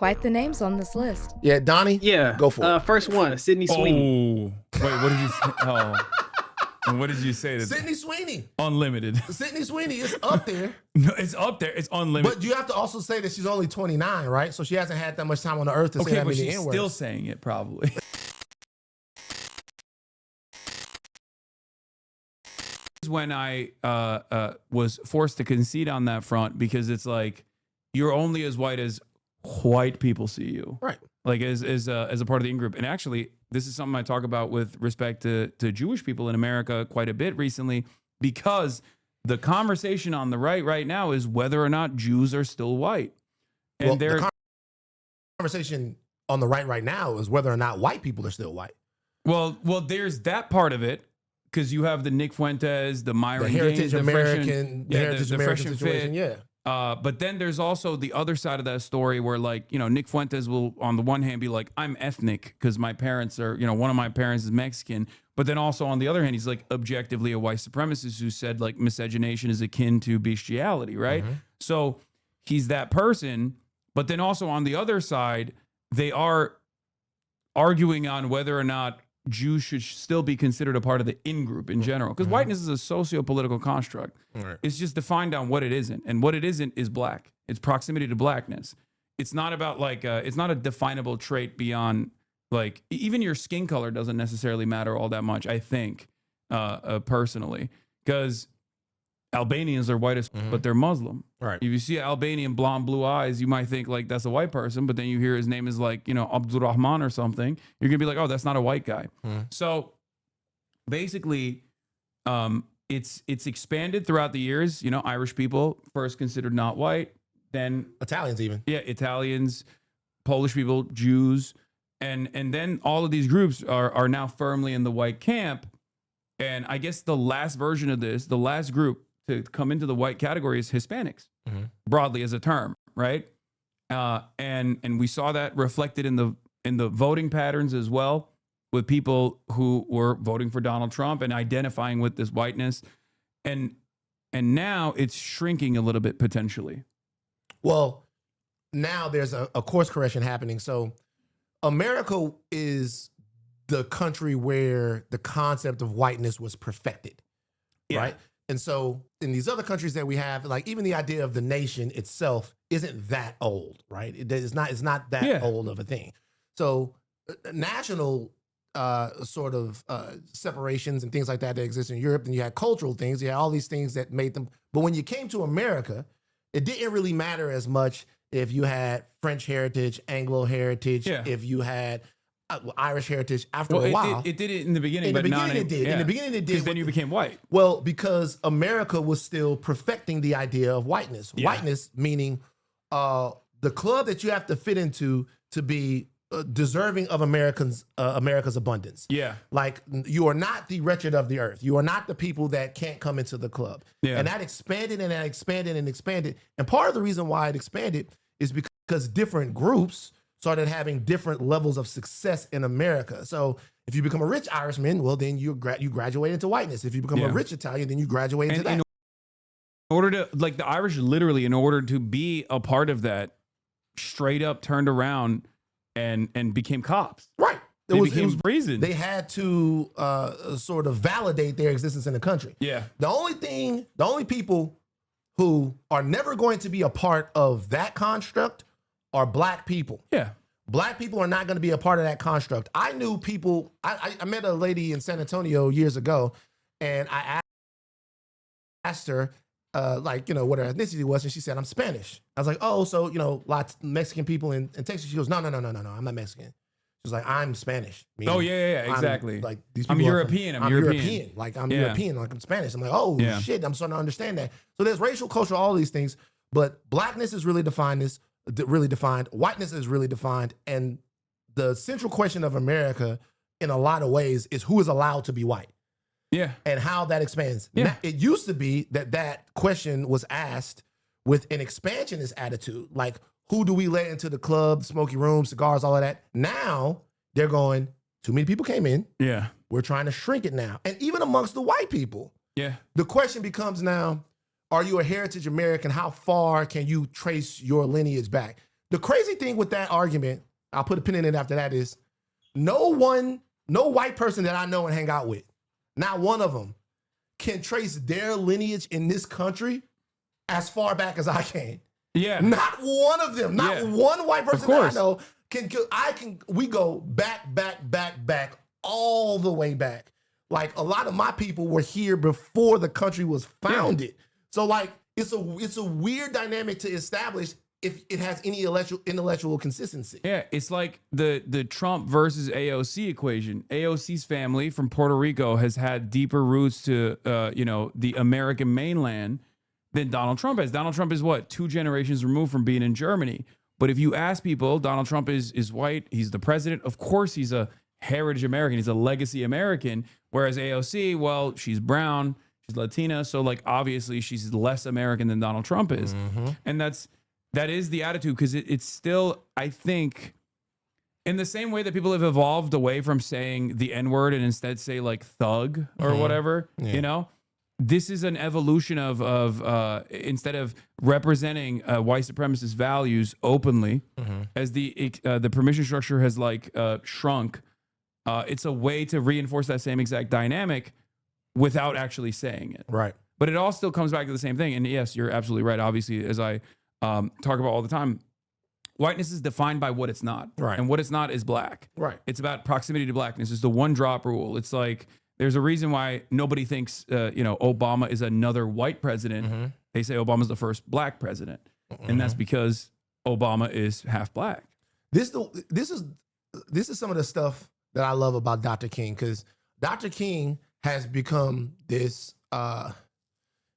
Quite the names on this list. Yeah, Donnie? Yeah. Go for it. First one, Sydney Sweeney. Oh, wait, what did you say? Oh. And what did you say? Sydney Sweeney. Unlimited. Sydney Sweeney is up there. No, it's up there. It's unlimited. But you have to also say that she's only 29, right? So she hasn't had that much time on the earth to say that but many she's N-words. still saying it, probably. When I was forced to concede on that front, because it's like, you're only as white as white people see you. Right. Like as a part of the in-group. And actually, this is something I talk about with respect to Jewish people in America quite a bit recently, because the conversation on the right now is whether or not Jews are still white. And the conversation on the right now is whether or not white people are still white. Well, there's that part of it, because you have the Nick Fuentes, the Myron Heritage Gaines, American, the Heritage American Fresh and situation, Fit. yeah. But then there's also the other side of that story where, like, Nick Fuentes will, on the one hand, be like, I'm ethnic because my parents are, one of my parents is Mexican. But then also on the other hand, he's like objectively a white supremacist who said like miscegenation is akin to bestiality, right? Mm-hmm. So he's that person. But then also on the other side, they are arguing on whether or not Jews should still be considered a part of the in-group in general. Because whiteness is a socio-political construct. Right. It's just defined on what it isn't. And what it isn't is black. It's proximity to blackness. It's not about like, it's not a definable trait beyond like, even your skin color doesn't necessarily matter all that much, I think, personally. Because Albanians are white as but they're Muslim. Right. If you see an Albanian blonde blue eyes, you might think like that's a white person, but then you hear his name is like, Abdurrahman or something. You're gonna be like, oh, that's not a white guy. So basically, it's expanded throughout the years. Irish people first considered not white, then Italians even. Yeah, Italians, Polish people, Jews, and then all of these groups are now firmly in the white camp. And I guess the last version of this, the last group to come into the white category is Hispanics, broadly as a term, right? And we saw that reflected in the voting patterns as well, with people who were voting for Donald Trump and identifying with this whiteness, and now it's shrinking a little bit potentially. Well, now there's a course correction happening. So America is the country where the concept of whiteness was perfected, right? And so in these other countries that we have, like even the idea of the nation itself isn't that old, right? It's not that old of a thing. So national sort of separations and things like that exist in Europe, and you had cultural things, you had all these things that made them. But when you came to America, it didn't really matter as much if you had French heritage, Anglo heritage, if you had Irish heritage. After a while, it did it in the beginning. In the beginning, it did. In the beginning, it did. Because then you became white. Well, because America was still perfecting the idea of whiteness. Whiteness meaning the club that you have to fit into to be deserving of America's abundance. Yeah, like you are not the wretched of the earth. You are not the people that can't come into the club. Yeah, and that expanded and that expanded and expanded. And part of the reason why it expanded is because different groups started having different levels of success in America. So if you become a rich Irishman, well, then you graduate into whiteness. If you become a rich Italian, then you graduate into that. In order to, like the Irish literally, in order to be a part of that, straight up turned around and became cops. Right. They became brazen. They had to sort of validate their existence in the country. Yeah. The only people who are never going to be a part of that construct are black people. Yeah. Black people are not going to be a part of that construct. I knew people, I met a lady in San Antonio years ago, and I asked her, what her ethnicity was, and she said, I'm Spanish. I was like, oh, so, lots of Mexican people in Texas. She goes, no, I'm not Mexican. She's like, I'm Spanish. Meaning, exactly. Like these people I'm European. I'm European. Like I'm European. Like I'm Spanish. I'm like, oh shit, I'm starting to understand that. So there's racial, culture, all these things, but blackness is really defined. Whiteness is really defined, and the central question of America, in a lot of ways, is who is allowed to be white. Yeah, and how that expands. Yeah. Now, it used to be that question was asked with an expansionist attitude, like who do we let into the club, smoky room, cigars, all of that. Now they're going, too many people came in. Yeah, we're trying to shrink it now, and even amongst the white people. Yeah, the question becomes now, are you a heritage American? How far can you trace your lineage back? The crazy thing with that argument, I'll put a pin in it after that, is no white person that I know and hang out with, not one of them, can trace their lineage in this country as far back as I can. Yeah. Not one of them, not one white person that I know we go back all the way back. Like, a lot of my people were here before the country was founded. Yeah. So like, it's a weird dynamic to establish if it has any intellectual consistency. Yeah, it's like the Trump versus AOC equation. AOC's family from Puerto Rico has had deeper roots to the American mainland than Donald Trump has. Donald Trump is what, 2 generations removed from being in Germany. But if you ask people, Donald Trump is white, he's the president. Of course, he's a heritage American, he's a legacy American. Whereas AOC, well, she's brown, she's Latina, so like obviously she's less American than Donald Trump is. Mm-hmm. And that is the attitude, because it's still, I think, in the same way that people have evolved away from saying the N-word and instead say like thug or whatever, this is an evolution of instead of representing white supremacist values openly, as the permission structure has like shrunk. It's a way to reinforce that same exact dynamic without actually saying it. Right. But it all still comes back to the same thing. And yes, you're absolutely right. Obviously, as I talk about all the time, whiteness is defined by what it's not. Right. And what it's not is black. Right. It's about proximity to blackness. It's the one drop rule. It's like, there's a reason why nobody thinks, Obama is another white president. Mm-hmm. They say Obama's the first black president. Mm-hmm. And that's because Obama is half black. This is some of the stuff that I love about Dr. King, because Dr. King has become this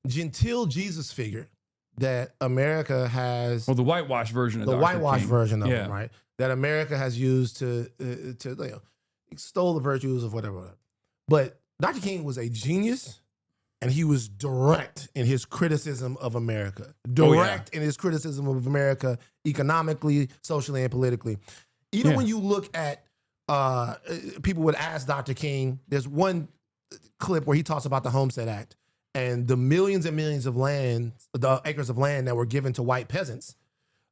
genteel Jesus figure that America has. Well, the whitewash version of the Dr. whitewash King. version of him, right? That America has used to extol the virtues of whatever. But Dr. King was a genius, and he was direct in his criticism of America. In his criticism of America economically, socially, and politically. Even when you look at people would ask Dr. King, there's one clip where he talks about the Homestead Act and the millions and millions of the acres of land that were given to white peasants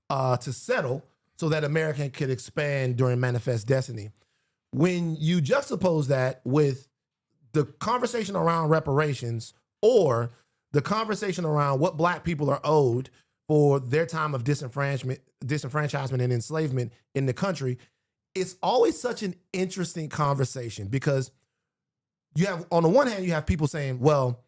to settle so that America could expand during Manifest Destiny. When you juxtapose that with the conversation around reparations or the conversation around what black people are owed for their time of disenfranchisement and enslavement in the country, it's always such an interesting conversation, because you have, on the one hand, you have people saying, well,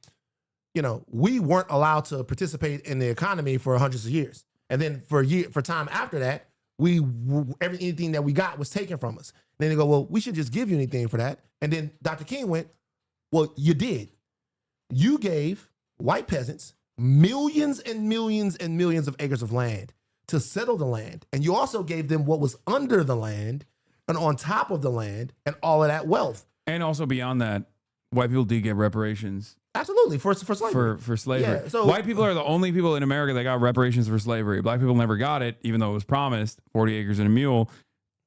we weren't allowed to participate in the economy for hundreds of years. And then for time after that, anything that we got was taken from us. And then they go, well, we should just give you anything for that. And then Dr. King went, well, you did. You gave white peasants millions and millions and millions of acres of land to settle the land. And you also gave them what was under the land and on top of the land and all of that wealth. And also beyond that, white people did get reparations. Absolutely, for slavery. For slavery. Yeah, so white people are the only people in America that got reparations for slavery. Black people never got it, even though it was promised, 40 acres and a mule.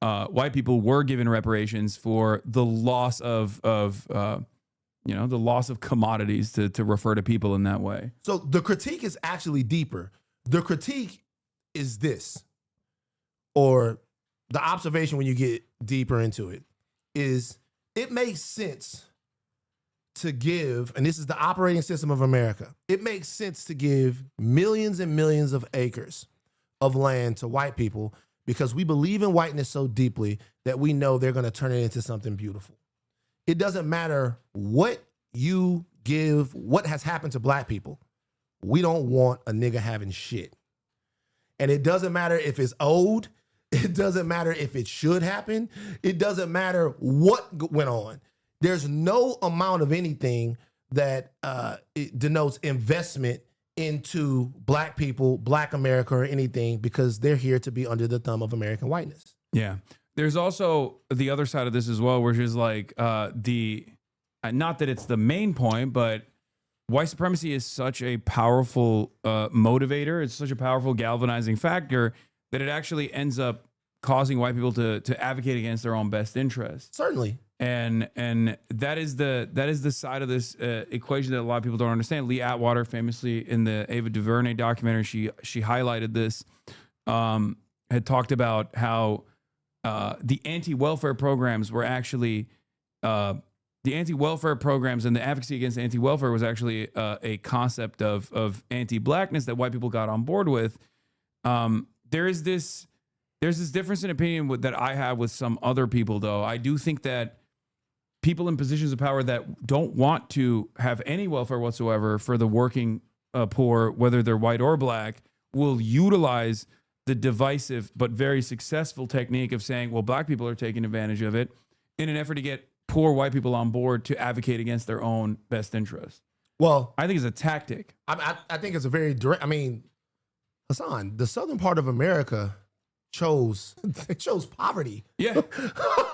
White people were given reparations for the loss of the loss of commodities, to refer to people in that way. So the critique is actually deeper. The critique is this, or the observation when you get deeper into it, is it makes sense to give, and this is the operating system of America, it makes sense to give millions and millions of acres of land to white people because we believe in whiteness so deeply that we know they're going to turn it into something beautiful. It doesn't matter what you give, what has happened to black people. We don't want a nigga having shit. And it doesn't matter if it's owed. It doesn't matter if it should happen. It doesn't matter what went on. There's no amount of anything that it denotes investment into black people, black America, or anything, because they're here to be under the thumb of American whiteness. Yeah. There's also the other side of this as well, which is like not that it's the main point, but white supremacy is such a powerful motivator. It's such a powerful galvanizing factor that it actually ends up causing white people to advocate against their own best interests. Certainly. And that is the side of this equation that a lot of people don't understand. Lee Atwater, famously in the Ava DuVernay documentary, she highlighted this. had talked about how the anti-welfare programs were actually the anti-welfare programs and the advocacy against anti-welfare was actually a concept of anti-blackness that white people got on board with. There's this difference in opinion that I have with some other people, though. I do think that people in positions of power that don't want to have any welfare whatsoever for the working poor, whether they're white or black, will utilize the divisive but very successful technique of saying, well, black people are taking advantage of it in an effort to get poor white people on board to advocate against their own best interests. Well, I think it's a tactic. I think it's a very direct. I mean, Hasan, the southern part of America chose poverty. Yeah.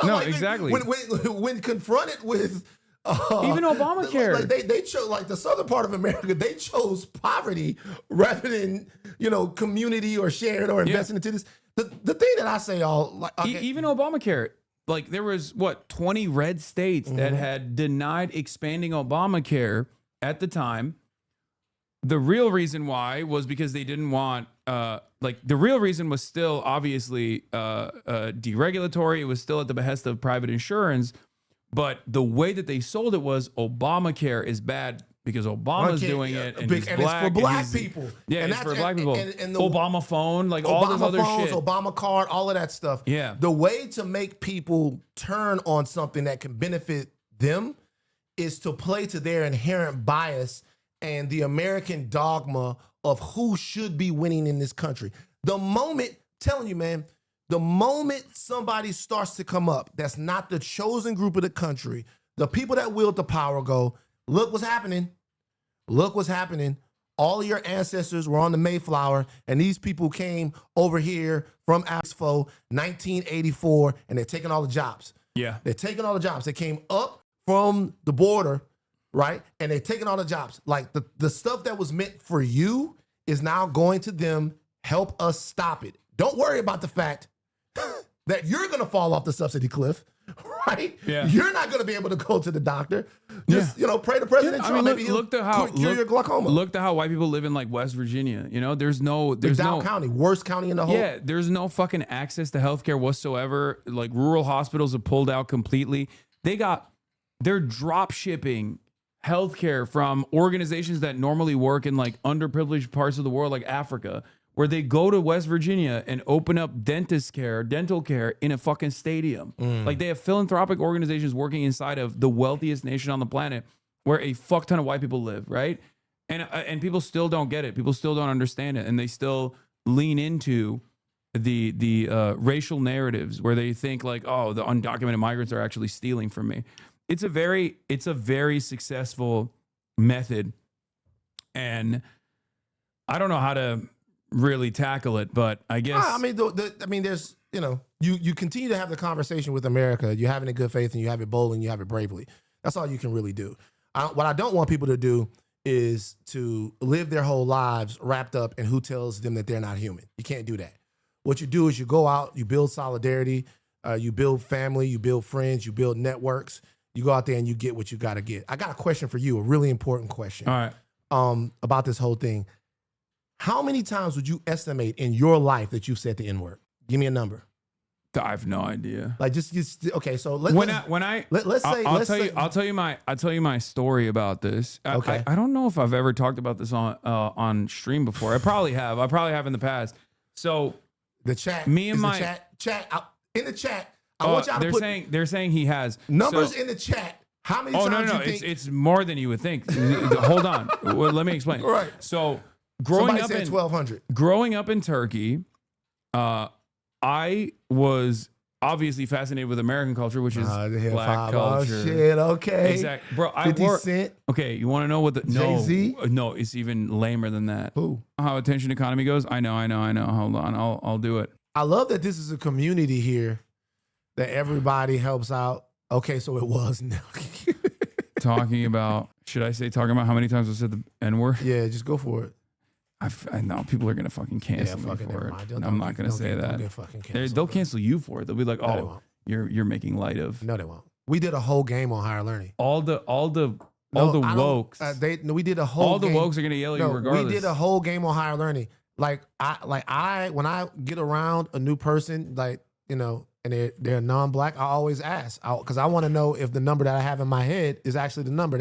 No, exactly. When confronted with even Obamacare, like they chose, like the southern part of America, they chose poverty rather than community or sharing or investing into this. The thing that I say even Obamacare, like there was 20 red states that had denied expanding Obamacare at the time. The real reason why was because they didn't want, the real reason was still obviously deregulatory. It was still at the behest of private insurance. But the way that they sold it was Obamacare is bad because Obama's doing it and he's black. It's for black people. Yeah, and it's for black people. And the Obama phone, like all this other phones, shit. Obama card, all of that stuff. Yeah. The way to make people turn on something that can benefit them is to play to their inherent bias and the American dogma of who should be winning in this country. The moment, telling you, man, the moment somebody starts to come up that's not the chosen group of the country, the people that wield the power go, look what's happening. Look what's happening. All of your ancestors were on the Mayflower, and these people came over here from Expo 1984, and they're taking all the jobs. Yeah. They're taking all the jobs. They came up from the border, right? And they're taking all the jobs. Like the stuff that was meant for you is now going to them. Help us stop it. Don't worry about the fact that you're going to fall off the subsidy cliff, right? Yeah. You're not going to be able to go to the doctor. Just, pray to President Trump. Maybe look at how cure your glaucoma. Look at how white people live in like West Virginia. There's no county, worst county in the whole. Yeah, there's no fucking access to healthcare whatsoever. Like rural hospitals are pulled out completely. They're drop shipping healthcare from organizations that normally work in like underprivileged parts of the world, like Africa, where they go to West Virginia and open up dental care in a fucking stadium. Like they have philanthropic organizations working inside of the wealthiest nation on the planet where a fuck ton of white people live, right? And people still don't get it. People still don't understand it. And they still lean into the racial narratives where they think like, oh, the undocumented migrants are actually stealing from me. It's a very successful method. And I don't know how to really tackle it, but I guess there's you continue to have the conversation with America. You have it in good faith and you have it bold and you have it bravely. That's all you can really do. What I don't want people to do is to live their whole lives wrapped up in who tells them that they're not human. You can't do that. What you do is you go out, you build solidarity, you build family, you build friends, you build networks. You go out there and you get what you got to get. I got a question for you, a really important question. All right. About this whole thing. How many times would you estimate in your life that you said the N-word? Give me a number. I have no idea. Like just okay. So let's say I'll tell you my story about this. Okay. I don't know if I've ever talked about this on stream before. I probably have in the past. So the chat. Me and my in the chat. I want y'all to put. They're saying he has numbers in the chat. How many times? No. It's more than you would think. Hold on. Well, let me explain. All right. So growing up in 1,200. Growing up in Turkey, I was obviously fascinated with American culture, which is black culture. Oh shit, okay. Exactly. Bro, 50 Cent. Okay, you want to know what the Jay-Z? No, it's even lamer than that. Who? How attention economy goes? I know. Hold on. I'll do it. I love that this is a community here that everybody helps out. Okay, so it was now. Talking about how many times I said the N-word? Yeah, just go for it. I know people are gonna fucking cancel me for it. I'm not gonna say that. They'll cancel you for it. They'll be like, "Oh, you're making light of." No, they won't. We did a whole game on higher learning. All the wokes. We did a whole. All the wokes are gonna yell at you regardless. We did a whole game on higher learning. Like when I get around a new person, like, you know, and they're non-black, I always ask, because I want to know if the number that I have in my head is actually the number.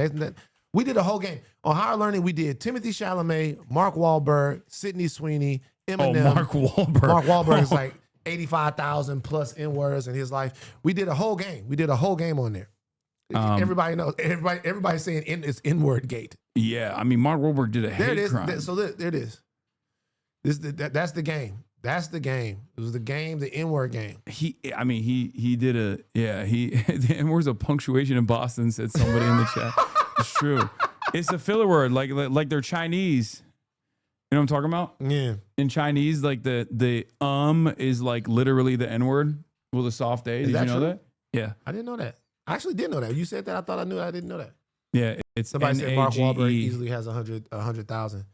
We did a whole game on Higher Learning. We did Timothée Chalamet, Mark Wahlberg, Sydney Sweeney, Eminem. Oh, Mark Wahlberg. Mark Wahlberg is like 85,000 plus N-words in his life. We did a whole game. We did a whole game on there. Everybody knows. Everybody's saying it's N-word gate. Yeah, I mean, Mark Wahlberg did a hate crime. So there it is. That's the game. That's the game. It was the game, the N-word game. He did the N-word's a punctuation in Boston, said somebody in the chat. It's true. It's a filler word, like they're Chinese. You know what I'm talking about? Yeah. In Chinese, like the is like literally the N-word with a soft A. Did you know that? Yeah. I didn't know that. I actually did know that. You said that. I thought I knew that. I didn't know that. Yeah. It's somebody said Mark Wahlberg N-A-G-E. easily has 100,000.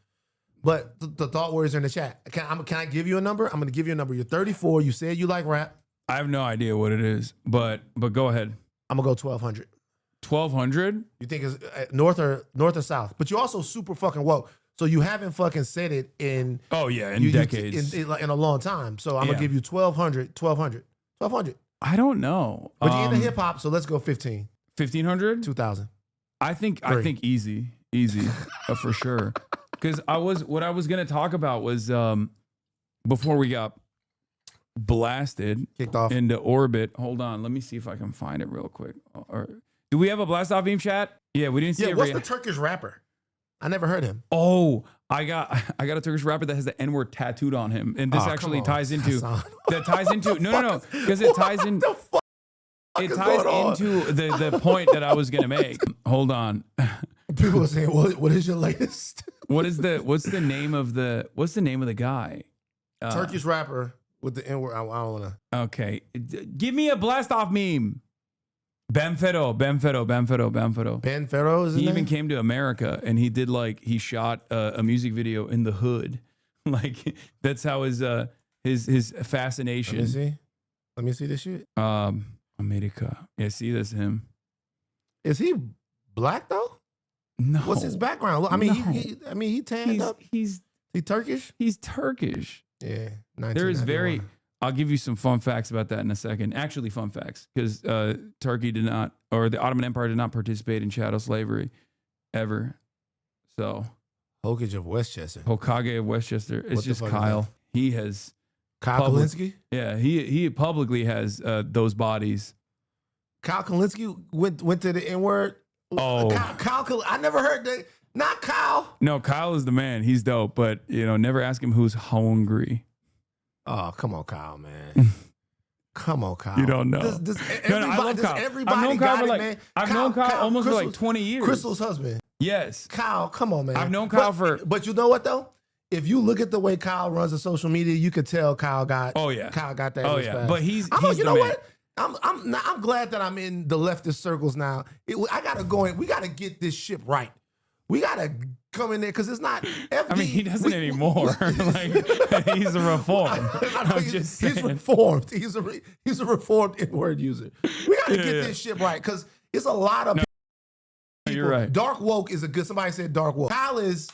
But the thought words are in the chat. Can I give you a number? I'm going to give you a number. You're 34. You said you like rap. I have no idea what it is, but go ahead. I'm going to go 1,200. 1,200? You think it's north or south? But you're also super fucking woke. So you haven't fucking said it in decades. In a long time. So I'm going to give you 1,200. I don't know. But you're into hip hop, so let's go 15. 1,500? 2,000. I think easy for sure. Because what I was gonna talk about was before we got blasted, kicked off into orbit. Hold on, let me see if I can find it real quick. Or do we have a blast off meme chat? Yeah, we didn't see it. What's the Turkish rapper? I never heard him. Oh, I got a Turkish rapper that has the N-word tattooed on him, and this actually ties into no, because it ties in. It ties into the point that I was gonna make. Hold on. People are saying, "What is your latest?" What's the name of the guy? Turkish rapper with the N-word. I don't want to. Okay, give me a blast off meme. Benfero. Is he even came to America and he shot a music video in the hood. Like that's how his fascination. Let me see this shit. America. Yeah, see, that's him. Is he black though? No. What's his background? I mean, he tanned up. He's Turkish. He's Turkish. Yeah. There is I'll give you some fun facts about that in a second. Actually, fun facts, because Turkey did not, or the Ottoman Empire did not participate in chattel slavery ever. So, Hokage of Westchester. It's just Kyle. He has Kyle Kalinske. Yeah, he publicly has those bodies. Kyle Kalinske went to the N-word. Oh, Kyle, I never heard that. Not Kyle. No, Kyle is the man. He's dope, but never ask him who's hungry. Oh, come on, Kyle, man. Come on, Kyle. You don't know. I love Kyle. I've known Kyle almost for like 20 years. Crystal's husband. Yes. Kyle, come on, man. I've known Kyle But you know what though? If you look at the way Kyle runs the social media, you could tell Kyle got. Oh yeah. Kyle got that. Oh yeah. But he's you know what? I'm glad that I'm in the leftist circles now. I gotta go in. We gotta get this ship right. We gotta come in there because it's not. FD, I mean, he doesn't anymore. Like he's a reformed. He's reformed. He's a reformed N-word user. We gotta get this ship right because it's a lot of. You're right. Dark woke is a good. Somebody said dark woke. Kyle is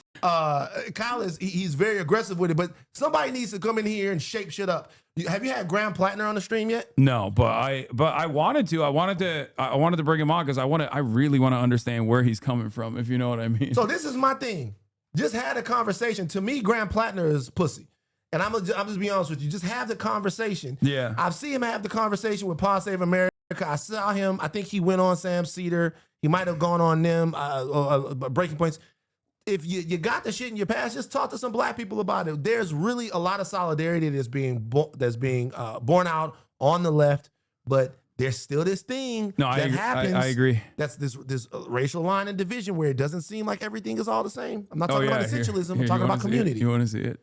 he's very aggressive with it, but somebody needs to come in here and shape shit up. Have you had Graham Plattner on the stream yet? No, but I wanted to. I wanted to bring him on because I really want to understand where he's coming from, if you know what I mean. So this is my thing. Just had a conversation. To me, Graham Plattner is pussy. And I'm just be honest with you. Just have the conversation. Yeah. I've seen him have the conversation with Pod Save America. I saw him. I think he went on Sam Seder. He might have gone on them, Breaking Points. If you got the shit in your past, just talk to some black people about it. There's really a lot of solidarity that's being borne out on the left, but there's still this thing that happens. I agree. That's this racial line and division where it doesn't seem like everything is all the same. I'm not talking about essentialism. I'm talking about community. You want to see it?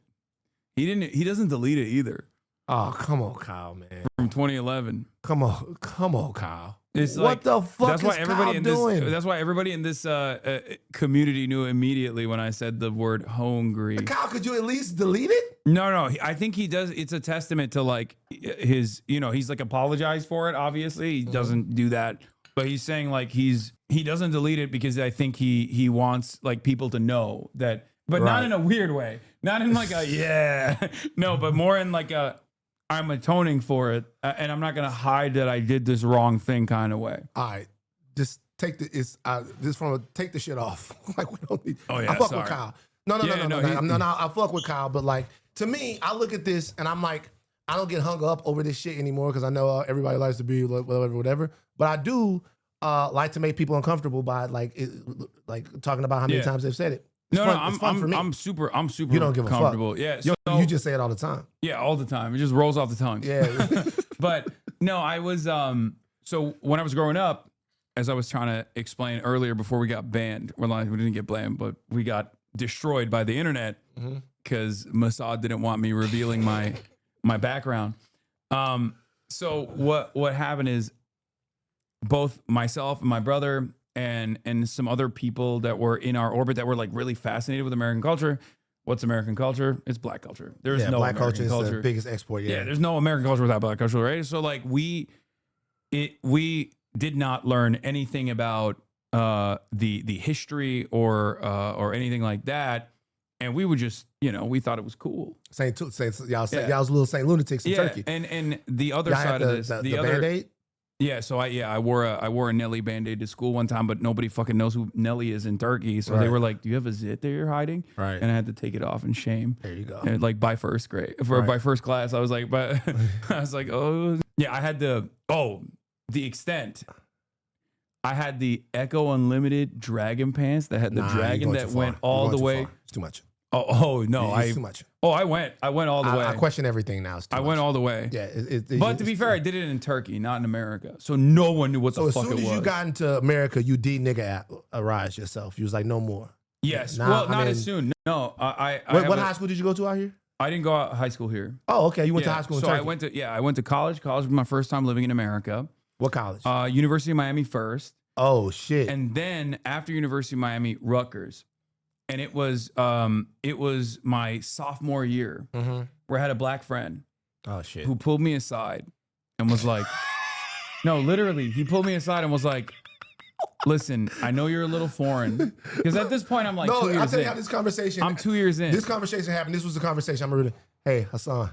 He doesn't delete it either. Oh, come on, Kyle, man. From 2011. Come on, Kyle. It's what the fuck is Kyle doing? That's why everybody in this community knew immediately when I said the word hungry. Kyle, could you at least delete it? No. I think he does. It's a testament to like his, he's like apologized for it. Obviously, he doesn't do that, but he's saying like he doesn't delete it because I think he wants like people to know that, but not in a weird way. Not in like a yeah, no, but more in like a I'm atoning for it, and I'm not gonna hide that I did this wrong thing kind of way. All right, just take take the shit off. Like we don't need. Oh, yeah, I fuck sorry. with Kyle. No. I fuck with Kyle, but like to me, I look at this and I'm like, I don't get hung up over this shit anymore because I know everybody likes to be whatever. But I do like to make people uncomfortable by like talking about how many times they've said it. It's fun for me. I'm super You don't give a comfortable. fuck. Yeah, You just say it all the time. yeah, all the time. It just rolls off the tongue. Yeah. But no, I was so when I was growing up, as I was trying to explain earlier before we got banned, well, we didn't get banned, but we got destroyed by the internet because Mossad didn't want me revealing my background. So what happened is both myself and my brother and some other people that were in our orbit that were like really fascinated with American culture. What's American culture? It's black culture. There's no black American culture is the biggest export. Yeah, there's no American culture without black culture, right? So like we did not learn anything about the history or anything like that, and we would just we thought it was cool. Y'all was little Saint lunatics in Turkey. And the other side of this, the other Band-Aid? Yeah, so I wore a Nelly Band-Aid to school one time, but nobody fucking knows who Nelly is in Turkey. So they were like, "Do you have a zit that you're hiding?" Right. And I had to take it off in shame. There you go. And like by first grade, by first class, I was like, oh yeah, I had the extent. I had the Echo Unlimited dragon pants that had the dragon that went all the way. It's too much. Oh no, it's too much. Oh, I went all the way. I question everything now. I went all the way. Yeah, but to be fair, I did it in Turkey, not in America, so no one knew what the fuck it was. So as soon as you got into America, you de-nigga-arized yourself. You was like, no more. Yes. Not as soon. No, What high school did you go to out here? I didn't go out high school here. Oh, okay. You went to high school in Turkey. I went to college. College was my first time living in America. What college? University of Miami first. Oh shit. And then after University of Miami, Rutgers. And it was my sophomore year where I had a black friend who pulled me aside and was like, no, literally, he pulled me aside and was like, listen, I know you're a little foreign. Because at this point, I'm like, 2 years in. I'll tell you how this conversation. I'm 2 years in. This conversation happened. This was the conversation. I'm really, hey, Hasan,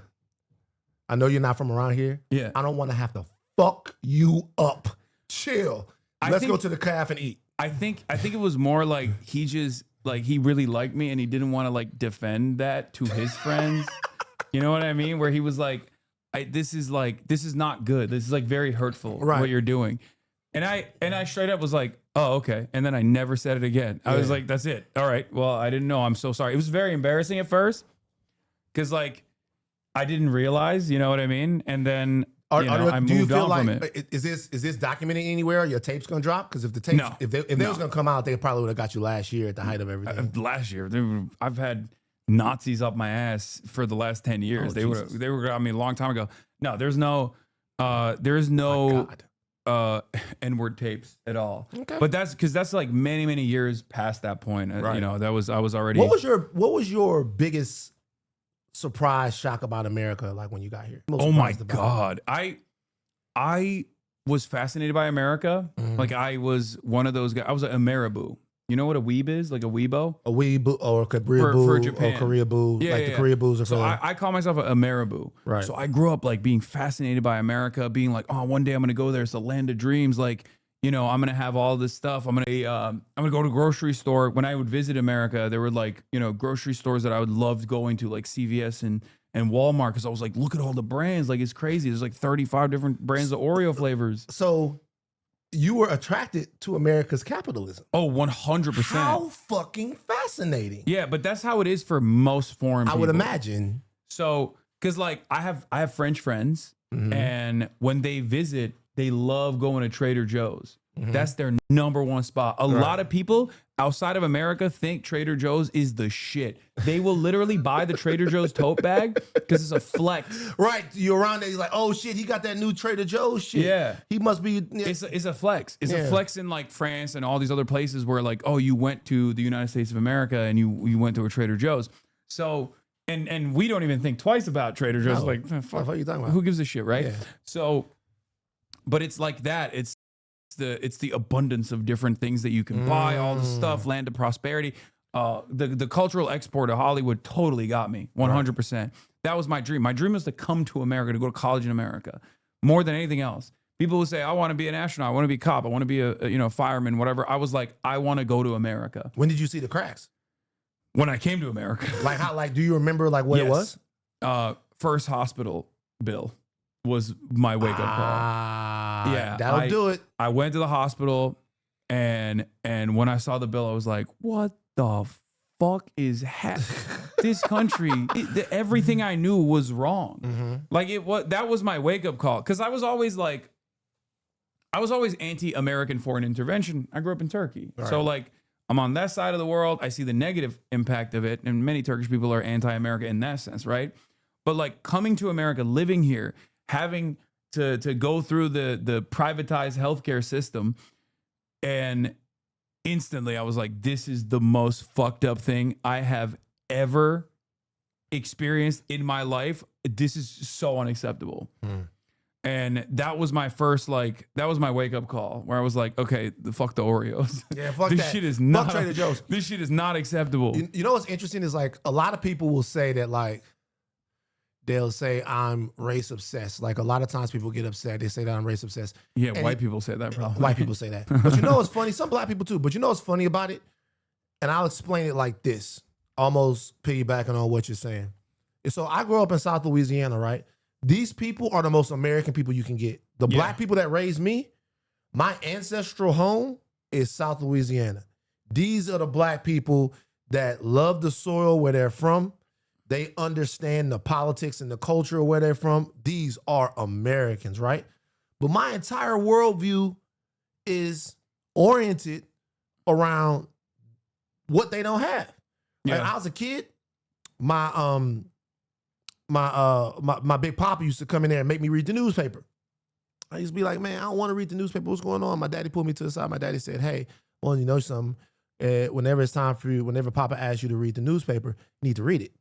I know you're not from around here. Yeah. I don't want to have to fuck you up. Chill. Let's go to the calf and eat. I think it was more like he just, like he really liked me and he didn't want to like defend that to his friends. You know what I mean? Where he was like, this is not good. This is like very hurtful what you're doing. And I straight up was like, oh, okay. And then I never said it again. I was like, that's it. All right. Well, I didn't know. I'm so sorry. It was very embarrassing at first. Cause like I didn't realize, you know what I mean? And then I moved on from it. Is this documented anywhere? Are your tapes gonna drop? Because if the tapes, if they was gonna come out, they probably would have got you last year at the height of everything. Last year, I've had Nazis up my ass for the last 10 years. They were got me a long time ago. No, there's no N-word tapes at all. Okay. But that's because that's like many years past that point. You know, I was already. What was your biggest surprise, shock about America, like when you got here? Oh my God. I was fascinated by America. Like I was one of those guys. I was a Marabou. You know what a weeb is? Like a weebo? A weeb or a Korea boo for Japan. Or Korea boo. Yeah, the Korea boos are so I call myself a Marabou. Right. So I grew up like being fascinated by America, being like, oh, one day I'm gonna go there. It's the land of dreams. Like, you know, I'm gonna have all this stuff. I'm gonna go to a grocery store. When I would visit America, there were like, you know, grocery stores that I would love going to, like CVS and Walmart, because I was like, look at all the brands. Like, it's crazy. There's like 35 different brands of Oreo flavors. So you were attracted to America's capitalism. Oh, 100%. How fucking fascinating. Yeah, but that's how it is for most foreign people. I would imagine. So, because like I have French friends, and when they visit, they love going to Trader Joe's. That's their number one spot. A lot of people outside of America think Trader Joe's is the shit. They will literally buy the Trader Joe's tote bag because it's a flex. Right. You're around there, you're like, oh shit, he got that new Trader Joe's shit. Yeah. He must be. It's a flex. It's a flex in like France and all these other places where like, oh, you went to the United States of America and you went to a Trader Joe's. So, and we don't even think twice about Trader Joe's. No. Like, fuck, what are you talking about? Who gives a shit, right? Yeah. So, but it's like that. It's the abundance of different things that you can buy, all the stuff, land of prosperity. The cultural export of Hollywood totally got me 100%. That was my dream. My dream was to come to America, to go to college in America, more than anything else. People would say, I want to be an astronaut, I want to be a cop, I want to be a fireman, whatever. I was like, I want to go to America. When did you see the cracks? When I came to America. Like how? Like, do you remember like what it was? First hospital bill was my wake up call. Yeah, that'll do it. I went to the hospital, and when I saw the bill, I was like, what the fuck is this country? Everything I knew was wrong. Like that was my wake up call, because I was always anti-American foreign intervention. I grew up in Turkey, so like I'm on that side of the world. I see the negative impact of it, and many Turkish people are anti-America in that sense, right? But like coming to America, living here, having to go through the privatized healthcare system, and instantly I was like, this is the most fucked up thing I have ever experienced in my life. This is so unacceptable. And that was my first, that was my wake up call, where I was like, okay, fuck the Oreos. Yeah, fuck this that. shit is not, fuck Trader Joe's. This shit is not acceptable. You know what's interesting is like a lot of people will say that like, they'll say I'm race obsessed. Like a lot of times people get upset. They say that I'm race obsessed. Yeah, and white people say that probably. White people say that. But you know what's funny? Some black people too. But you know what's funny about it? And I'll explain it like this, almost piggybacking on what you're saying. And so I grew up in South Louisiana, right? These people are the most American people you can get. The black people that raised me, my ancestral home is South Louisiana. These are the black people that love the soil where they're from. They understand the politics and the culture where they're from. These are Americans, right? But my entire worldview is oriented around what they don't have. Like, when I was a kid, my big papa used to come in there and make me read the newspaper. I used to be like, man, I don't want to read the newspaper. What's going on? My daddy pulled me to the side. My daddy said, hey, well, you know something? Whenever it's time for you, whenever Papa asks you to read the newspaper, you need to read it.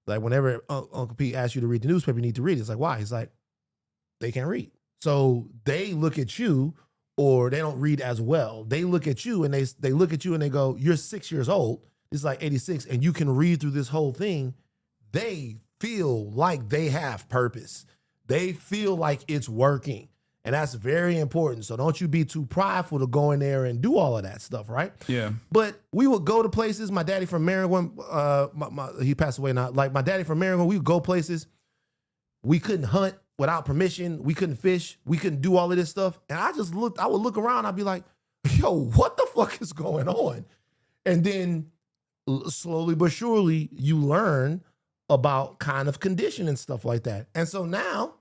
Like whenever Uncle Pete asks you to read the newspaper, you need to read it. It's like, why? He's like, they can't read. So they look at you, or they don't read as well. They look at you and they look at you and they go, you're 6 years old. It's like 86 and you can read through this whole thing. They feel like they have purpose. They feel like it's working. And that's very important. So don't you be too prideful to go in there and do all of that stuff, right? Yeah. But we would go to places. My daddy from Maryland, he passed away now. Like my daddy from Maryland, we would go places. We couldn't hunt without permission. We couldn't fish. We couldn't do all of this stuff. And I would look around. I'd be like, yo, what the fuck is going on? And then slowly but surely you learn about kind of condition and stuff like that. And so now,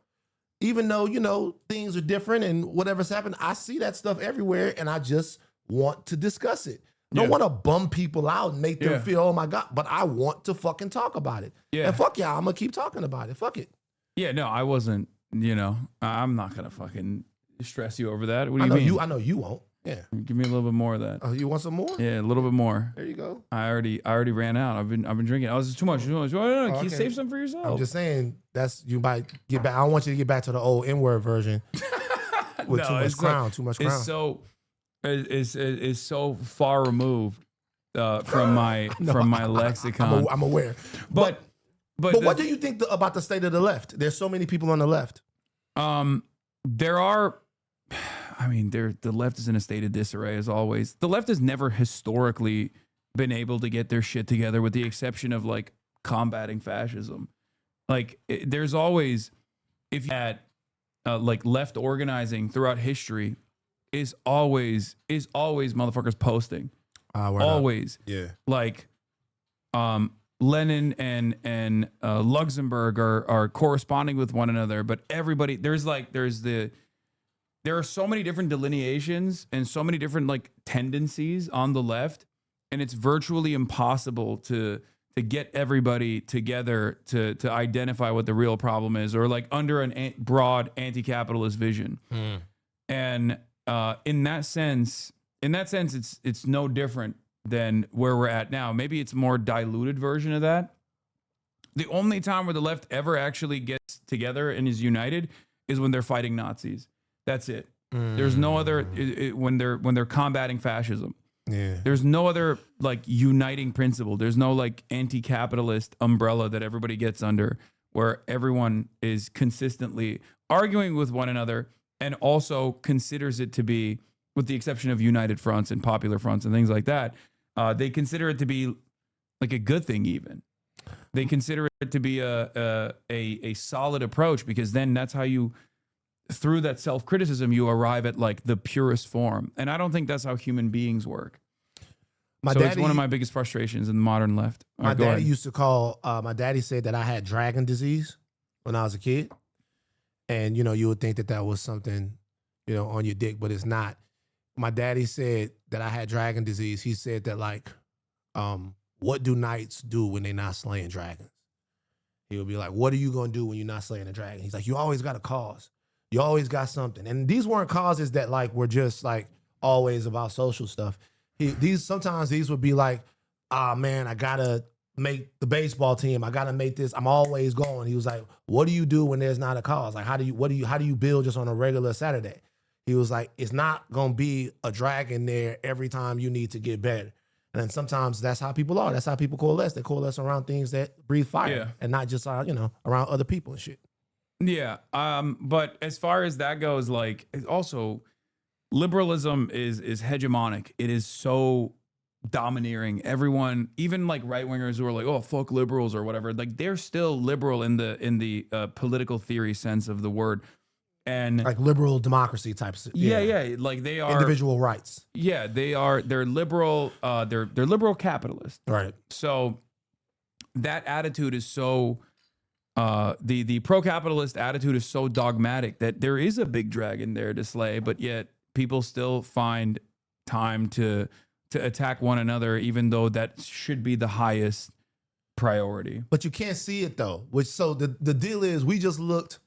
even though, you know, things are different and whatever's happened, I see that stuff everywhere and I just want to discuss it. I don't want to bum people out and make them feel, oh my God, but I want to fucking talk about it. Yeah. And fuck y'all, I'm going to keep talking about it. Fuck it. Yeah, no, I wasn't, you know, I'm not going to fucking stress you over that. What do you mean? I know you won't. Yeah. Give me a little bit more of that. Oh, you want some more? Yeah, a little bit more. There you go. I already ran out. I've been drinking. Oh, this is too much. No, can you save some for yourself? I'm just saying you might get back. I don't want you to get back to the old N-word version with too much crown. It's so far removed from my lexicon. I'm aware. But what do you think about the state of the left? There's so many people on the left. There are. I mean, the left is in a state of disarray as always. The left has never historically been able to get their shit together, with the exception of like combating fascism. Like there's always, if you had like left organizing throughout history, is always motherfuckers posting. Always. Yeah. Like Lenin and Luxembourg are corresponding with one another, but everybody there are so many different delineations and so many different like tendencies on the left, and it's virtually impossible to get everybody together to identify what the real problem is, or like under a broad anti-capitalist vision. And in that sense, it's no different than where we're at now. Maybe it's a more diluted version of that. The only time where the left ever actually gets together and is united is when they're fighting Nazis. That's it. There's no other when they're combating fascism. Yeah. There's no other like uniting principle. There's no like anti-capitalist umbrella that everybody gets under where everyone is consistently arguing with one another and also considers it to be, with the exception of united fronts and popular fronts and things like that, they consider it to be like a good thing even. They consider it to be a solid approach because then that's how you, through that self-criticism, you arrive at like the purest form. And I don't think that's how human beings work. It's one of my biggest frustrations in the modern left. My daddy used to call, my daddy said that I had dragon disease when I was a kid. And, you know, you would think that that was something, you know, on your dick, but it's not. My daddy said that I had dragon disease. He said that like, what do knights do when they're not slaying dragons? He would be like, what are you going to do when you're not slaying a dragon? He's like, you always got a cause. You always got something. And these weren't causes that like were just like always about social stuff. Sometimes these would be like, ah, man, I got to make the baseball team. I got to make this. I'm always going. He was like, what do you do when there's not a cause? Like, how do you build just on a regular Saturday? He was like, it's not going to be a dragon there every time you need to get better. And then sometimes that's how people are. That's how people coalesce. They coalesce around things that breathe fire and not just, you know, around other people and shit. Yeah. But as far as that goes, like also liberalism is hegemonic. It is so domineering. Everyone, even like right wingers who are like, oh, fuck liberals or whatever, like they're still liberal in the political theory sense of the word. And like liberal democracy types. Yeah. Like they are individual rights. Yeah, they're liberal, they're liberal capitalists. Right. So that attitude is so the pro-capitalist attitude is so dogmatic that there is a big dragon there to slay, but yet people still find time to attack one another, even though that should be the highest priority. But you can't see it though. So the deal is, we just looked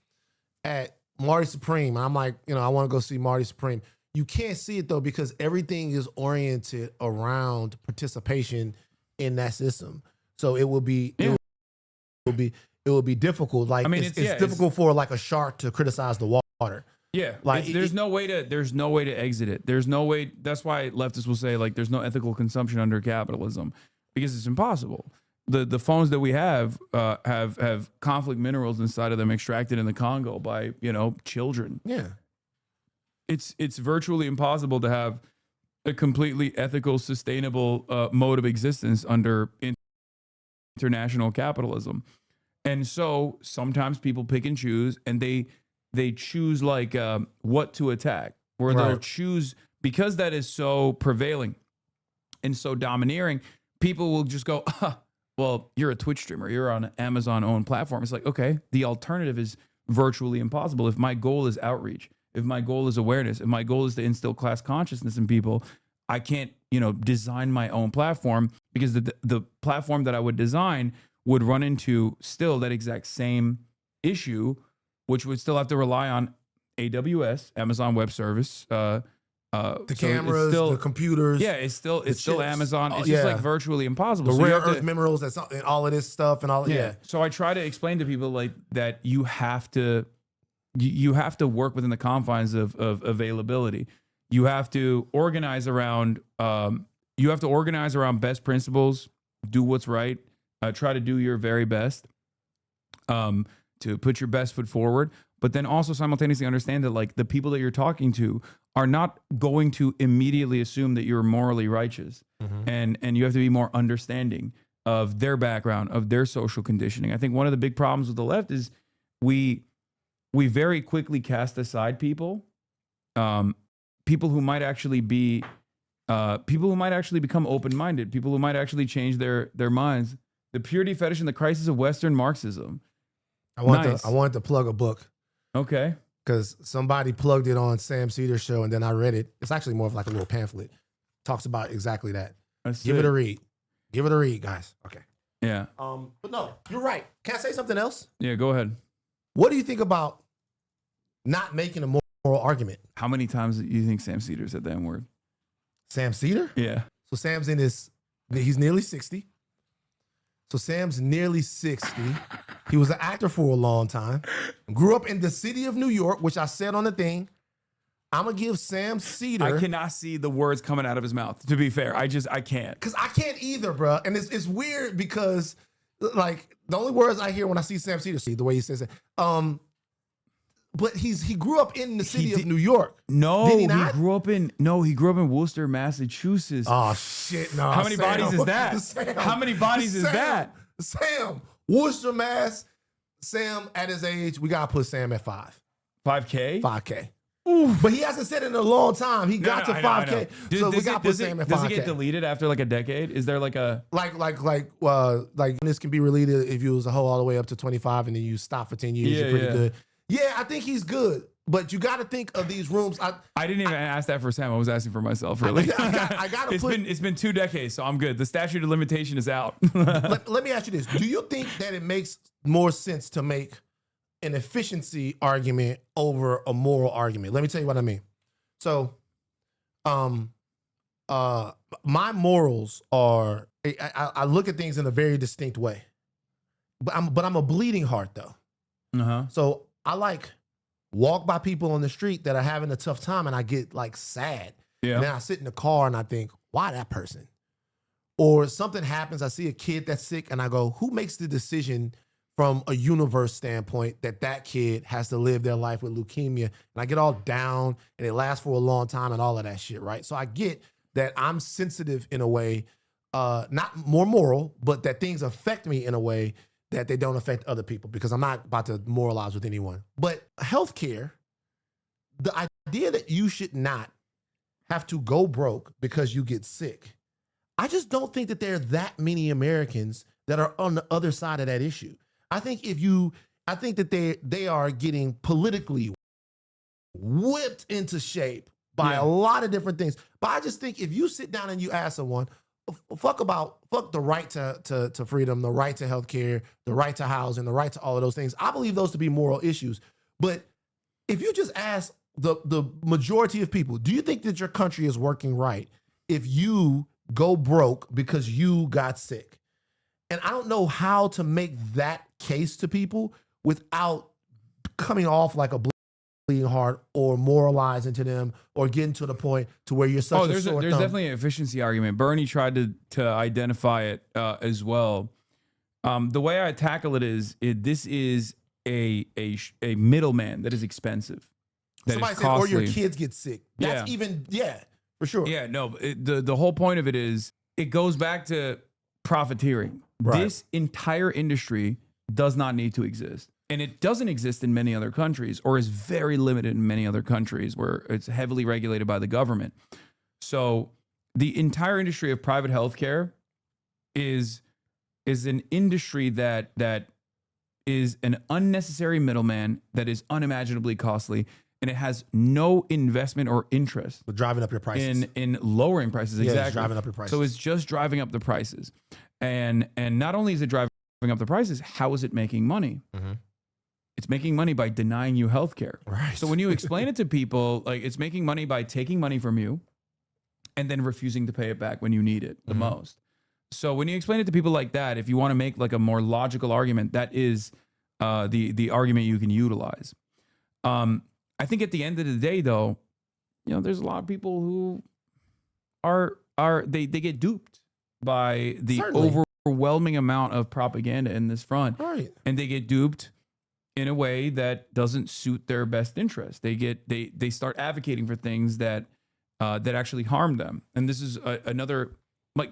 at Marty Supreme. I'm like, you know, I want to go see Marty Supreme. You can't see it though, because everything is oriented around participation in that system. So it will be, it will be difficult. Like, I mean, it's difficult for like a shark to criticize the water. Yeah, like there's no way to exit it. There's no way. That's why leftists will say like there's no ethical consumption under capitalism, because it's impossible. The phones that we have conflict minerals inside of them extracted in the Congo by, you know, children. Yeah, it's virtually impossible to have a completely ethical, sustainable mode of existence under international capitalism. And so sometimes people pick and choose, and they choose like what to attack, where they'll choose, because that is so prevailing and so domineering, people will just go, well, you're a Twitch streamer, you're on an Amazon-owned platform. It's like, okay, the alternative is virtually impossible. If my goal is outreach, if my goal is awareness, if my goal is to instill class consciousness in people, I can't, you know, design my own platform, because the platform that I would design would run into still that exact same issue, which would still have to rely on AWS, Amazon Web Service, the cameras, the computers. Yeah, it's still Amazon. It's just like virtually impossible. The rare earth minerals, and all of this stuff and all. Yeah. So I try to explain to people like that you have to work within the confines of availability. You have to organize around best principles, do what's right, try to do your very best, to put your best foot forward, but then also simultaneously understand that like the people that you're talking to are not going to immediately assume that you're morally righteous. Mm-hmm. And you have to be more understanding of their background, of their social conditioning. I think one of the big problems with the left is we very quickly cast aside people who might actually be people who might actually become open-minded, people who might actually change their minds. The Purity Fetish and the Crisis of Western Marxism. I wanted to plug a book. Okay. Because somebody plugged it on Sam Ceder's show, and then I read it. It's actually more of like a little pamphlet. Talks about exactly that. Give it a read. Give it a read, guys. Okay. Yeah. But no, you're right. Can I say something else? Yeah, go ahead. What do you think about not making a moral argument? How many times do you think Sam Ceder said that word? Sam Ceder? Yeah. So Sam's he's nearly 60. So Sam's nearly 60. He was an actor for a long time. Grew up in the city of New York, which I said on the thing. I'm gonna give Sam Seder. I cannot see the words coming out of his mouth. To be fair, I can't. Because I can't either, bro. And it's weird because like the only words I hear when I see Sam Seder, see the way he says it. But he grew up in the city of New York. No, Did he he not? grew up in Worcester, Massachusetts. Oh shit! No. How many Sam, bodies is that? Sam, How many bodies is that? Sam, Worcester, Mass. Sam at his age, we gotta put Sam at 5. 5K? 5K. But he hasn't said it in a long time. He got to 5K. So we got to put Sam at 5K. Does it get deleted after like a decade? Is there like a like this can be deleted if you was a hoe all the way up to 25 and then you stop for 10 years. You're pretty good. Yeah, I think he's good. But you got to think of these rooms. I didn't even ask that for Sam. I was asking for myself, really. I got to put. It's been 2 decades, so I'm good. The statute of limitation is out. Let me ask you this: do you think that it makes more sense to make an efficiency argument over a moral argument? Let me tell you what I mean. So, my morals are I look at things in a very distinct way, but I'm a bleeding heart though. So I like walk by people on the street that are having a tough time and I get like sad. Yeah. And then I sit in the car and I think, why that person? Or something happens, I see a kid that's sick and I go, who makes the decision from a universe standpoint that kid has to live their life with leukemia? And I get all down and it lasts for a long time and all of that shit, right? So I get that I'm sensitive in a way, not more moral, but that things affect me in a way that they don't affect other people because I'm not about to moralize with anyone. But healthcare, the idea that you should not have to go broke because you get sick, I just don't think that there are that many Americans that are on the other side of that issue. I think that they are getting politically whipped into shape by a lot of different things. But I just think if you sit down and you ask someone, fuck the right to freedom, the right to healthcare, the right to housing, the right to all of those things. I believe those to be moral issues. But if you just ask the majority of people, do you think that your country is working right if you go broke because you got sick? And I don't know how to make that case to people without coming off like a bleeding heart or moralizing to them or getting to the point to where you're such a sore there's thumb. definitely an efficiency argument. Bernie tried to identify it as well. The way I tackle it is this is a middleman that is expensive. That Somebody is said, or costly. your kids get sick. That's for sure. Yeah, no, the whole point of it is it goes back to profiteering. Right. This entire industry does not need to exist. And it doesn't exist in many other countries, or is very limited in many other countries where it's heavily regulated by the government. So the entire industry of private healthcare is an industry that is an unnecessary middleman that is unimaginably costly, and it has no investment or interest But driving up your prices. in lowering prices. Yeah, Exactly. it's driving up your prices. So it's just driving up the prices. And not only is it driving up the prices, how is it making money? Mhm. It's making money by denying you healthcare. Right. So when you explain it to people, like it's making money by taking money from you and then refusing to pay it back when you need it the most. So when you explain it to people like that, if you want to make like a more logical argument, that is the argument you can utilize. I think at the end of the day, though, there's a lot of people who they get duped by the Certainly. overwhelming amount of propaganda in this front. Right. And they get duped in a way that doesn't suit their best interest. They start advocating for things that actually harm them. And this is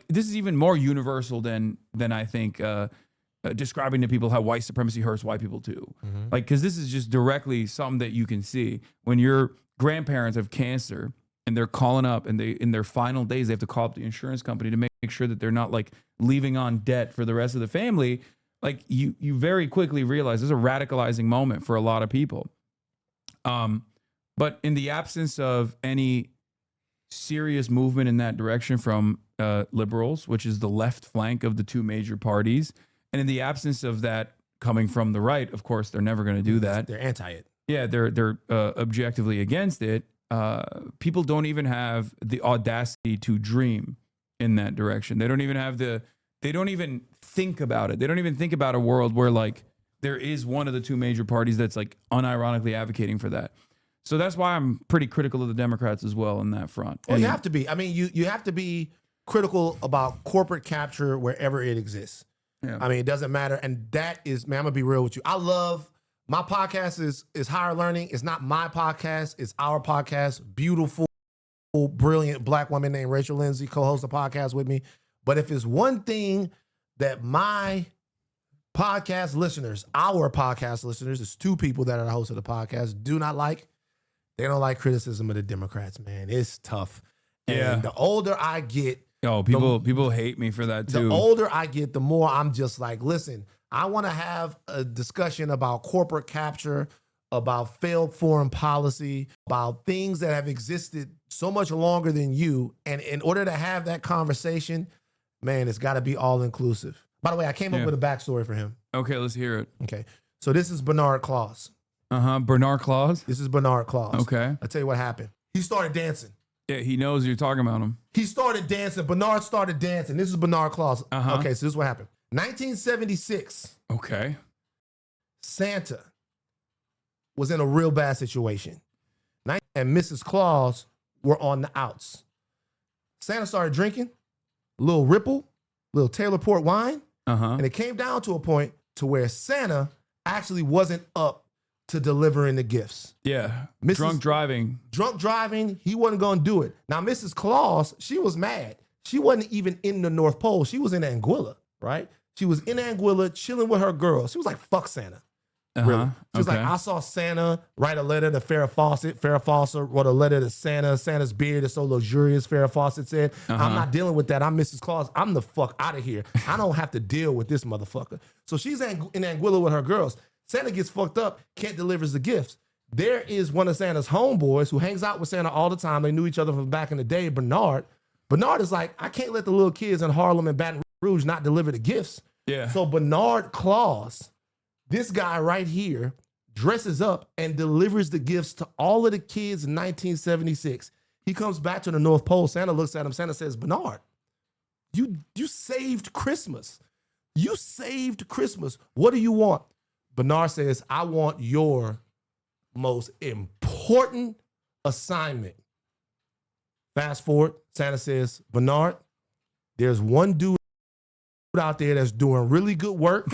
this is even more universal than I think describing to people how white supremacy hurts white people too. Like, because this is just directly something that you can see when your grandparents have cancer and they're calling up and in their final days, they have to call up the insurance company to make sure that they're not like leaving on debt for the rest of the family. Like you very quickly realize this is a radicalizing moment for a lot of people. But in the absence of any serious movement in that direction from liberals, which is the left flank of the two major parties, and in the absence of that coming from the right, of course, they're never going to do that. They're anti it. Yeah, they're objectively against it. People don't even have the audacity to dream in that direction. They don't even think about it. They don't even think about a world where like there is one of the two major parties that's like unironically advocating for that. So that's why I'm pretty critical of the Democrats as well in that front. Well, And you have to be. I mean, you have to be critical about corporate capture wherever it exists. Yeah. I mean, it doesn't matter. And that is, man, I'm gonna be real with you. I love my podcast is Higher Learning. It's not my podcast, it's our podcast. Beautiful, brilliant black woman named Rachel Lindsay co-hosts the podcast with me. But if it's one thing that my podcast listeners, our podcast listeners, it's two people that are the hosts of the podcast, do not like, they don't like criticism of the Democrats, man. It's tough. Yeah. And the older I get, people hate me for that too. the older I get, the more I'm just like, listen, I want to have a discussion about corporate capture, about failed foreign policy, about things that have existed so much longer than you. And in order to have that conversation, man, it's got to be all inclusive. By the way, I came up with a backstory for him. Okay, let's hear it. Okay. So this is Bernard Claus. Bernard Claus? This is Bernard Claus. Okay. I'll tell you what happened. He started dancing. Yeah, he knows you're talking about him. He started dancing. Bernard started dancing. This is Bernard Claus. Okay, so this is what happened. 1976. Okay. Santa was in a real bad situation. And Mrs. Claus were on the outs. Santa started drinking, a little Ripple, a little Taylor port wine, and it came down to a point to where Santa actually wasn't up to delivering the gifts. Yeah. Drunk driving, he wasn't going to do it. Now, Mrs. Claus, she was mad. She wasn't even in the North Pole. She was in Anguilla, right? She was in Anguilla chilling with her girls. She was like, fuck Santa. Really. She was like, I saw Santa write a letter to Farrah Fawcett. Farrah Fawcett wrote a letter to Santa. Santa's beard is so luxurious, Farrah Fawcett said. I'm not dealing with that. I'm Mrs. Claus. I'm the fuck out of here. I don't have to deal with this motherfucker. So she's in Anguilla with her girls. Santa gets fucked up, can't deliver the gifts. There is one of Santa's homeboys who hangs out with Santa all the time. They knew each other from back in the day, Bernard. Bernard is like, I can't let the little kids in Harlem and Baton Rouge not deliver the gifts. Yeah. So Bernard Claus, this guy right here, dresses up and delivers the gifts to all of the kids in 1976. He comes back to the North Pole. Santa looks at him. Santa says, Bernard, you saved Christmas. You saved Christmas. What do you want? Bernard says, I want your most important assignment. Fast forward, Santa says, Bernard, there's one dude out there that's doing really good work.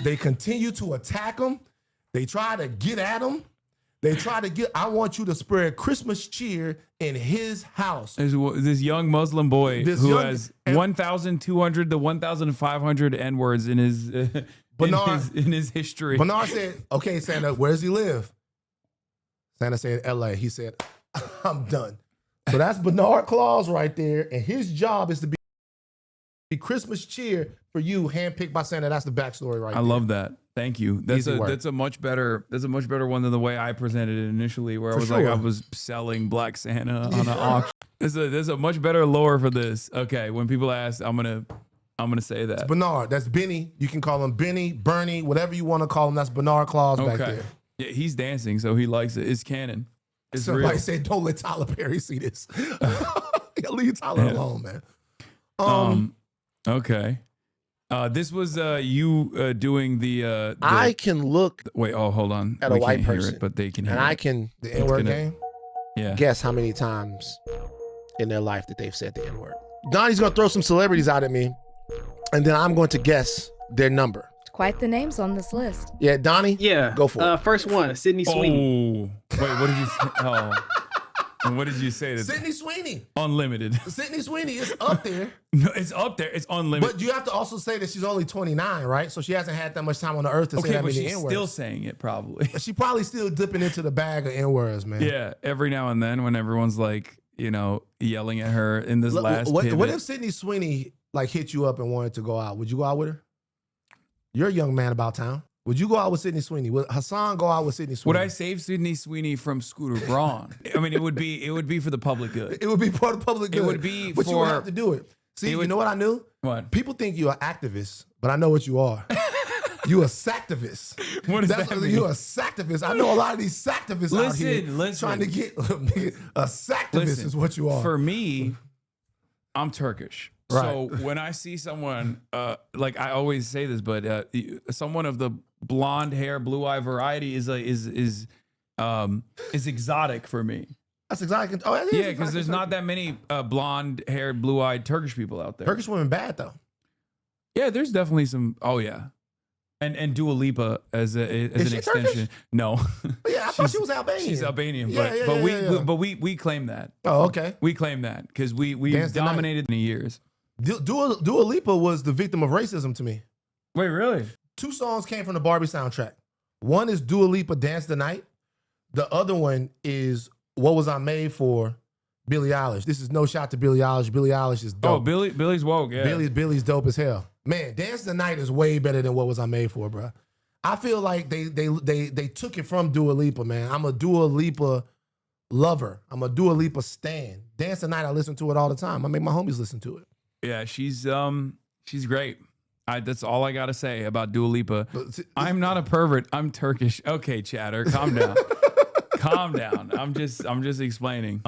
They continue to attack him. They try to get at him. I want you to spread Christmas cheer in his house. There's this young Muslim boy who has 1,200 to 1,500 N-words in his in his history. Bernard said, okay, Santa, where does he live? Santa said, L.A. He said, I'm done. So that's Bernard Claus right there. And his job is to be Christmas cheer for you, handpicked by Santa. That's the backstory right there. I love that. Thank you. That's a much better one than the way I presented it initially, where I was like I was selling Black Santa on an auction. There's a much better lore for this. Okay, when people ask, I'm gonna say that. It's Bernard. That's Benny. You can call him Benny, Bernie, whatever you want to call him. That's Bernard Claus back there. Yeah, he's dancing, so he likes it. It's canon. It's Somebody real. said, don't let Tyler Perry see this. Leave Tyler alone, man. Okay. This was you doing the I can look wait, hold on. at a white can't hear person, it, but they can hear and it. I can, the N-word game, Yeah. guess how many times in their life that they've said the N-word. Donnie's going to throw some celebrities out at me, and then I'm going to guess their number. Quite the names on this list. Yeah, Donnie? Yeah. Go for it. First one, Sydney Sweeney. Oh, wait, what did you say? Oh. And what did you say? Sydney Sweeney. Unlimited. Sydney Sweeney is up there. No, it's up there. It's unlimited. But you have to also say that she's only 29, right? So she hasn't had that much time on the earth to say that but many she's N-words. still saying it probably. She probably still dipping into the bag of N-words, man. Yeah, every now and then when everyone's like, yelling at her in this last what pivot. if Sydney Sweeney like hit you up and wanted to go out? Would you go out with her? You're a young man about town. Would you go out with Sydney Sweeney? Would Hasan go out with Sydney Sweeney? Would I save Sydney Sweeney from Scooter Braun? I mean, it would be for the public good. It would be part of the public good. It would be but you would have to do it. See, you know what I knew? What? People think you're an activist, but I know what you are. You a sacktivist. What does that mean? You're a sacktivist. I know a lot of these sacktivists out here Listen. trying to get a sacktivist is what you are. For me, I'm Turkish. Right. So when I see someone, like I always say this, but someone of the blonde hair, blue eye variety is is exotic for me. That's exotic. Oh, it is Yeah, exotic because there's in not Turkey. that many blonde-haired, blue-eyed Turkish people out there. Turkish women bad though. Yeah, there's definitely some. Oh yeah, and Dua Lipa as an she extension. Turkish? No, Yeah, I thought she was Albanian. she's Albanian, Yeah, but yeah, but yeah, yeah. we claim that. Oh, okay. We claim that because we Dance the Night. dominated in years. Dua Lipa was the victim of racism to me. Wait, really? 2 songs came from the Barbie soundtrack. One is Dua Lipa, Dance the Night. The other one is What Was I Made For, Billie Eilish. This is no shot to Billie Eilish. Billie Eilish is dope. Oh, Billy's woke. Yeah, Billy's dope as hell. Man, Dance the Night is way better than What Was I Made For, bro. I feel like they took it from Dua Lipa, man. I'm a Dua Lipa lover. I'm a Dua Lipa stan. Dance the Night, I listen to it all the time. I make my homies listen to it. Yeah, she's great. That's all I gotta say about Dua Lipa. I'm not a pervert. I'm Turkish. Okay, chatter, calm down. Calm down. I'm just explaining.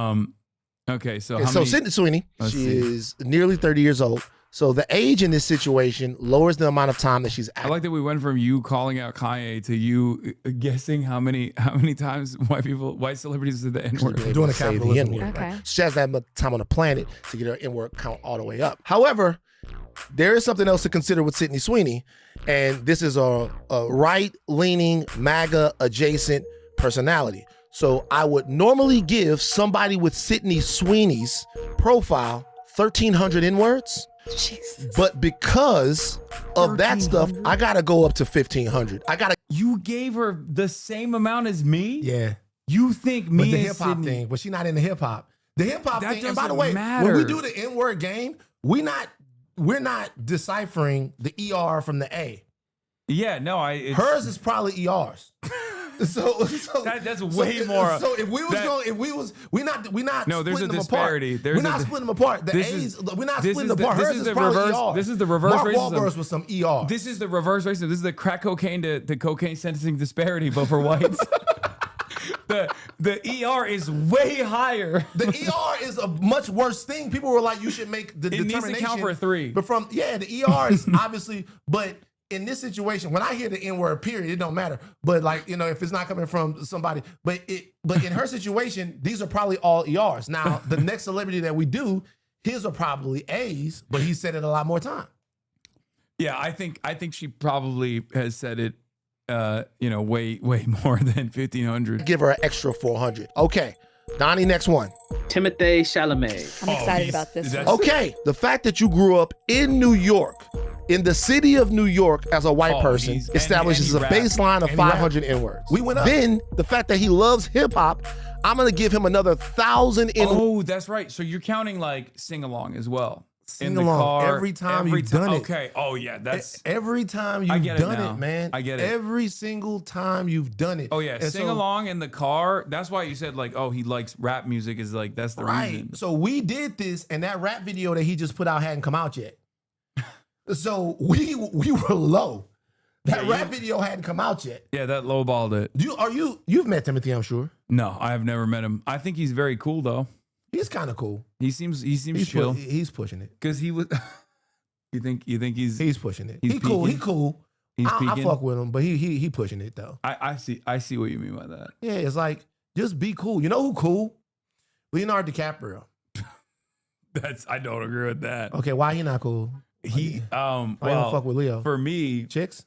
Okay, so how many? Sydney Sweeney, Let's she see. is nearly 30 years old. So the age in this situation lowers the amount of time that she's I active. like that we went from you calling out Kanye to you guessing how many times white celebrities said the N word. Doing a Say the capitalism. N-word, Okay. right? She has that much time on the planet to get her N-word count all the way up. However, there is something else to consider with Sydney Sweeney, and this is a right-leaning, MAGA-adjacent personality. So I would normally give somebody with Sydney Sweeney's profile 1,300 N-words. But because of that stuff, I gotta go up to 1,500. I gotta. You gave her the same amount as me? Yeah. You think But me the and hip hop Sydney- thing, but she's not into hip hop. The hip hop That thing, and by the doesn't way, matter. when we do the N-word game, we're not deciphering the ER from the A. Yeah, no, it's, Hers is probably ERs. So that's way more. So if we was we're not. No, there's a splitting them disparity. Apart. There's We're a not di- splitting them apart. The this A's, is- we're not this splitting is them apart. the- this Hers is is the probably reverse- ER. this is the reverse Mark racism. Wahlberg's was some ER. This is the reverse racism. This is the crack cocaine to cocaine sentencing disparity, but for whites. The ER is way higher. The ER is a much worse thing. People were like, you should make the It needs to determination. count for a 3. But the ER is obviously, but in this situation, when I hear the N-word, period, it don't matter. But like, if it's not coming from somebody, but in her situation, these are probably all ERs. Now, the next celebrity that we do, his are probably A's, but he said it a lot more time. Yeah, I think she probably has said it way more than 1,500. give her an extra 400. Okay, Donnie, next one. Timothée Chalamet. I'm excited he's- about this that's- one. Okay, the fact that you grew up in New York, in the city of New York as a white Oh, person, he's- establishes and a he rapped. baseline of And he rapped. 500 N-words. We went up. Then the fact that he loves hip hop, I'm gonna give him another 1,000 N. Oh, that's right. So you're counting like sing along as well. Sing in the along car, every time you've done it. Okay. Oh yeah, that's. Every time I you've get it done now. it, man. I get it. Every single time you've done it. Oh yeah, And sing so- along in the car. That's why you said like, oh, he likes rap music. Is like that's the Right. reason. So we did this, and that rap video that he just put out hadn't come out yet. So we were low. That Yeah, rap video hadn't come out yet. Yeah, that lowballed it. You've met Timothy, I'm sure. No, I have never met him. I think he's very cool though. He's kind of cool. He seems He's chill he's pushing it. because he was. you think he's He's pushing it. He's He cool. He peaking? cool. he's I peaking? fuck with him, but he pushing it though. I see what you mean by that. Yeah, it's like just be cool. You know who cool? Leonardo DiCaprio. I don't agree with that. Okay, why he not cool? He Why you don't well fuck with Leo? for me Chicks?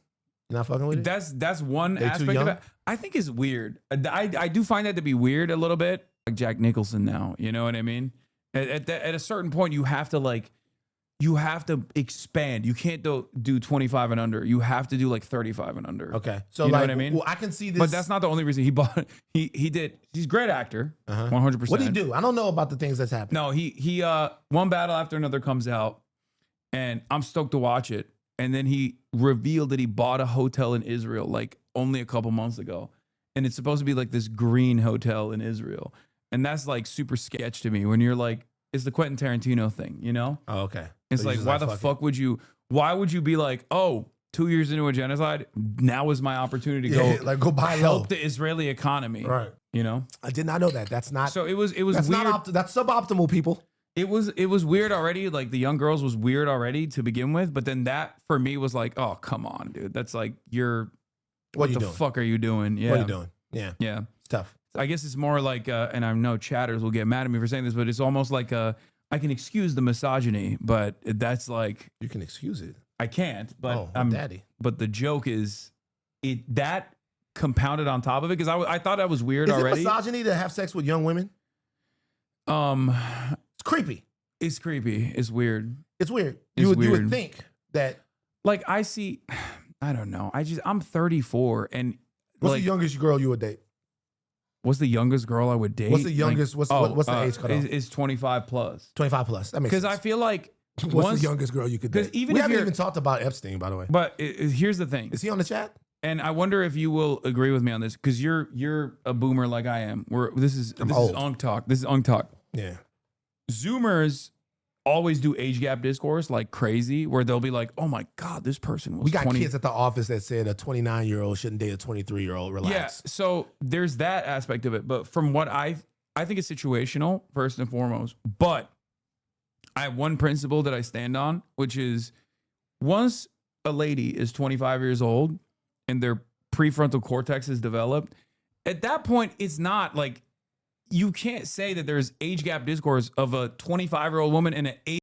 You not fucking with it? that's one They too aspect of young? it. I think is weird. I do find that to be weird a little bit. Like Jack Nicholson now, you know what I mean? At a certain point, you have to expand. You can't do 25 and under. You have to do like 35 and under. Okay, so You know like, what I mean? well, I can see this. But that's not the only reason he bought. He did. He's a great actor. 100%. What do you do? I don't know about the things that's happening. No, he one battle after another comes out, and I'm stoked to watch it. And then he revealed that he bought a hotel in Israel like only a couple months ago, and it's supposed to be like this green hotel in Israel, and that's like super sketch to me. When you're like, it's the Quentin Tarantino thing, you know? Oh, okay. It's So you're like, just why the fuck it. fuck would you? Why would you be like, oh, 2 years into a genocide, now is my opportunity to Yeah, go like go buy help low. the Israeli economy, Right. You know? I did not know that. That's not. So it was that's weird. not. That's suboptimal, people. It was weird already. Like the young girls was weird already to begin with, but then that for me was like, oh come on, dude. That's like What what you the doing? fuck are you doing? Yeah, What are you doing? Yeah. Yeah. tough. I guess it's more like, and I know chatters will get mad at me for saying this, but it's almost like I can excuse the misogyny, but that's like You can excuse it. I can't. But Oh, I'm daddy. But the joke is that compounded on top of it, because I thought that was weird Is already. it misogyny to have sex with young women? It's creepy. It's creepy. It's weird. It's weird. It's You weird. would think that. Like I don't know. I'm 34, and What's like, the youngest girl you would date? what's the youngest girl I would date? What's the youngest? What's the age cutoff? Is 25 plus. 25 plus. That makes sense. Because I feel like What's the youngest girl you could date? even We if haven't you're- even talked about Epstein, by the way. But here's the thing, Is he on the chat? and I wonder if you will agree with me on this, because you're a boomer like I am. This is old. Unk Talk. This is Unk Talk. Yeah. Zoomers always do age gap discourse like crazy, where they'll be like, "Oh my god, this person was." We got 20. kids at the office that said a 29-year-old shouldn't date a 23-year-old. Relax. Yeah, so there's that aspect of it. But from what I think it's situational, first and foremost. But I have one principle that I stand on, which is once a lady is 25 years old and their prefrontal cortex is developed, at that point, it's not like, you can't say that there's age gap discourse of a 25-year-old woman and an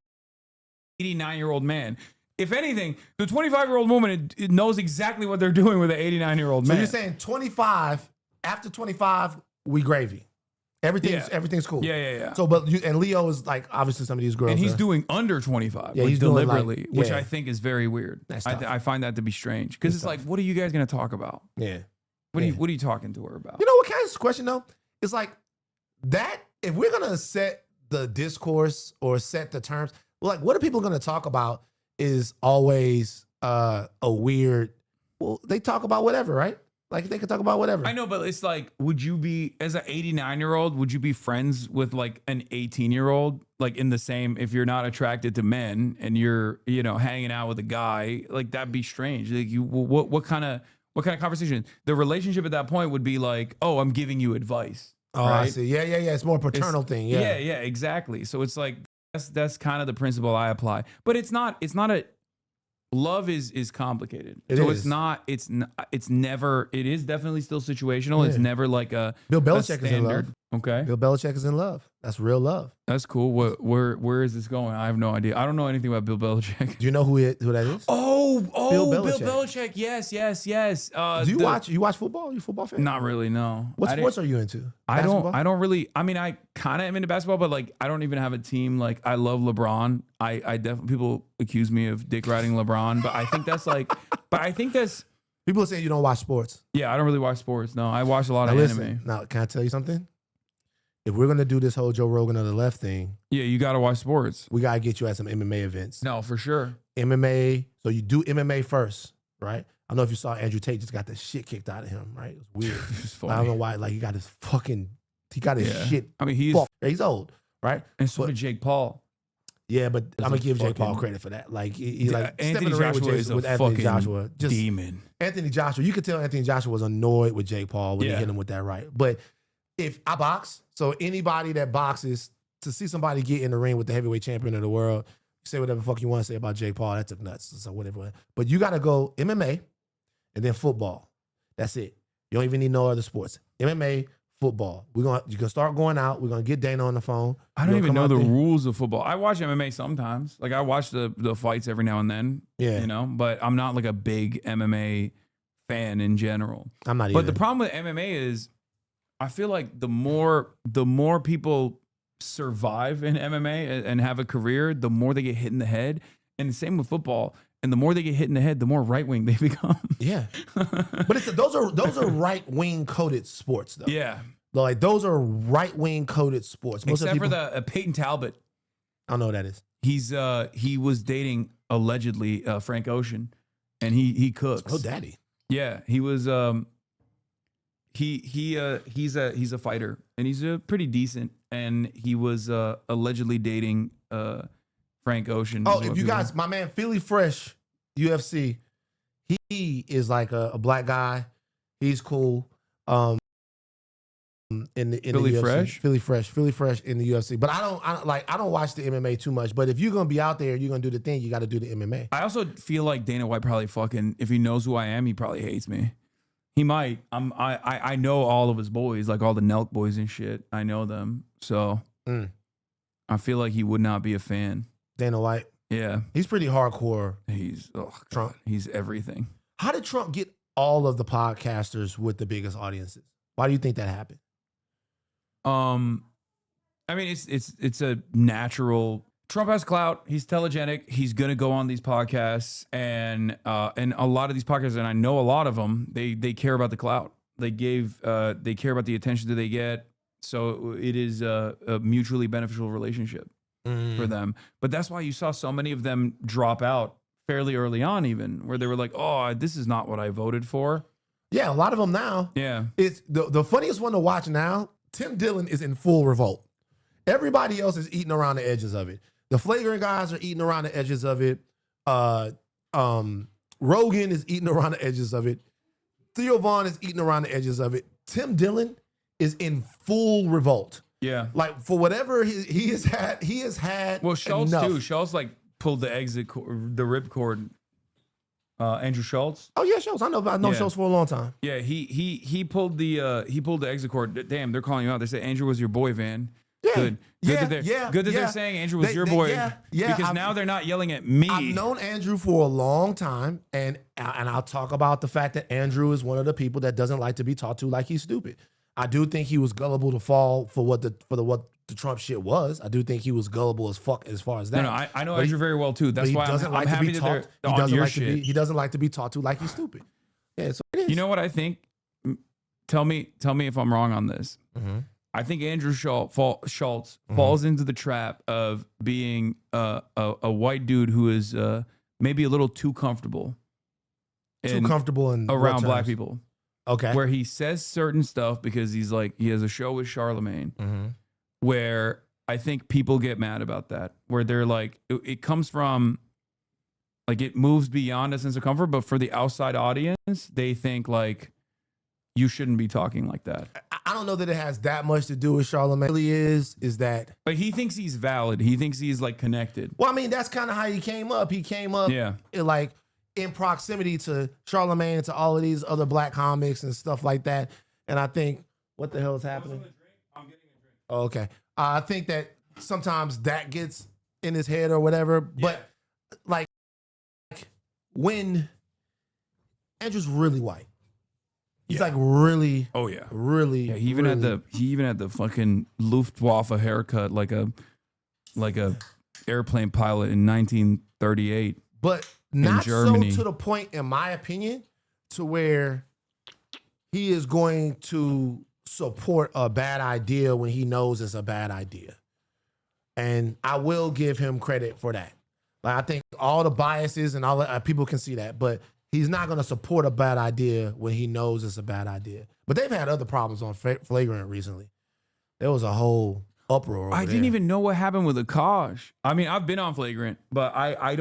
89-year-old man. If anything, the 25-year-old woman it knows exactly what they're doing with an 89-year-old So man. you're saying 25, after 25, we gravy. Everything's cool. Yeah. So, and Leo is like, obviously some of these girls. And he's are- doing under 25, Yeah, like he's doing, like- deliberately, which yeah. I think is very weird. That's tough. I find that to be strange, because It's it's like, what are you guys going to talk about? Yeah. What Yeah. are you talking to her about? You know what kind of question though? It's like that. If we're gonna set the discourse or set the terms, like what are people gonna talk about is always a weird. Well, they talk about whatever, right? Like they can talk about whatever. I know, but it's like, would you be, as an 89-year-old, would you be friends with like an 18-year-old, like in the same, if you're not attracted to men and you're, hanging out with a guy, like that'd be strange. Like what kind of conversation? The relationship at that point would be like, oh, I'm giving you advice. Oh, I right? see. Yeah. It's more a paternal thing. Yeah. Yeah, exactly. So it's like, that's kind of the principle I apply. But it's not a, love is complicated. It so is. it's never, it is definitely still situational. It's Yeah. never like a Bill a Belichick is in love. standard. Okay. Bill Belichick is in love. That's real love. That's cool. Where is this going? I have no idea. I don't know anything about Bill Belichick. Do you know who that is? Oh, Bill Bill Belichick. Yes. Do you watch? You watch football? You a football fan? Not really. No. What I sports didn't- are you into? I Basketball? don't really. I mean, I kind of am into basketball, but like, I don't even have a team. Like, I love LeBron. I definitely, people accuse me of dick riding LeBron, but I think that's like, People are saying you don't watch sports. yeah, I don't really watch sports. No, I watch a lot Now of listen. anime. Now, can I tell you something? If we're gonna do this whole Joe Rogan of the left thing, Yeah, you got to watch sports. we gotta get you at some MMA events. No, for sure. MMA. So you do MMA first, right? I don't know if you saw Andrew Tate just got the shit kicked out of him, right? It was weird. It's I don't funny. know why. Like he got his Yeah. shit. I mean, he's fucked. He's old, right? and so but- did Jake Paul. Yeah, but I'm gonna a give Jake Paul fucking- credit for that. Like he like Anthony stepping in the ring Joshua is a with Anthony fucking Joshua. Just demon. Anthony Joshua. You could tell Anthony Joshua was annoyed with Jake Paul when he Yeah. hit him with that right. But if I box, so anybody that boxes, to see somebody get in the ring with the heavyweight champion of the world, you say whatever the fuck you want to say about Jake Paul, that took nuts. So whatever. But you got to go MMA and then football. That's it. You don't even need no other sports. MMA, football. You can start going out. We're gonna get Dana on the phone. I You're don't gonna even come know out the there. rules of football. I watch MMA sometimes. Like I watch the fights every now and then. Yeah. But I'm not like a big MMA fan in general. I'm not But either. the problem with MMA is, I feel like the more people survive in MMA and have a career, the more they get hit in the head. And the same with football. And the more they get hit in the head, the more right wing they become. Yeah. But those are right wing coded sports though. Yeah. Like those are right wing coded sports. Most of Except the for people, the Peyton Talbot. I don't know what that is. He was dating allegedly Frank Ocean, and he cooks. Oh, daddy. Yeah, he was. He's a fighter, and he's pretty decent. And he was allegedly dating Frank Ocean. Oh, is if what you people- guys, my man Philly Fresh, UFC, he is like a black guy. He's cool. In the Philly UFC. Fresh? Philly Fresh in the UFC. But I don't watch the MMA too much. But if you're gonna be out there, you're gonna do the thing. You got to do the MMA. I also feel like Dana White probably fucking, if he knows who I am, he probably hates me. He might. I know all of his boys, like all the Nelk boys and shit. I know them. So I feel like he would not be a fan. Dana White. Yeah. He's pretty hardcore. He's Trump. God, he's everything. How did Trump get all of the podcasters with the biggest audiences? Why do you think that happened? I mean, it's a natural. Trump has clout. He's telegenic. He's gonna go on these podcasts, and a lot of these podcasts, and I know a lot of them. They care about the clout. They care about the attention that they get. So it is a mutually beneficial relationship for them. But that's why you saw so many of them drop out fairly early on, even where they were like, "Oh, this is not what I voted for." Yeah, a lot of them now. Yeah, It's the funniest one to watch now. Tim Dillon is in full revolt. Everybody else is eating around the edges of it. The flagrant guys are eating around the edges of it. Rogan is eating around the edges of it. Theo Vaughn is eating around the edges of it. Tim Dillon is in full revolt. yeah. Like for whatever he has had. Well, Schulz enough. too. Schulz like pulled the the ripcord. Andrew Schulz. Oh yeah, Schulz. I know Yeah. Schulz for a long time. Yeah, he pulled the exit cord. Damn, they're calling you out. They say Andrew was your boy, Van. Yeah. Good. Yeah, Good that they're saying Andrew was your boy. Because now they're not yelling at me. I've known Andrew for a long time, and I'll talk about the fact that Andrew is one of the people that doesn't like to be talked to like he's stupid. I do think he was gullible to fall for what the Trump shit was. I do think he was gullible as fuck as far as that. No, I know Andrew very well too. That's But he why doesn't I'm like to happy be that talked. they're He on doesn't your like to shit. be. He doesn't like to be talked to like he's stupid. Yeah, so it is. You know what I think? Tell me if I'm wrong on this. Mhm. I think Andrew Schulz falls into the trap of being a white dude who is maybe a little too comfortable. Too comfortable in around what black terms? people. Okay. Where he says certain stuff because he has a show with Charlemagne Mm-hmm. where I think people get mad about that, where they're like, it comes from, like, it moves beyond a sense of comfort, but for the outside audience, they think like, you shouldn't be talking like that. I don't know that it has that much to do with Charlemagne. Really is that? But he thinks he's valid. He thinks he's like connected. Well, I mean, that's kind of how he came up. He came up, Yeah. like in proximity to Charlemagne and to all of these other black comics and stuff like that. And I think, what the hell is happening? Oh, okay. I think that sometimes that gets in his head or whatever. But like when Andrew's really white, he's like really, Oh yeah. really. Yeah, he even had the fucking Luftwaffe haircut like a airplane pilot in 1938. But not so Germany. to the point, in my opinion, to where he is going to support a bad idea when he knows it's a bad idea. And I will give him credit for that. Like I think all the biases and all that, people can see that, but he's not going to support a bad idea when he knows it's a bad idea. But they've had other problems on Flagrant recently. There was a whole uproar. I didn't even know what happened with Akash. I mean, I've been on Flagrant, but I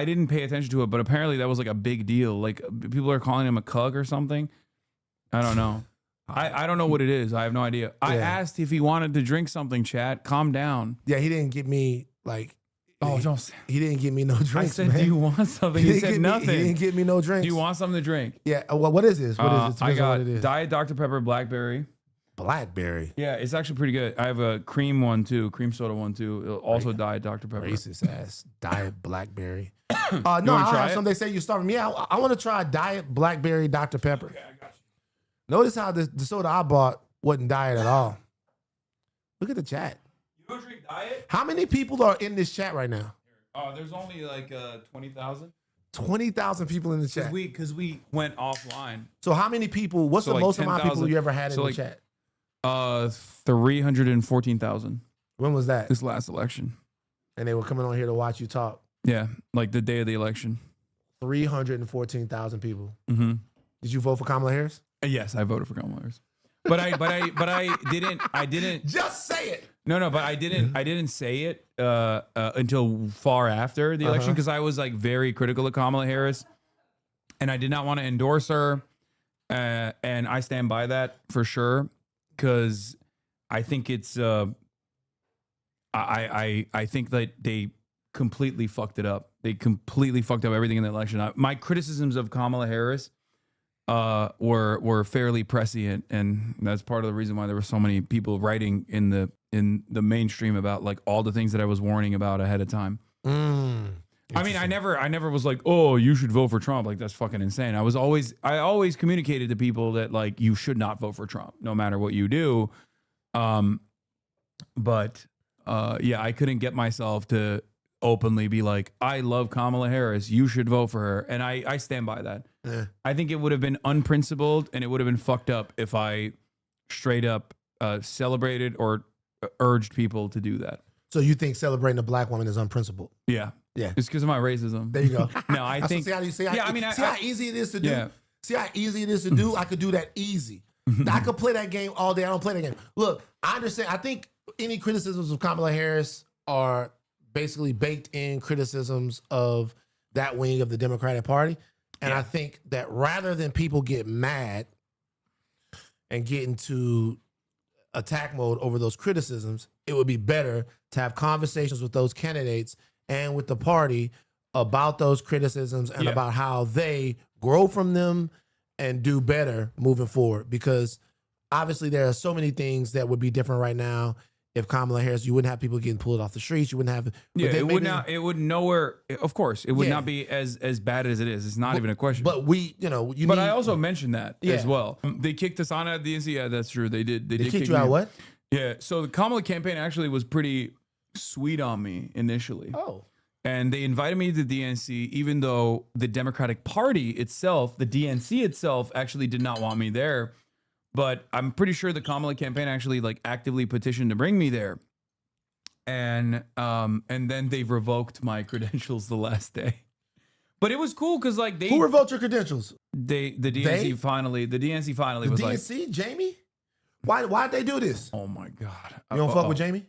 didn't pay attention to it. But apparently that was like a big deal. Like people are calling him a cug or something. I don't know. I don't know what it is. I have no idea. I asked if he wanted to drink something, chat. Calm down. Yeah, he didn't give me like. Oh, don't. He didn't give me no drinks. I said, man. do you want something? He said nothing. He didn't give me no drinks. Do you want something to drink? Yeah. Well, what is this? What is it? I Depends on got what it is. Diet Dr. Pepper Blackberry. Blackberry. Yeah, it's actually pretty good. I have a cream one too, cream soda one too. It'll also Diet Dr. Pepper. Racist ass Diet Blackberry. No, wanna I try have it? some. They say you're starving me out. I want to try Diet Blackberry Dr. Pepper. Okay, I got you. Notice how the soda I bought wasn't diet at all. Look at the chat. You don't drink Diet? How many people are in this chat right now? There's only like 20,000. 20,000 people in the chat. Because we went offline. So how many people? What's So the like most amount of people 10,000. you ever had in So the like- chat? 314,000 When was that? this last election. And they were coming on here to watch you talk. Yeah, like the day of the election. 314,000 people. Mm-hmm. Did you vote for Kamala Harris? Yes, I voted for Kamala Harris. But I didn't. Just say it. No, but I didn't say it until far after the election because I was like very critical of Kamala Harris, and I did not want to endorse her, and I stand by that for sure because I think it's I think that they completely fucked it up. They completely fucked up everything in the election. My criticisms of Kamala Harris were fairly prescient, and that's part of the reason why there were so many people writing in the mainstream about like all the things that I was warning about ahead of time. I mean, I never was like, oh, you should vote for Trump. Like, that's fucking insane. I always communicated to people that like you should not vote for Trump, no matter what you do. But I couldn't get myself to openly be like, I love Kamala Harris, you should vote for her. And I stand by that. Yeah. I think it would have been unprincipled and it would have been fucked up if I straight up celebrated or urged people to do that. So you think celebrating a black woman is unprincipled? Yeah. Yeah. It's because of my racism. There you go. No, I think. See how easy it is to do? Yeah. See how easy it is to do? I could do that easy. I could play that game all day. I don't play that game. Look, I understand. I think any criticisms of Kamala Harris are basically baked in criticisms of that wing of the Democratic Party. And I think that rather than people get mad and get into attack mode over those criticisms, it would be better to have conversations with those candidates and with the party about those criticisms and about how they grow from them and do better moving forward. Because obviously there are so many things that would be different right now. If Kamala Harris, you wouldn't have people getting pulled off the streets. You wouldn't have. It would nowhere. Of course, it would not be as bad as it is. It's not even a question. But But I also mentioned that as well. They kicked us on at the DNC. Yeah, that's true. They did. They did kick you out. What? Yeah. So the Kamala campaign actually was pretty sweet on me initially. Oh. And they invited me to the DNC, even though the Democratic Party itself, the DNC itself, actually did not want me there. But I'm pretty sure the Kamala campaign actually like actively petitioned to bring me there. And then they revoked my credentials the last day. But it was cool because like who revoked your credentials? The DNC finally was like, DNC, Jamie? Why'd they do this? Oh my God. You don't fuck with Jamie?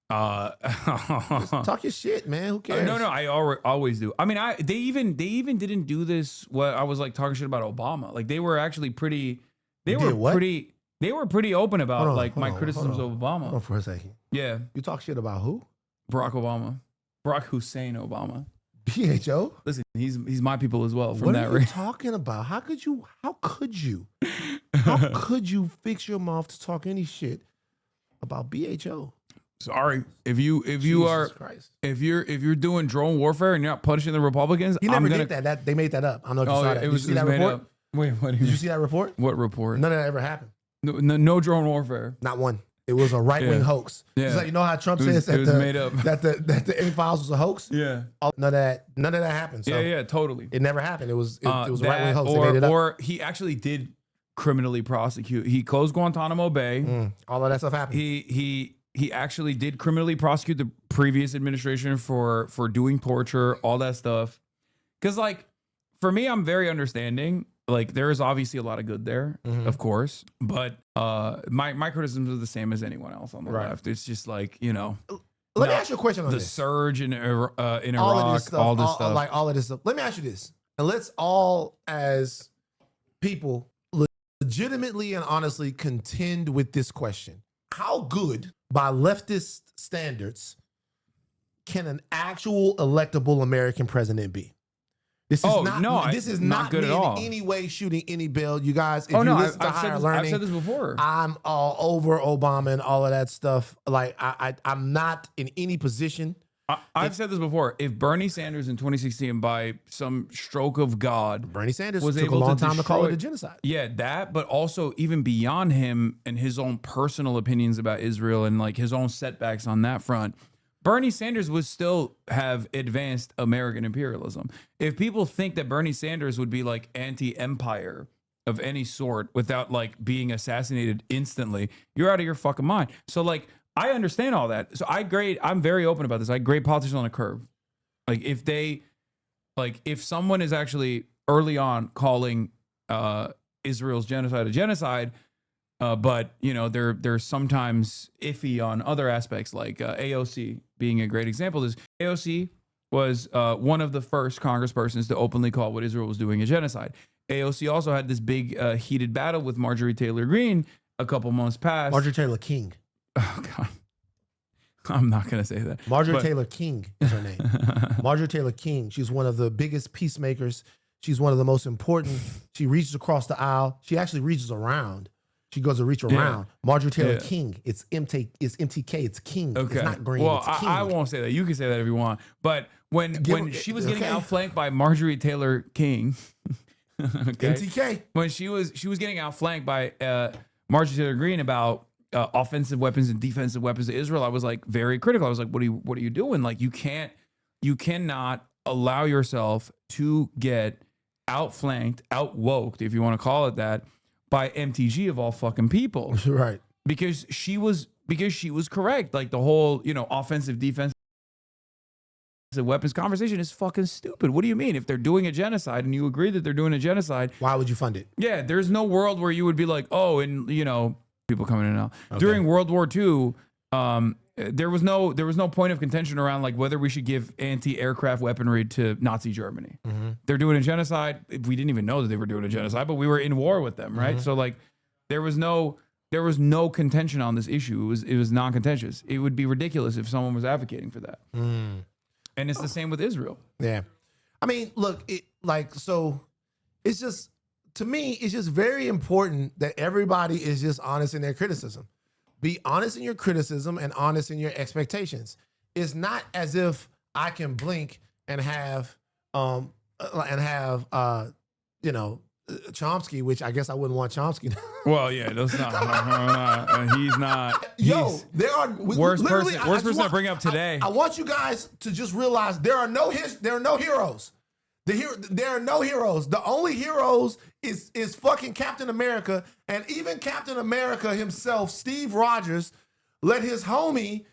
Just talk your shit, man. Who cares? No, I always do. I mean, they even didn't do this. What I was like talking shit about Obama. Like they were actually pretty. They were pretty open about my criticisms of Obama. Hold on for a second. Yeah. You talk shit about who? Barack Obama. Barack Hussein Obama. BHO? Listen, he's my people as well from what that are you talking about? How could you fix your mouth to talk any shit about BHO? Sorry. If you're doing drone warfare and you're not punishing the Republicans, he never did that. They made that up. I don't know if you saw that. Did you see that report? Up. Wait, what do you Did you see that report? What report? None of that ever happened. No drone warfare. Not one. It was a right-wing hoax. Yeah. It's like, you know how Trump says that the A-Files was a hoax? Yeah. None of that happened. So yeah, totally. It never happened. It was a right-wing hoax. They made it up. Or he actually did criminally prosecute. He closed Guantanamo Bay. All of that stuff happened. He actually did criminally prosecute the previous administration for doing torture, all that stuff. Because like, for me, I'm very understanding. Like there is obviously a lot of good there, of course, but my criticisms are the same as anyone else on the left. It's just like, you know. Let me ask you a question on the this. surge in Iraq, all this stuff. Like all of this stuff. Let me ask you this, and let's all as people legitimately and honestly contend with this question: how good, by leftist standards, can an actual electable American president be? This is not good at all. In any way shooting any bill. You guys, if you listen to Higher Learning, I've said this before. I'm all over Obama and all of that stuff. Like I'm not in any position. I've said this before. If Bernie Sanders in 2016, by some stroke of God, Bernie Sanders took a long time to call it a genocide. Yeah, that, but also even beyond him and his own personal opinions about Israel and like his own setbacks on that front, Bernie Sanders would still have advanced American imperialism. If people think that Bernie Sanders would be like anti-empire of any sort without like being assassinated instantly, you're out of your fucking mind. So like, I understand all that. So I'm very open about this. I grade politicians on a curve. Like if someone is actually early on calling Israel's genocide a genocide, but you know they're sometimes iffy on other aspects, like AOC being a great example. AOC was one of the first congresspersons to openly call what Israel was doing a genocide. AOC also had this big heated battle with Marjorie Taylor Greene a couple months past. Marjorie Taylor King. Oh God, I'm not gonna say that. Taylor King is her name. Marjorie Taylor King. She's one of the biggest peacemakers. She's one of the most important. She reaches across the aisle. She actually reaches around. She goes to reach around. Marjorie Taylor King. It's MTK. It's King. Okay. It's not Green. Well, it's King. I won't say that. You can say that if you want. But when she was getting outflanked by Marjorie Taylor King, MTK. When she was getting outflanked by Marjorie Taylor Greene about offensive weapons and defensive weapons to Israel, I was like very critical. I was like, what are you doing? Like you cannot allow yourself to get outflanked, outwoked, if you want to call it that, by MTG of all fucking people. Right. Because she was correct. Like the whole, offensive defense weapons conversation is fucking stupid. What do you mean? If they're doing a genocide and you agree that they're doing a genocide, why would you fund it? Yeah, there's no world where you would be like, oh, and people coming in and out. Okay. During World War II, there was no point of contention around like whether we should give anti-aircraft weaponry to Nazi Germany. Mm-hmm. They're doing a genocide. We didn't even know that they were doing a genocide, but we were in war with them, right? Mm-hmm. So like there was no contention on this issue. It was non-contentious. It would be ridiculous if someone was advocating for that. Mm. And it's the same with Israel. Yeah. I mean, look, it's just, to me, it's just very important that everybody is just honest in their criticism. Be honest in your criticism and honest in your expectations. It's not as if I can blink and have Chomsky, which I guess I wouldn't want Chomsky. Well, yeah, that's not. He's not. There are worst person to bring up today. I want you guys to just realize there are no heroes. There are no heroes. The only heroes is fucking Captain America, and even Captain America himself, Steve Rogers, let his homie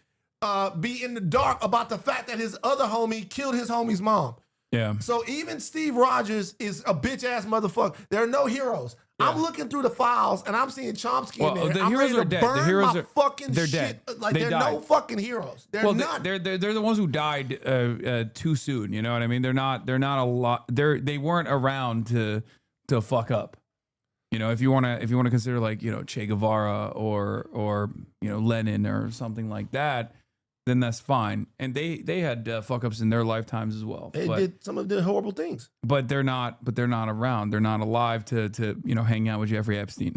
be in the dark about the fact that his other homie killed his homie's mom. Yeah. So even Steve Rogers is a bitch ass motherfucker. There are no heroes. Yeah. I'm looking through the files and I'm seeing Chomsky in there. The I'm heroes ready to are dead. burn The heroes my fucking they're shit. Dead. Like there are no fucking heroes. None. They're the ones who died too soon. You know what I mean? They're not a lot. They weren't around to fuck up. If you want to consider like Che Guevara or Lenin or something like that, then that's fine. And they had fuck ups in their lifetimes as well. They did some of the horrible things. But they're not around. They're not alive to hang out with Jeffrey Epstein.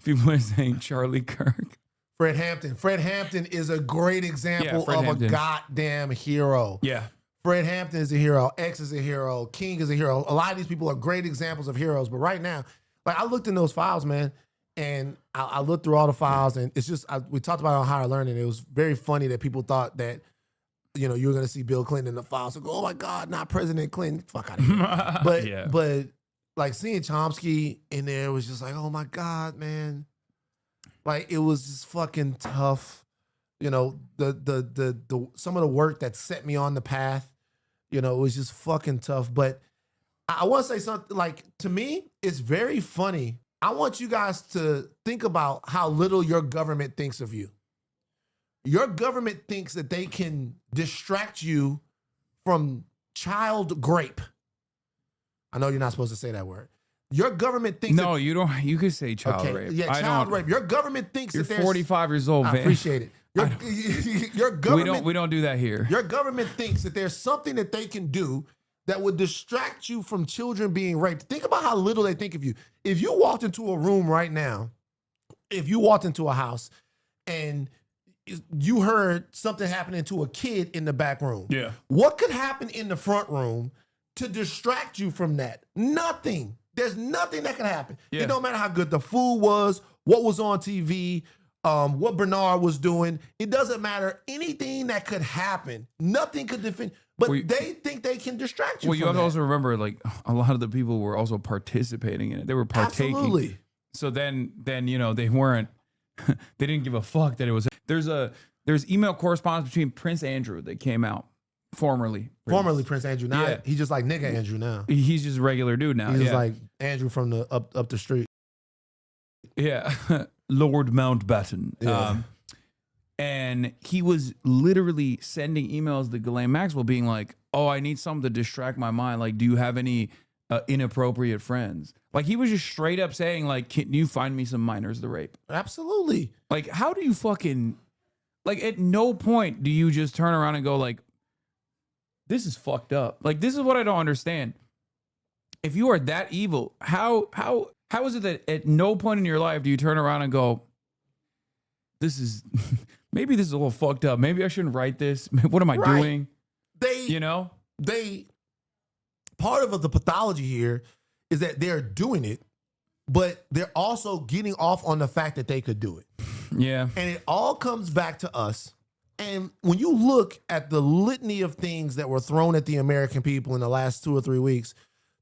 People are saying Charlie Kirk. Fred Hampton. Fred Hampton is a great example of a goddamn hero. Yeah. Fred Hampton is a hero. X is a hero. King is a hero. A lot of these people are great examples of heroes. But right now, like I looked in those files, man, and I looked through all the files, and it's just we talked about it on Higher Learning. It was very funny that people thought that you were going to see Bill Clinton in the files and go, "Oh my God, not President Clinton." Fuck out of here. But like seeing Chomsky in there was just like, "Oh my God, man!" Like it was just fucking tough. The some of the work that set me on the path, it was just fucking tough. But I want to say something like, to me, it's very funny. I want you guys to think about how little your government thinks of you. Your government thinks that they can distract you from child grape. I know you're not supposed to say that word. Your government thinks you don't. You could say child rape. Yeah, child rape. Your government thinks you're that there's 45 years old, I appreciate it. Your government, we don't do that here. Your government thinks that there's something that they can do that would distract you from children being raped. Think about how little they think of you. If you walked into a room right now, if you walked into a house and you heard something happening to a kid in the back room, what could happen in the front room to distract you from that? Nothing. There's nothing that can happen. It don't matter how good the food was, what was on TV, what Bernard was doing. It doesn't matter. Anything that could happen, nothing could defend. But they think they can distract you. Well, you have that. to also remember, like a lot of the people were also participating in it. They were partaking. Absolutely. So then they weren't. They didn't give a fuck that it was. There's email correspondence between Prince Andrew that came out formerly Prince Andrew. Now he's just like nigga Andrew now. He's just a regular dude now. He's just like Andrew from the up the street. Yeah, Lord Mountbatten. Yeah. And he was literally sending emails to Ghislaine Maxwell being like, "Oh, I need something to distract my mind. Like, do you have any inappropriate friends?" Like, he was just straight up saying, like, "Can you find me some minors to rape?" Absolutely. Like, how do you fucking, like, at no point do you just turn around and go like, "This is fucked up." Like, this is what I don't understand. if you are that evil, how is it that at no point in your life do you turn around and go, this is maybe this is a little fucked up. Maybe I shouldn't write this. What am I doing? They part of the pathology here is that they're doing it, but they're also getting off on the fact that they could do it. Yeah. And it all comes back to us. And when you look at the litany of things that were thrown at the American people in the last 2 or 3 weeks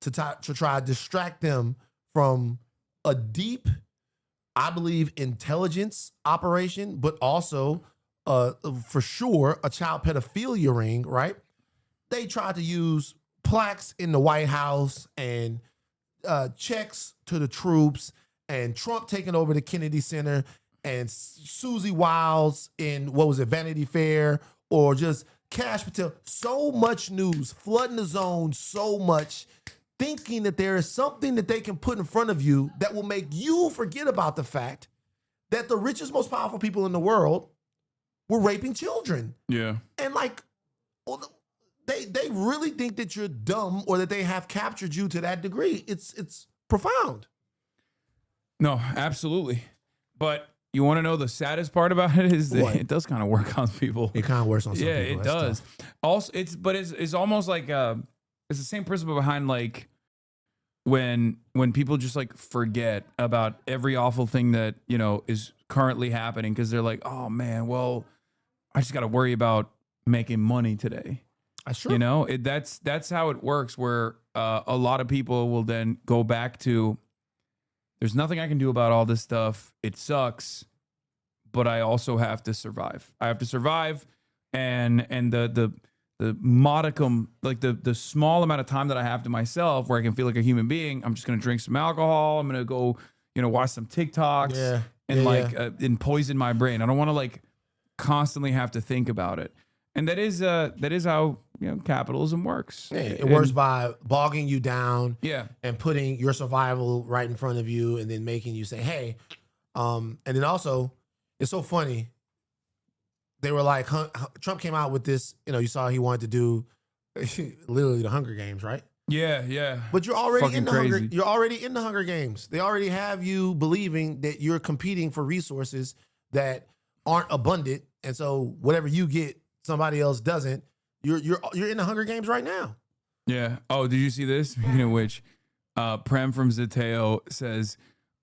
to try to distract them from a deep, I believe, intelligence operation, but also for sure a child pedophilia ring, right? They tried to use plaques in the White House and checks to the troops and Trump taking over the Kennedy Center and Susie Wiles in, what was it, Vanity Fair, or just Cash Patel. So much news, flooding the zone so much, thinking that there is something that they can put in front of you that will make you forget about the fact that the richest, most powerful people in the world were raping children. Yeah. And like, well, they really think that you're dumb or that they have captured you to that degree. It's profound. No, absolutely. But you want to know the saddest part about it is that it does kind of work on people. It kind of works on some people. Yeah, it does. Tough. Also, it's almost like it's the same principle behind like when people just like forget about every awful thing that, you know, is currently happening because they're like, oh man, well, I just got to worry about making money today. That's true. You know, that's how it works. Where a lot of people will then go back to, there's nothing I can do about all this stuff. It sucks, but I also have to survive. I have to survive, and the modicum, like the small amount of time that I have to myself, where I can feel like a human being, I'm just gonna drink some alcohol. I'm gonna go, you know, watch some TikToks and poison my brain. I don't want to like constantly have to think about it. And that is how, you know, capitalism works. Yeah, it works by bogging you down, Yeah. and putting your survival right in front of you, and then making you say, "Hey," and then also, it's so funny. They were like, Trump came out with this. You know, you saw he wanted to do literally the Hunger Games, right? Yeah, yeah. But you're already Fucking in the crazy. You're already in the Hunger Games. They already have you believing that you're competing for resources that aren't abundant, and so whatever you get, somebody else doesn't. You're in the Hunger Games right now. Yeah. Oh, did you see this? Speaking of which, Prem from Zateo says,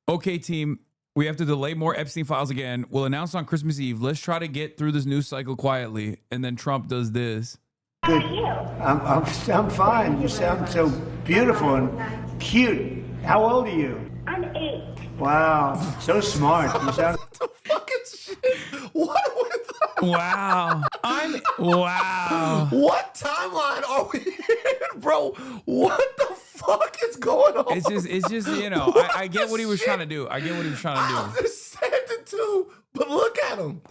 "Okay, team, we have to delay more Epstein files again. We'll announce on Christmas Eve. Let's try to get through this news cycle quietly." And then Trump does this. Good. I'm fine. You sound so beautiful and cute. How old are you? I'm 8. Wow, so smart. You sound. The fucking shit. Wow. Wow. What timeline are we in, bro? What the fuck is going on? It's just, you know, I get what he was trying to do. I understand it too, but look at him.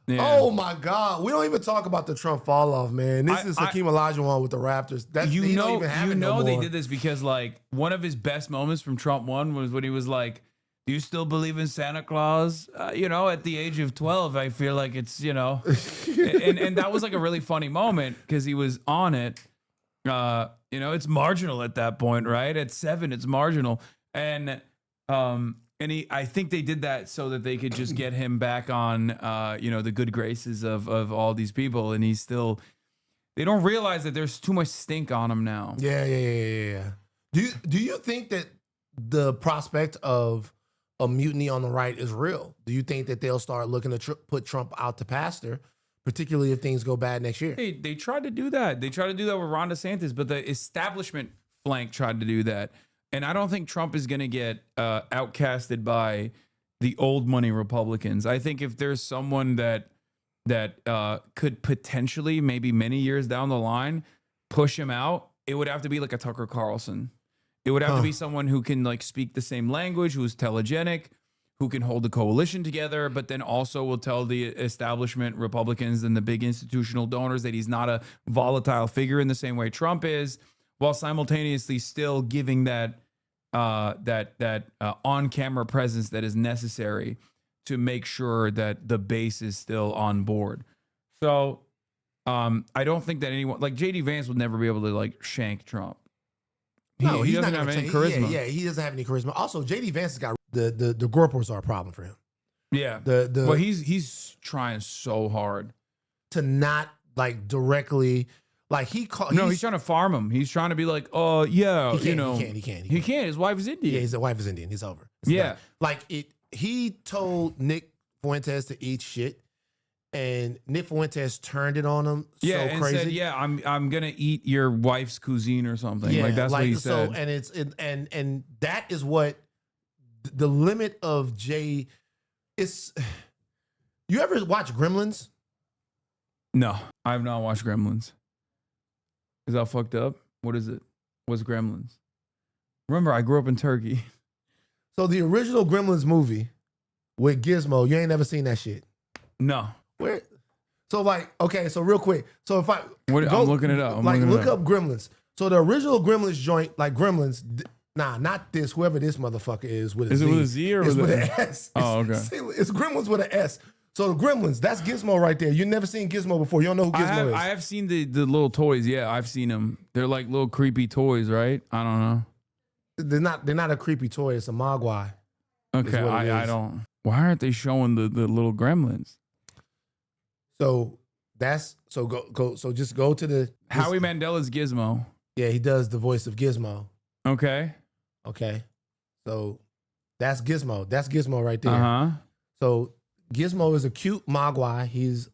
Yeah. Oh my God. We don't even talk about the Trump fall off, man. This is Hakeem Olajuwon with the Raptors. You don't even have it no more. They did this because like one of his best moments from Trump 1 was when he was like, "Do you still believe in Santa Claus?" You know, at the age of 12, I feel like it's, you know, and that was like a really funny moment because he was on it. You know, it's marginal at that point, right? At 7, it's marginal. And I think they did that so that they could just get him back on, you know, the good graces of all these people. And they don't realize that there's too much stink on him now. Yeah. Do you think that the prospect of a mutiny on the right is real? Do you think that they'll start looking to put Trump out to pasture, particularly if things go bad next year? They tried to do that. They tried to do that with Ron DeSantis, but the establishment flank tried to do that. And I don't think Trump is going to get outcasted by the old money Republicans. I think if there's someone that could potentially, maybe many years down the line, push him out, it would have to be like a Tucker Carlson. It would have to be someone who can like speak the same language, who's telegenic, who can hold the coalition together, but then also will tell the establishment Republicans and the big institutional donors that he's not a volatile figure in the same way Trump is, while simultaneously still giving that on-camera presence that is necessary to make sure that the base is still on board. So I don't think that anyone like JD Vance would never be able to like shank Trump. No, he he's doesn't not have gonna any change. charisma. Yeah, he doesn't have any charisma. Also, JD Vance has got the Gropers are a problem for him. Yeah. The But he's trying so hard. to not like directly like he called. No, he's trying to farm him. He's trying to be like, oh yeah, He you can't, know, he can't. He can't. His wife is Indian. Yeah, his wife is Indian. He's over. It's Yeah. done. Like it. He told Nick Fuentes to eat shit, and Nick Fuentes turned it on him. Yeah, so and crazy. said, yeah, I'm gonna eat your wife's cuisine or something. Yeah, like that's what he so, said. and it's and that is what the limit of Jay. It's. You ever watch Gremlins? No, I have not watched Gremlins. Is that fucked up? What is it? What's Gremlins? Remember, I grew up in Turkey. So the original Gremlins movie with Gizmo, you ain't never seen that shit. No. Where? So like, okay, so real quick. So if I I'm looking it up. I'm like looking it look up Gremlins. So the original Gremlins joint, like Gremlins, nah, not this, whoever this motherfucker is with a Is Z. it with a Z or it's with with a an S? Oh, okay. It's Gremlins with an S. So the Gremlins, that's Gizmo right there. You never seen Gizmo before. You don't know who Gizmo is. I have seen the little toys. Yeah, I've seen them. They're like little creepy toys, right? I don't know. They're not a creepy toy. It's a mogwai. Okay, what it I is. don't. Why aren't they showing the little gremlins? So that's so go. So just go to the Howie Mandela's Gizmo. Yeah, he does the voice of Gizmo. Okay. Okay, so that's Gizmo. That's Gizmo right there. Uh huh. So Gizmo is a cute mogwai. He's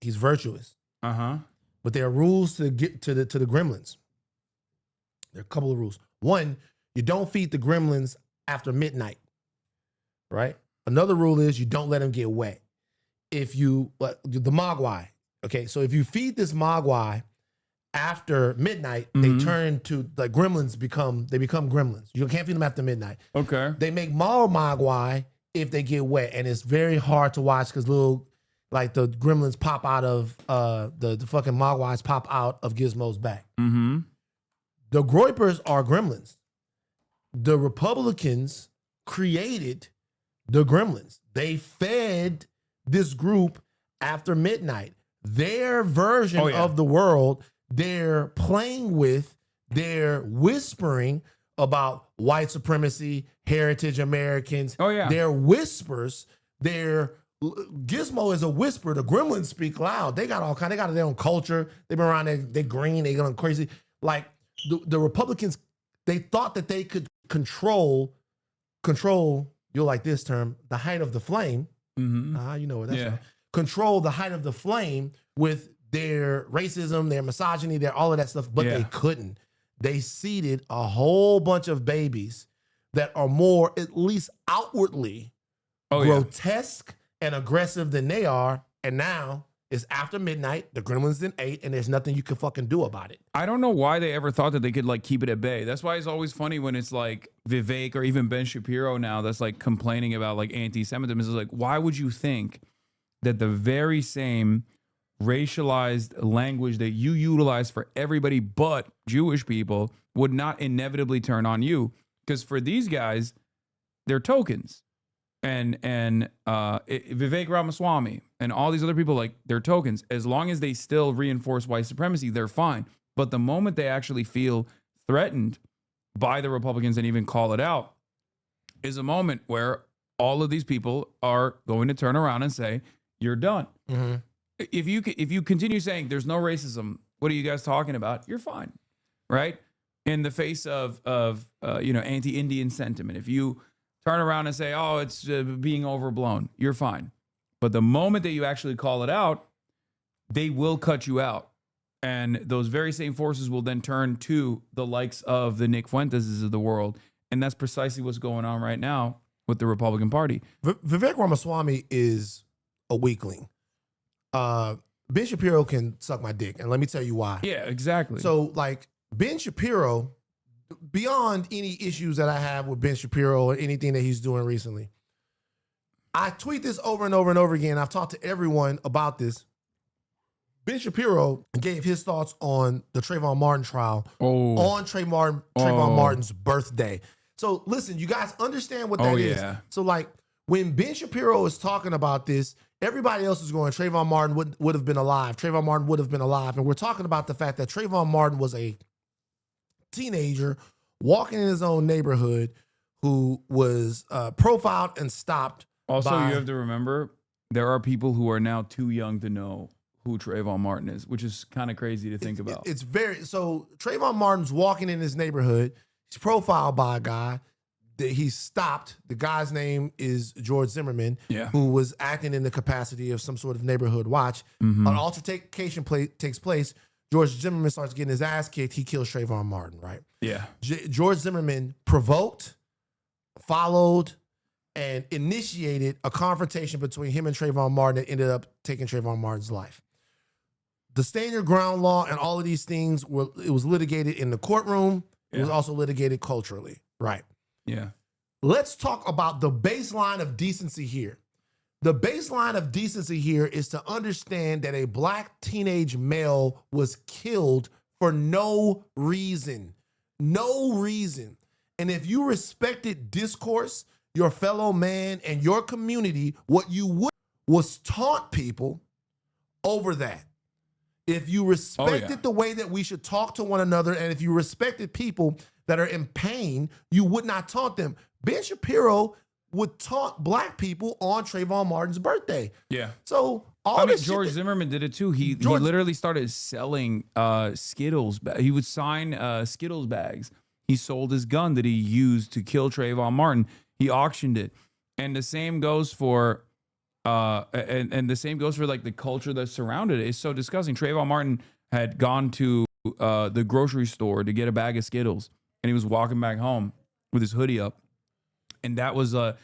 virtuous, Uh huh. but there are rules to get to the gremlins. There are a couple of rules. One, you don't feed the gremlins after midnight. Right. Another rule is you don't let them get wet. If you the mogwai. Okay, so if you feed this mogwai after midnight, they turn to like gremlins become gremlins. You can't feed them after midnight. Okay. They make more mogwai if they get wet, and it's very hard to watch because little like the gremlins pop out of the fucking mogwais pop out of Gizmo's back. Mm-hmm. The Groypers are gremlins. The Republicans created the gremlins. They fed this group after midnight. Their version of the world, they're playing with, they're whispering about white supremacy, heritage Americans. Oh, yeah. They're whispers. Gizmo is a whisper. The gremlins speak loud. They got they got their own culture. They've been around, they're green, they going crazy. Like the Republicans, they thought that they could control, you'll like this term, the height of the flame. Mm-hmm. You know what that's right. Control the height of the flame with their racism, their misogyny, their all of that stuff, but they couldn't. They seeded a whole bunch of babies that are more, at least outwardly, grotesque and aggressive than they are. And now it's after midnight, the gremlins then ate, and there's nothing you can fucking do about it. I don't know why they ever thought that they could like keep it at bay. That's why it's always funny when it's like Vivek or even Ben Shapiro now that's like complaining about like anti-Semitism. It's like, why would you think that the very same racialized language that you utilize for everybody but Jewish people would not inevitably turn on you? Because for these guys, they're tokens. And Vivek Ramaswamy and all these other people, like, they're tokens. As long as they still reinforce white supremacy, they're fine. But the moment they actually feel threatened by the Republicans and even call it out is a moment where all of these people are going to turn around and say, you're done. Mm-hmm. If you continue saying there's no racism, what are you guys talking about? You're fine, right? In the face of anti-Indian sentiment, if you turn around and say, oh, it's being overblown, you're fine. But the moment that you actually call it out, they will cut you out. And those very same forces will then turn to the likes of the Nick Fuentes of the world. And that's precisely what's going on right now with the Republican Party. Vivek Ramaswamy is a weakling. Ben Shapiro can suck my dick, and let me tell you why. Yeah, exactly. So, like, Ben Shapiro, beyond any issues that I have with Ben Shapiro or anything that he's doing recently, I tweet this over and over and over again. I've talked to everyone about this. Ben Shapiro gave his thoughts on the Trayvon Martin trial on Trayvon Martin's birthday. So listen, you guys understand what that is. So like when Ben Shapiro is talking about this, everybody else is going, Trayvon Martin would have been alive. Trayvon Martin would have been alive. And we're talking about the fact that Trayvon Martin was a teenager walking in his own neighborhood, who was profiled and stopped. Also, by, you have to remember, there are people who are now too young to know who Trayvon Martin is, which is kind of crazy to think about. It's very, so Trayvon Martin's walking in his neighborhood. He's profiled by a guy that he stopped. The guy's name is George Zimmerman, who was acting in the capacity of some sort of neighborhood watch. An altercation takes place. George Zimmerman starts getting his ass kicked. He kills Trayvon Martin, right? Yeah. George Zimmerman provoked, followed, and initiated a confrontation between him and Trayvon Martin that ended up taking Trayvon Martin's life. The stand your ground law and all of these things, it was litigated in the courtroom. It was also litigated culturally, right? Yeah. Let's talk about the baseline of decency here. The baseline of decency here is to understand that a black teenage male was killed for no reason. No reason. And if you respected discourse, your fellow man, and your community, what you would was taunt people over that. If you respected the way that we should talk to one another, and if you respected people that are in pain, you would not taunt them. Ben Shapiro would taunt black people on Trayvon Martin's birthday. Yeah. So George Zimmerman did it too. He literally started selling Skittles. He would sign Skittles bags. He sold his gun that he used to kill Trayvon Martin. He auctioned it. And the same goes for and the same goes for like the culture that surrounded it. It's so disgusting. Trayvon Martin had gone to the grocery store to get a bag of Skittles, and he was walking back home with his hoodie up. And that was a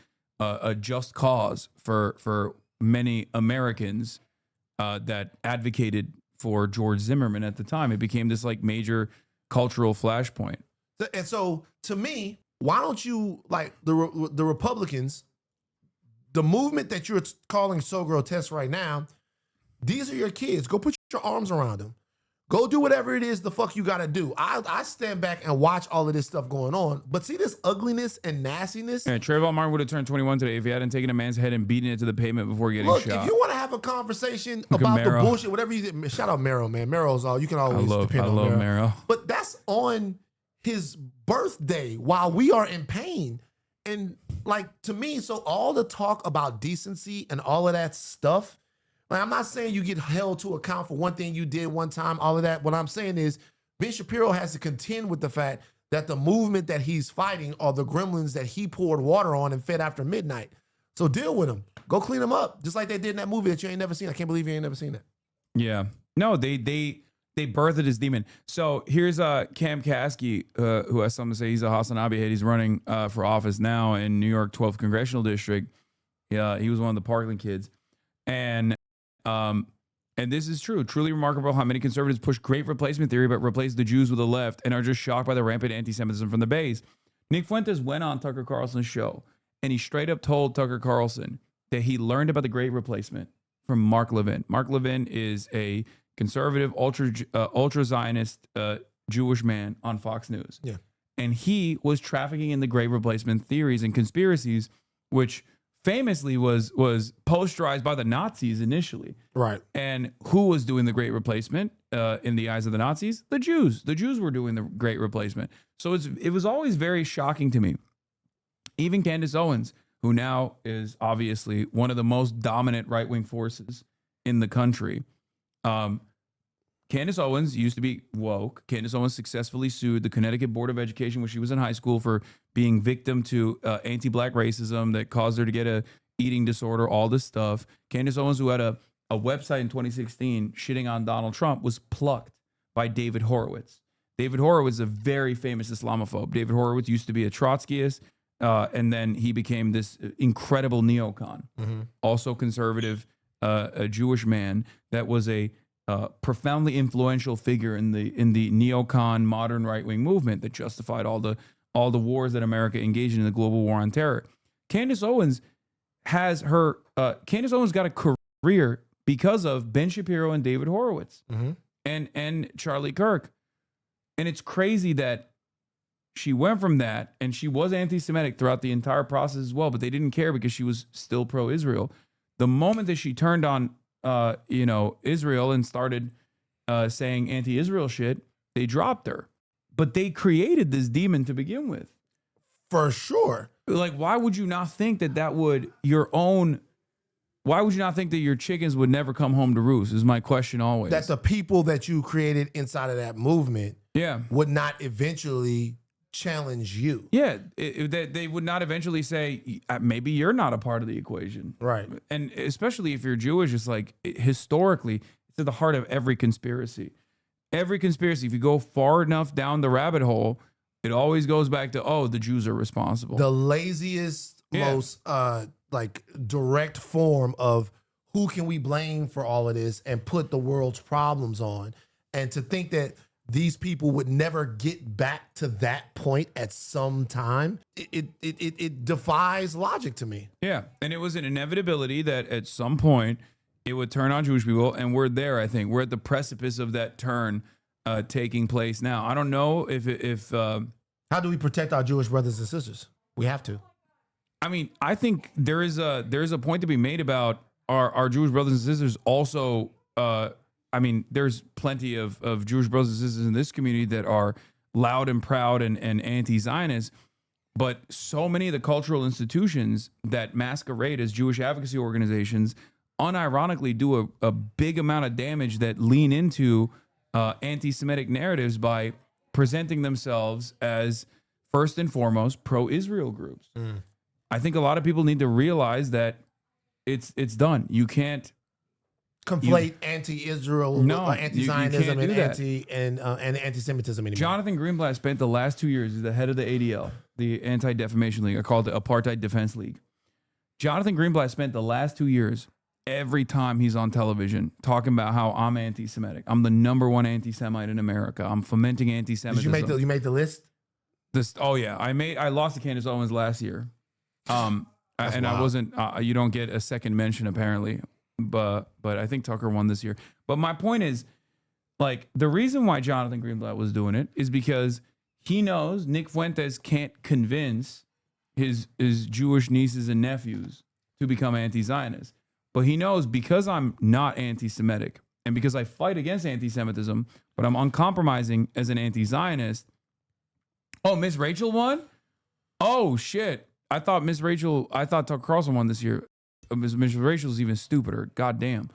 just cause for many Americans that advocated for George Zimmerman at the time. It became this like major cultural flashpoint. And so to me, why don't you, like the Republicans, the movement that you're calling so grotesque right now, these are your kids. Go put your arms around them. Go do whatever it is the fuck you gotta do. I stand back and watch all of this stuff going on. But see this ugliness and nastiness? Yeah, Trayvon Martin would have turned 21 today if he hadn't taken a man's head and beaten it to the pavement before getting shot. If you want to have a conversation about the bullshit, whatever you did, shout out Mero, man. Mero's all, you can always depend on Mero. Mero. But that's on his birthday while we are in pain. And like, to me, so all the talk about decency and all of that stuff, like, I'm not saying you get held to account for one thing you did one time, all of that. What I'm saying is Ben Shapiro has to contend with the fact that the movement that he's fighting are the gremlins that he poured water on and fed after midnight. So deal with them. Go clean them up. Just like they did in that movie that you ain't never seen. I can't believe you ain't never seen that. Yeah. No, they birthed his demon. So here's Cam Caskey, who has something to say. He's a HasanAbi head. He's running for office now in New York 12th Congressional District. Yeah, he was one of the Parkland kids. And this is true. Truly remarkable how many conservatives push great replacement theory but replace the Jews with the left and are just shocked by the rampant anti-Semitism from the base. Nick Fuentes went on Tucker Carlson's show and he straight up told Tucker Carlson that he learned about the great replacement from Mark Levin. Mark Levin is a conservative, ultra-Zionist Jewish man on Fox News. Yeah. And he was trafficking in the great replacement theories and conspiracies, which famously was posterized by the Nazis initially. Right. And who was doing the great replacement in the eyes of the Nazis? The Jews. The Jews were doing the great replacement. So it was always very shocking to me. Even Candace Owens, who now is obviously one of the most dominant right-wing forces in the country. Candace Owens used to be woke. Candace Owens successfully sued the Connecticut Board of Education when she was in high school for being victim to anti-black racism that caused her to get a eating disorder, all this stuff. Candace Owens, who had a website in 2016 shitting on Donald Trump, was plucked by David Horowitz. David Horowitz is a very famous Islamophobe. David Horowitz used to be a Trotskyist, and then he became this incredible neocon, also conservative, a Jewish man that was a profoundly influential figure in the neocon modern right-wing movement that justified all the wars that America engaged in the global war on terror. Candace Owens got a career because of Ben Shapiro and David Horowitz and Charlie Kirk. And it's crazy that she went from that, and she was anti-Semitic throughout the entire process as well, but they didn't care because she was still pro-Israel. The moment that she turned on Israel and started saying anti-Israel shit, they dropped her. but they created this demon to begin with. For sure. Like, why would you not think that would why would you not think that your chickens would never come home to roost is my question always. That the people that you created inside of that movement would not eventually challenge you. Yeah, that they would not eventually say, maybe you're not a part of the equation. Right. And especially if you're Jewish, it's like historically, it's at the heart of every conspiracy. Every conspiracy, if you go far enough down the rabbit hole, it always goes back to, the Jews are responsible. The laziest, most like direct form of who can we blame for all of this and put the world's problems on. And to think that these people would never get back to that point at some time, it defies logic to me. Yeah, and it was an inevitability that at some point it would turn on Jewish people, and we're there, I think. We're at the precipice of that turn taking place now. I don't know if how do we protect our Jewish brothers and sisters? We have to. I mean, I think there is a point to be made about our Jewish brothers and sisters also. I mean, there's plenty of Jewish brothers and sisters in this community that are loud and proud and anti-Zionist, but so many of the cultural institutions that masquerade as Jewish advocacy organizations unironically do a big amount of damage that lean into anti-Semitic narratives by presenting themselves as, first and foremost, pro-Israel groups. I think a lot of people need to realize that it's done. You can't conflate anti-Israel, anti-Zionism, you and anti-Semitism anymore. Jonathan Greenblatt spent the last 2 years as the head of the ADL, the Anti-Defamation League. I call it the Apartheid Defense League. Jonathan Greenblatt spent the last 2 years, every time he's on television, talking about how I'm anti-Semitic. I'm the #1 anti-Semite in America. I'm fomenting anti-Semitism. Did you make the list? I lost to Candace Owens last year. And wild. I wasn't, you don't get a second mention apparently, but I think Tucker won this year. But my point is, like, the reason why Jonathan Greenblatt was doing it is because he knows Nick Fuentes can't convince his Jewish nieces and nephews to become anti-Zionist. But he knows, because I'm not anti-Semitic and because I fight against anti-Semitism, but I'm uncompromising as an anti-Zionist. Oh, Miss Rachel won? Oh, shit. I thought Tucker Carlson won this year. Miss Rachel's even stupider. God damn.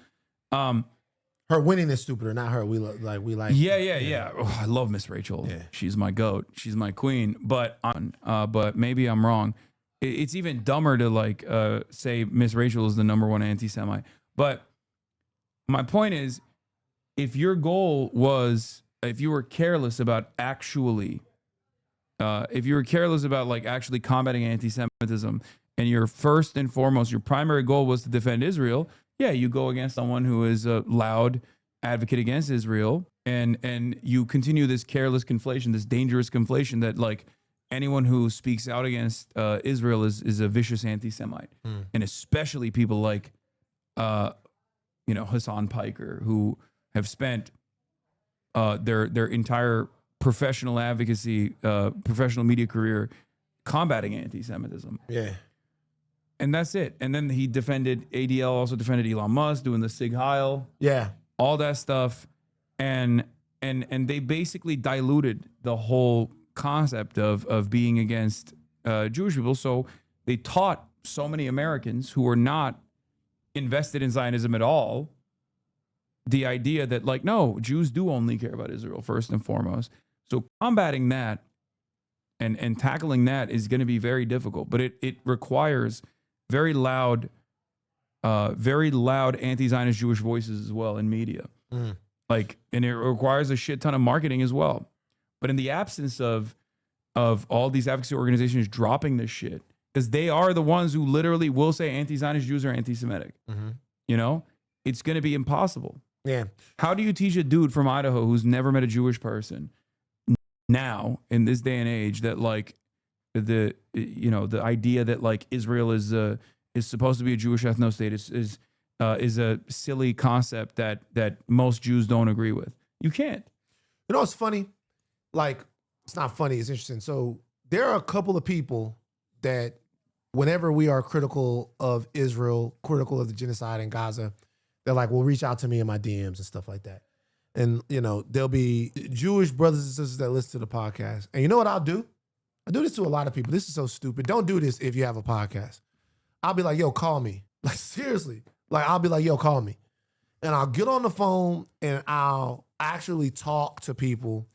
Her winning is stupider, not her. We like. Yeah. Oh, I love Miss Rachel. Yeah. She's my goat. She's my queen. But maybe I'm wrong. It's even dumber to say Miss Rachel is the #1 anti-Semite. But my point is, if your goal was, if you were careless about actually combating anti-Semitism, and your first and foremost, your primary goal was to defend Israel, you go against someone who is a loud advocate against Israel, and you continue this careless conflation, this dangerous conflation that anyone who speaks out against Israel is a vicious anti-Semite, and especially people like Hassan Piker, who have spent their entire professional advocacy, professional media career combating anti-Semitism. Yeah. And that's it. And then he defended, ADL also defended Elon Musk, doing the Sig Heil. Yeah. All that stuff. And they basically diluted the whole concept of being against Jewish people. So they taught so many Americans who were not invested in Zionism at all the idea that, no, Jews do only care about Israel first and foremost. So combating that and tackling that is going to be very difficult, but it requires very loud anti-Zionist Jewish voices as well in media. And it requires a shit ton of marketing as well. But in the absence of all these advocacy organizations dropping this shit, because they are the ones who literally will say anti-Zionist Jews are anti-Semitic, it's going to be impossible. Yeah. How do you teach a dude from Idaho who's never met a Jewish person now in this day and age that the idea that Israel is supposed to be a Jewish ethno state is a silly concept that most Jews don't agree with? You can't. It's funny. It's not funny. It's interesting. So there are a couple of people that, whenever we are critical of Israel, critical of the genocide in Gaza, they're like, well, reach out to me in my DMs and stuff like that. And, you know, there'll be Jewish brothers and sisters that listen to the podcast. And you know what I'll do? I do this to a lot of people. This is so stupid. Don't do this if you have a podcast. I'll be like, yo, call me. Like, seriously. Like, I'll be like, yo, call me. And I'll get on the phone and I'll actually talk to people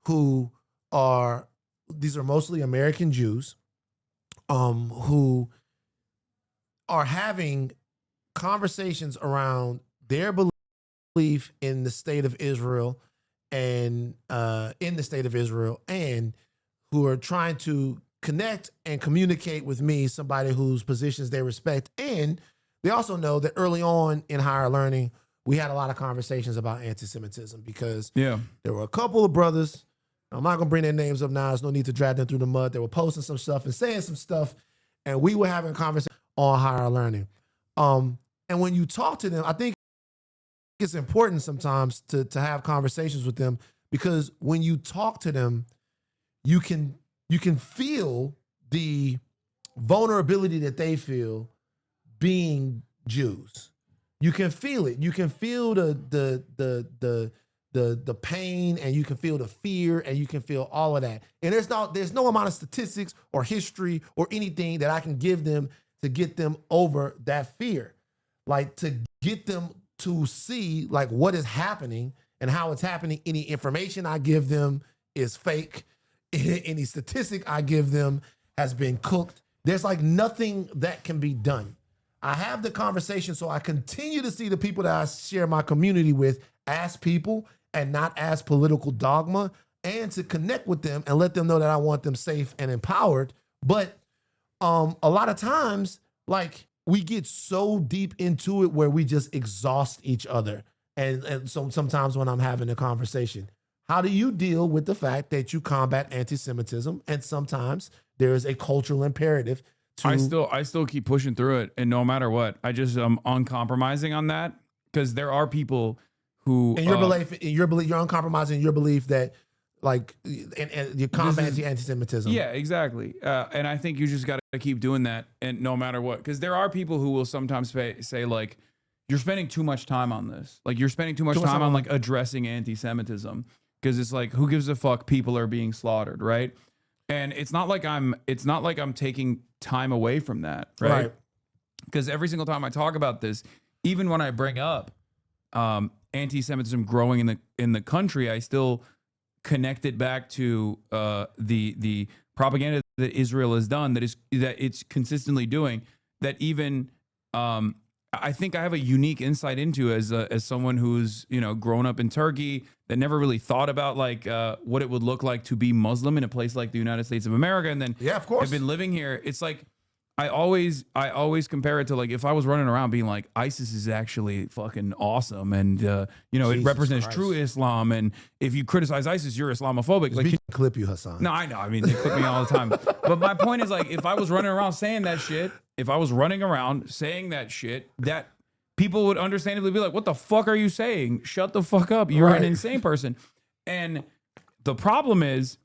who are, these are mostly American Jews, who are having conversations around their belief in the state of Israel and who are trying to connect and communicate with me, somebody whose positions they respect. And they also know that early on in higher learning, we had a lot of conversations about anti-Semitism because there were a couple of brothers, I'm not going to bring their names up now, there's no need to drag them through the mud. They were posting some stuff and saying some stuff, and we were having conversations on higher learning. And when you talk to them, I think it's important sometimes to have conversations with them, because when you talk to them, you can feel the vulnerability that they feel being Jews. You can feel it. You can feel the pain, and you can feel the fear, and you can feel all of that. And there's no amount of statistics or history or anything that I can give them to get them over that fear. Like, to get them to see like what is happening and how it's happening. Any information I give them is fake. Any statistic I give them has been cooked. There's like nothing that can be done. I have the conversation so I continue to see the people that I share my community with as people and not as political dogma, and to connect with them and let them know that I want them safe and empowered. But a lot of times, like, we get so deep into it where we just exhaust each other. And so sometimes when I'm having a conversation, how do you deal with the fact that you combat anti-Semitism? And sometimes there is a cultural imperative to... I still keep pushing through it, and no matter what, I just am uncompromising on that, because there are people who... And you're uncompromising in your belief that, like, and you combat anti-Semitism. Yeah, exactly. And I think you just got to keep doing that, and no matter what, because there are people who will sometimes say like, you're spending too much time on this. Like, you're spending too much time on like addressing anti-Semitism, because it's like, who gives a fuck? People are being slaughtered, right? And it's not like I'm taking time away from that, right? Because every single time I talk about this, even when I bring up anti-Semitism growing in the country, I still connect it back to the propaganda that Israel has done, that it's consistently doing. That even I think I have a unique insight into as someone who's, you know, grown up in Turkey, that never really thought about like what it would look like to be Muslim in a place like the United States of America, and then of course, I've been living here. It's like I always compare it to, like, if I was running around being like, ISIS is actually fucking awesome, and you know, it represents true Islam, and if you criticize ISIS, you're Islamophobic. Like, clip you, Hasan. No, I know. I mean, they clip me all the time. But my point is, like, if I was running around saying that shit, that people would understandably be like, what the fuck are you saying? Shut the fuck up. You're an insane person. And the problem is,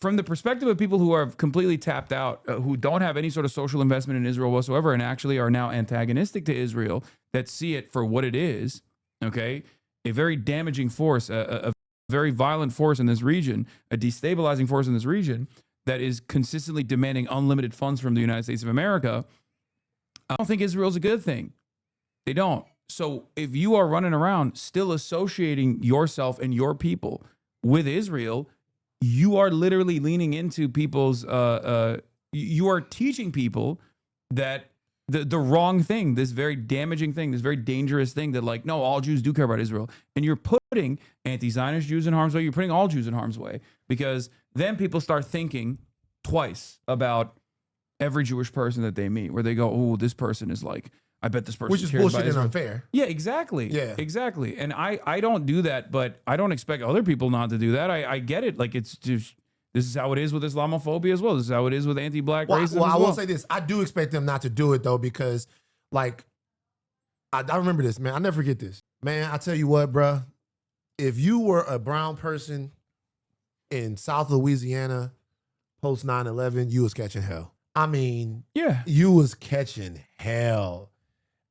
from the perspective of people who are completely tapped out, who don't have any sort of social investment in Israel whatsoever, and actually are now antagonistic to Israel, that see it for what it is, okay? A very damaging force, a very violent force in this region, a destabilizing force in this region that is consistently demanding unlimited funds from the United States of America. I don't think Israel's a good thing. They don't. So if you are running around still associating yourself and your people with Israel, you are literally leaning into people's, you are teaching people that the wrong thing, this very damaging thing, this very dangerous thing, that like, no, all Jews do care about Israel. And you're putting anti-Zionist Jews in harm's way. You're putting all Jews in harm's way, because then people start thinking twice about every Jewish person that they meet, where they go, oh, this person is like, I bet this person, which is bullshit and unfair. Yeah, exactly. Yeah, exactly. And I don't do that, but I don't expect other people not to do that. I get it. Like, it's just, this is how it is with Islamophobia as well. This is how it is with anti-black racism. Well, I will say this. I do expect them not to do it, though, because, like, I remember this, man. I'll never forget this. Man, I tell you what, bruh. If you were a brown person in South Louisiana post 9/11, you was catching hell. I mean, yeah, you was catching hell.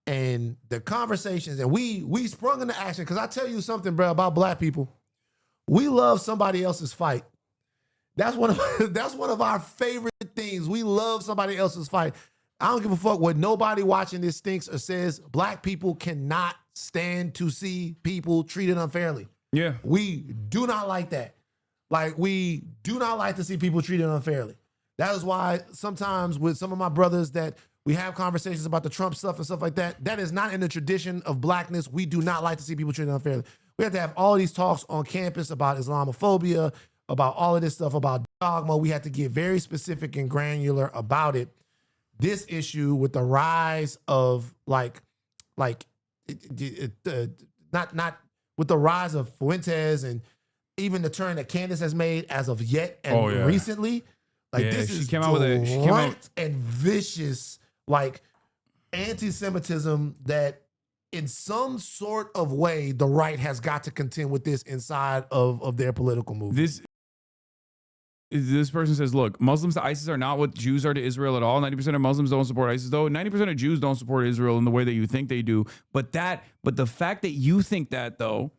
and the conversations, and we sprung into action. Because I tell you something, bro, about black people, we love somebody else's fight. That's one of our favorite things. We love somebody else's fight. I don't give a fuck what nobody watching this thinks or says. Black people cannot stand to see people treated unfairly. Yeah. We do not like that. Like, we do not like to see people treated unfairly. That is why sometimes with some of my brothers that we have conversations about the Trump stuff and stuff like that, that is not in the tradition of blackness. We do not like to see people treated unfairly. We have to have all these talks on campus about Islamophobia, about all of this stuff, about dogma. We have to get very specific and granular about it. This issue with the rise of not with the rise of Fuentes and even the turn that Candace has made as of yet and recently, this is direct and vicious, like anti-Semitism that in some sort of way the right has got to contend with this inside of their political movement. This person says, look, Muslims to ISIS are not what Jews are to Israel at all. 90% of Muslims don't support ISIS, though. 90% of Jews don't support Israel in the way that you think they do. But the fact that you think that, though,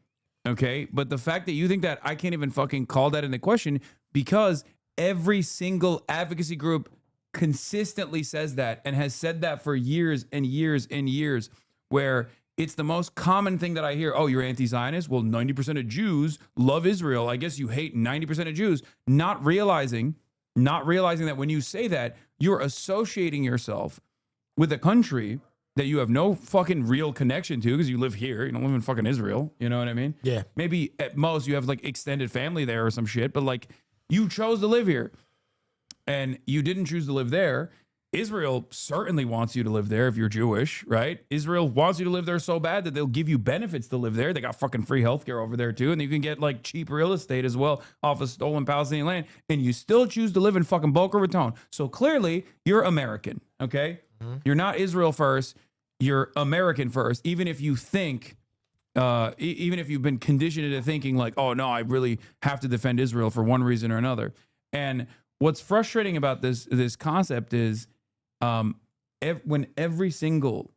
okay, but the fact that you think that, I can't even fucking call that into question, because every single advocacy group consistently says that and has said that for years and years and years, where it's the most common thing that I hear. Oh, you're anti-Zionist? Well, 90% of Jews love Israel. I guess you hate 90% of Jews. Not realizing that when you say that, you're associating yourself with a country that you have no fucking real connection to because you live here. You don't live in fucking Israel. You know what I mean? Yeah. Maybe at most you have like extended family there or some shit, but like you chose to live here and you didn't choose to live there. Israel certainly wants you to live there if you're Jewish, right? Israel wants you to live there so bad that they'll give you benefits to live there. They got fucking free healthcare over there too. And you can get like cheap real estate as well off of stolen Palestinian land. And you still choose to live in fucking Boca Raton. So clearly you're American, okay? Mm-hmm. You're not Israel first. You're American first. Even if you think, even if you've been conditioned into thinking like, oh no, I really have to defend Israel for one reason or another. And what's frustrating about this concept is, when every single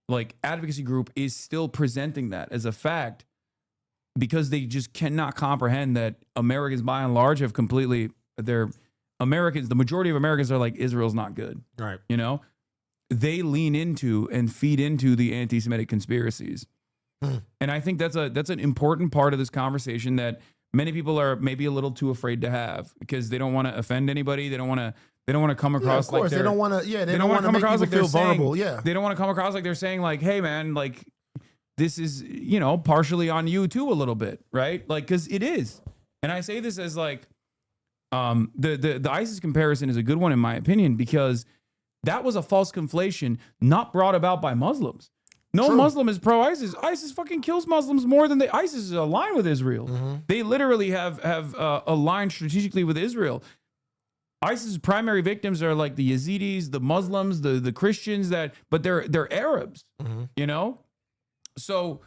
like advocacy group is still presenting that as a fact, because they just cannot comprehend that Americans by and large have completely, the majority of Americans are like, Israel's not good. Right. You know, they lean into and feed into the anti-Semitic conspiracies. And I think that's an important part of this conversation that many people are maybe a little too afraid to have because they don't want to offend anybody. They don't want to come across like they don't want to. Yeah, they don't want to come make across people like feel they're vulnerable. saying, Yeah, they don't want to come across like they're saying like, "Hey, man, like this is partially on you too a little bit, right?" Like because it is. And I say this as like, the ISIS comparison is a good one in my opinion because that was a false conflation not brought about by Muslims. No True. Muslim is pro-ISIS. ISIS fucking kills Muslims more than ISIS is aligned with Israel. Mm-hmm. They literally have aligned strategically with Israel. ISIS's primary victims are like the Yazidis, the Muslims, the Christians but they're Arabs, mm-hmm. you know? So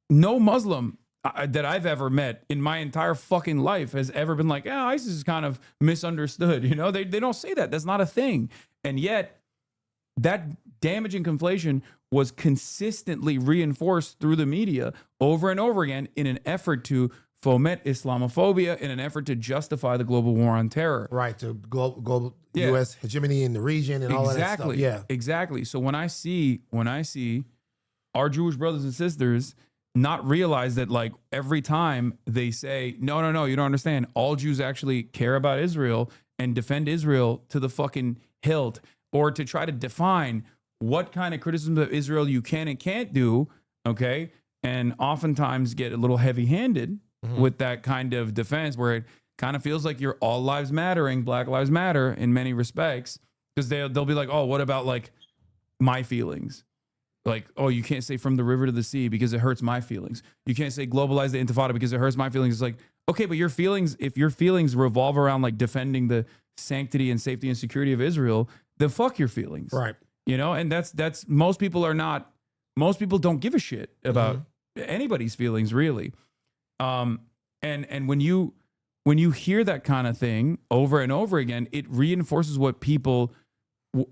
no Muslim that I've ever met in my entire fucking life has ever been like, ISIS is kind of misunderstood. You know, they don't say that. That's not a thing. And yet that damaging conflation was consistently reinforced through the media over and over again in an effort to foment Islamophobia, in an effort to justify the global war on terror. Right, to global U.S. hegemony in the region and all of that stuff. Yeah, exactly. So when I see our Jewish brothers and sisters not realize that like every time they say, no, you don't understand. All Jews actually care about Israel and defend Israel to the fucking hilt, or to try to define what kind of criticism of Israel you can and can't do, okay? And oftentimes get a little heavy-handed mm-hmm. with that kind of defense where it kind of feels like you're all lives mattering, Black Lives Matter in many respects, because they'll be like, oh, what about like my feelings? Like, oh, you can't say from the river to the sea because it hurts my feelings. You can't say globalize the intifada because it hurts my feelings. It's like, okay, but if your feelings revolve around like defending the sanctity and safety and security of Israel, then fuck your feelings. Right. You know, and that's most people don't give a shit about mm-hmm. anybody's feelings really. And when you hear that kind of thing over and over again, it reinforces what people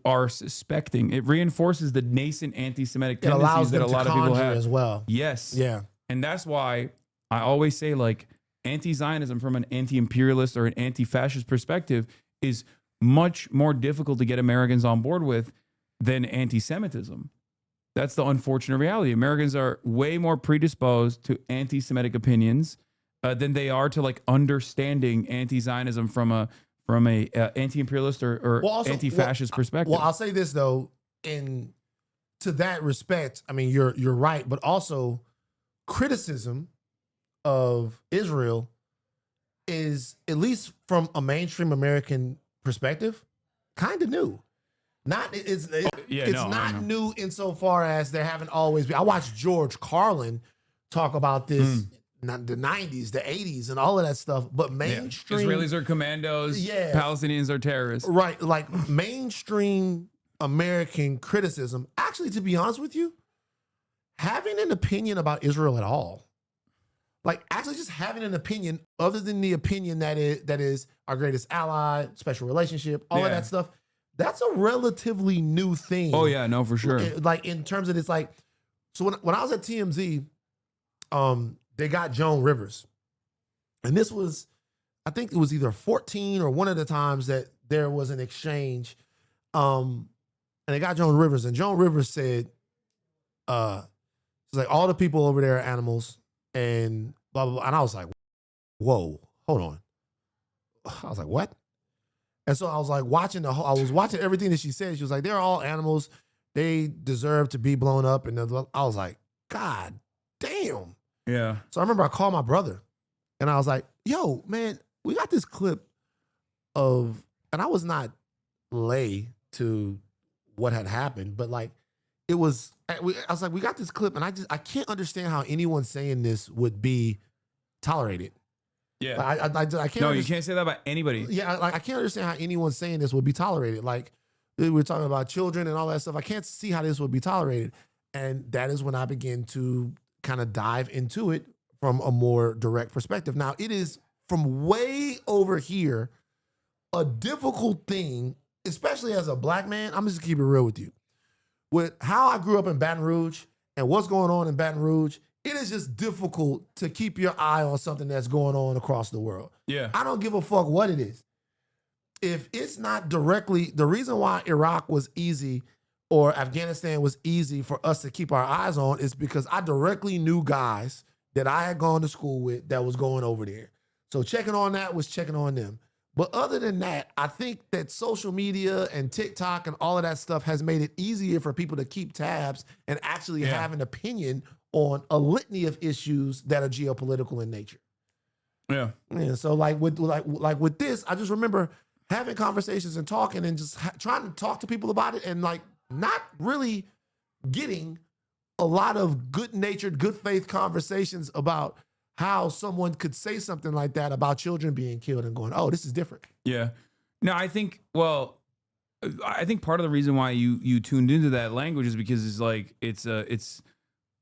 are suspecting. It reinforces the nascent anti-Semitic It allows tendencies that them a lot to of people conjure have as well. Yes. Yeah. And that's why I always say, like, anti-Zionism from an anti-imperialist or an anti-fascist perspective is much more difficult to get Americans on board with than anti-Semitism. That's the unfortunate reality. Americans are way more predisposed to anti-Semitic opinions than they are to like understanding anti-Zionism from a anti-imperialist or anti-fascist perspective. Well, I'll say this though, in to that respect, I mean you're right, but also criticism of Israel is, at least from a mainstream American perspective, kind of new. It's not new insofar as there haven't always been. I watched George Carlin talk about this in the 90s, the 80s, and all of that stuff. But mainstream Israelis are commandos, Palestinians are terrorists. Right. Like mainstream American criticism, actually, to be honest with you, having an opinion about Israel at all, like actually just having an opinion other than the opinion that is our greatest ally, special relationship, all of that stuff, that's a relatively new thing. Oh yeah, no, for sure. Like in terms of this, like, so when I was at TMZ, they got Joan Rivers. And this was, I think it was either 14 or one of the times that there was an exchange. And they got Joan Rivers, and Joan Rivers said, it's like all the people over there are animals and blah, blah, blah. And I was like, whoa, hold on. I was like, what? And so I was like I was watching everything that she said. She was like, they're all animals. They deserve to be blown up. And I was like, God damn. Yeah. So I remember I called my brother and I was like, yo, man, we got this clip of, and I was not lay to what had happened, but like, I was like, we got this clip and I can't understand how anyone saying this would be tolerated. Yeah. I can't. No, you can't say that about anybody. Yeah, like I can't understand how anyone saying this would be tolerated. Like we're talking about children and all that stuff. I can't see how this would be tolerated. And that is when I began to kind of dive into it from a more direct perspective. Now, it is from way over here a difficult thing, especially as a black man. I'm just gonna keep it real with you. With how I grew up in Baton Rouge and what's going on in Baton Rouge, it is just difficult to keep your eye on something that's going on across the world. Yeah. I don't give a fuck what it is. If it's not directly, the reason why Iraq was easy or Afghanistan was easy for us to keep our eyes on is because I directly knew guys that I had gone to school with that was going over there. So checking on that was checking on them. But other than that, I think that social media and TikTok and all of that stuff has made it easier for people to keep tabs and actually have an opinion on a litany of issues that are geopolitical in nature. Yeah. Yeah. So like with this, I just remember having conversations and talking and just trying to talk to people about it and like not really getting a lot of good-natured, good faith conversations about how someone could say something like that about children being killed and going, oh, this is different. Yeah. No, I think part of the reason why you tuned into that language is because it's like it's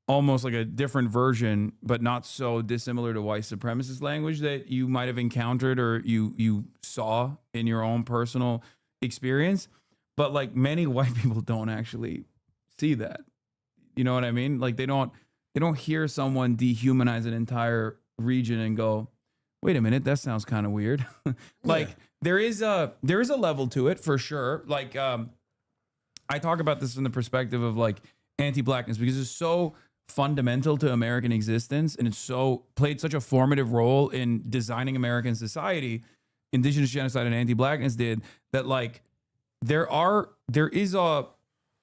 almost like a different version, but not so dissimilar to white supremacist language that you might have encountered or you saw in your own personal experience. But like many white people don't actually see that. You know what I mean? Like they don't hear someone dehumanize an entire region and go, wait a minute, that sounds kind of weird. Like there is a level to it for sure. Like I talk about this from the perspective of like anti-blackness because it's so fundamental to American existence and it's so played such a formative role in designing American society. Indigenous genocide and anti-blackness did that. Like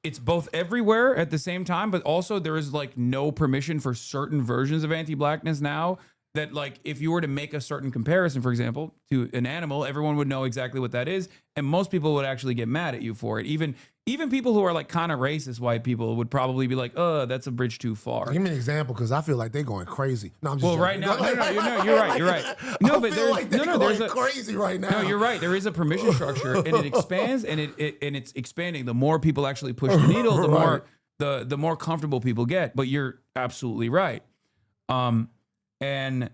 it's both everywhere at the same time, but also there is like no permission for certain versions of anti-blackness now that like if you were to make a certain comparison, for example, to an animal, everyone would know exactly what that is. And most people would actually get mad at you for it. Even people who are like kind of racist white people would probably be like, oh, that's a bridge too far. Give me an example because I feel like they're going crazy. No, I'm just joking. Right now, you're right. No, but there's crazy right now. No, you're right. There is a permission structure, and it expands, and it's expanding. The more people actually push the needle, the more comfortable people get. But you're absolutely right. And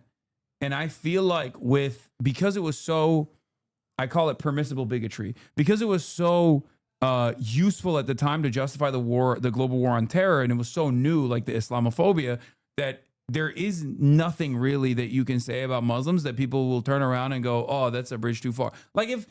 I feel like because it was so, I call it permissible bigotry, because it was so useful at the time to justify the global war on terror, and it was so new, like the Islamophobia, that there is nothing really that you can say about Muslims that people will turn around and go, oh, that's a bridge too far. Like if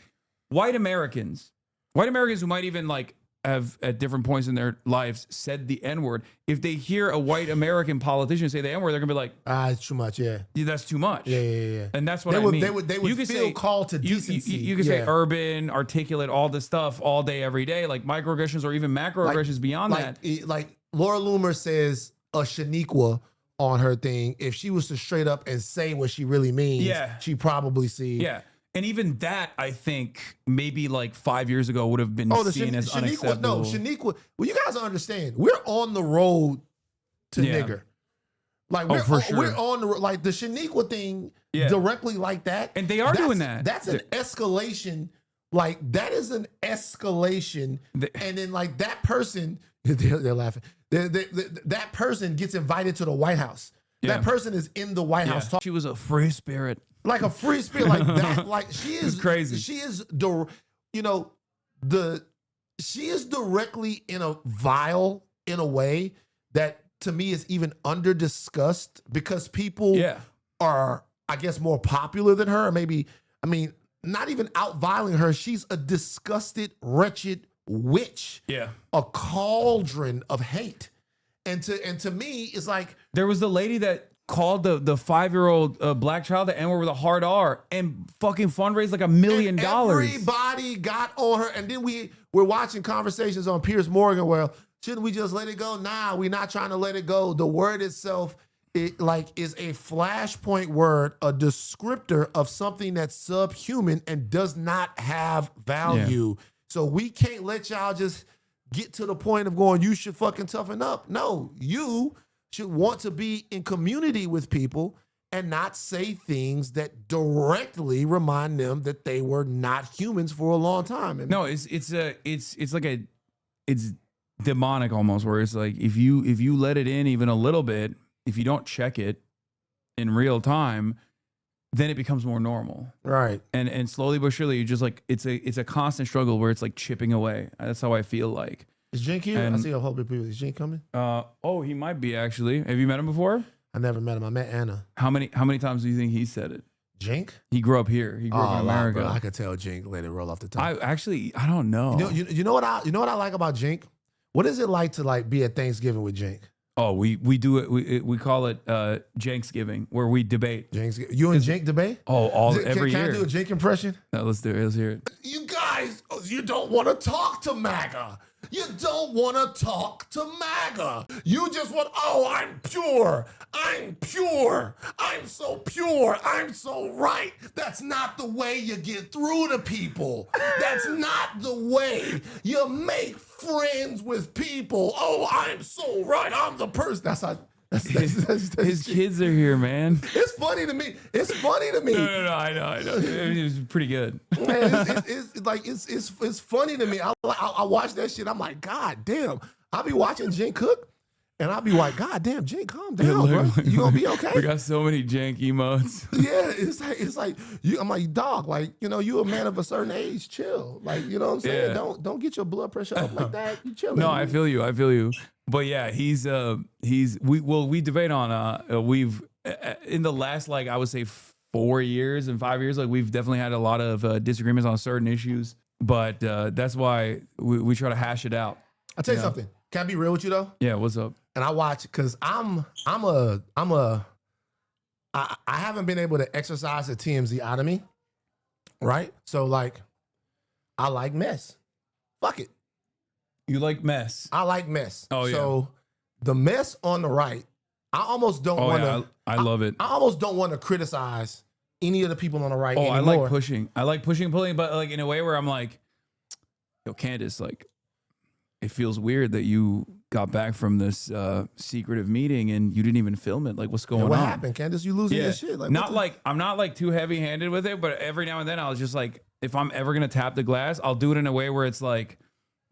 white Americans who might even like have at different points in their lives said the N-word, if they hear a white American politician say the N-word, they're gonna be like, it's too much. Yeah, that's too much. Yeah. And that's what They I would- mean. they would You could feel say- called to decency. You can say Yeah. urban, articulate, all this stuff all day, every day, like microaggressions or even macroaggressions beyond that. Like Laura Loomer says a Shaniqua on her thing. If she was to straight up and say what she really means, she probably see. Yeah. And even that, I think, maybe like 5 years ago would have been seen as unacceptable. No, Shaniqua. Well, you guys don't understand. We're on the road to nigger. Like we're on the like the Shaniqua thing directly like that. And they are doing that. That's an escalation. Like that is an escalation. And then like that person, they're laughing. That person gets invited to the White House. Yeah. That person is in the White House. She was a free spirit. Like a free spirit, like that. Like she is crazy. She is she is directly in a vile in a way that to me is even under discussed because people are, I guess, more popular than her. Or maybe, I mean, not even out viling her. She's a disgusted, wretched witch. Yeah. A cauldron of hate. And to me, it's like there was the lady that called the 5-year-old black child the N-word with a hard R and fucking fundraised like $1 million. Everybody got on her, and then we're watching conversations on Piers Morgan where shouldn't we just let it go? Nah, we're not trying to let it go. The word itself, is a flashpoint word, a descriptor of something that's subhuman and does not have value. Yeah. So we can't let y'all just get to the point of going, you should fucking toughen up. No, you should want to be in community with people and not say things that directly remind them that they were not humans for a long time. And no, it's demonic almost, where it's like if you let it in even a little bit, if you don't check it in real time, then it becomes more normal. Right. And slowly but surely you just like it's a constant struggle where it's like chipping away. That's how I feel like. Is Jink here? I see a whole big people. Is Jink coming? He might be actually. Have you met him before? I never met him. I met Anna. How many times do you think he said it? Jink? He grew up here. He grew up in America. Bro, I could tell Jink let it roll off the top. I don't know. You know what I like about Jink? What is it like to like be at Thanksgiving with Jink? Oh, we do it. We call it Janksgiving, where we debate. You and Jink debate? Oh, every year. Can I do a Jink impression? No, let's do it. Let's hear it. You guys, you don't want to talk to MAGA. You don't want to talk to MAGA. You just want, I'm pure. I'm pure. I'm so pure. I'm so right. That's not the way you get through to people. That's not the way you make friends with people. Oh, I'm so right. I'm the person. That's how. His kids are here, man. It's funny to me. It's funny to me. No, I know. It was pretty good. Man, it's funny to me. I watch that shit. I'm like, God damn. I'll be watching Jink cook, and I'll be like, God damn, Jink, calm down, bro. You gonna be okay? We got so many jank emotes. Yeah, it's like you. I'm like, dog, like you a man of a certain age. Chill, like you know what I'm saying. Yeah. Don't get your blood pressure up like that. You chilling. No, I feel you. But yeah, we debate on we've in the last like I would say 4 years and 5 years, like we've definitely had a lot of disagreements on certain issues, but that's why we try to hash it out. I'll tell you something. Can I be real with you though? Yeah, what's up? And I watch because I haven't been able to exercise the TMZ out of me, right? So like, I like mess. Fuck it. You like mess? I like mess. Oh yeah. So the mess on the right, I almost don't want to. Yeah, I love it. I almost don't want to criticize any of the people on the right anymore. I like pushing. I like pushing and pulling, but like in a way where I'm like, yo, Candace, like, it feels weird that you got back from this secretive meeting and you didn't even film it. Like, what's going on? What happened, Candace? You losing your shit? Like, I'm not like too heavy-handed with it, but every now and then I was just like, if I'm ever gonna tap the glass, I'll do it in a way where it's like,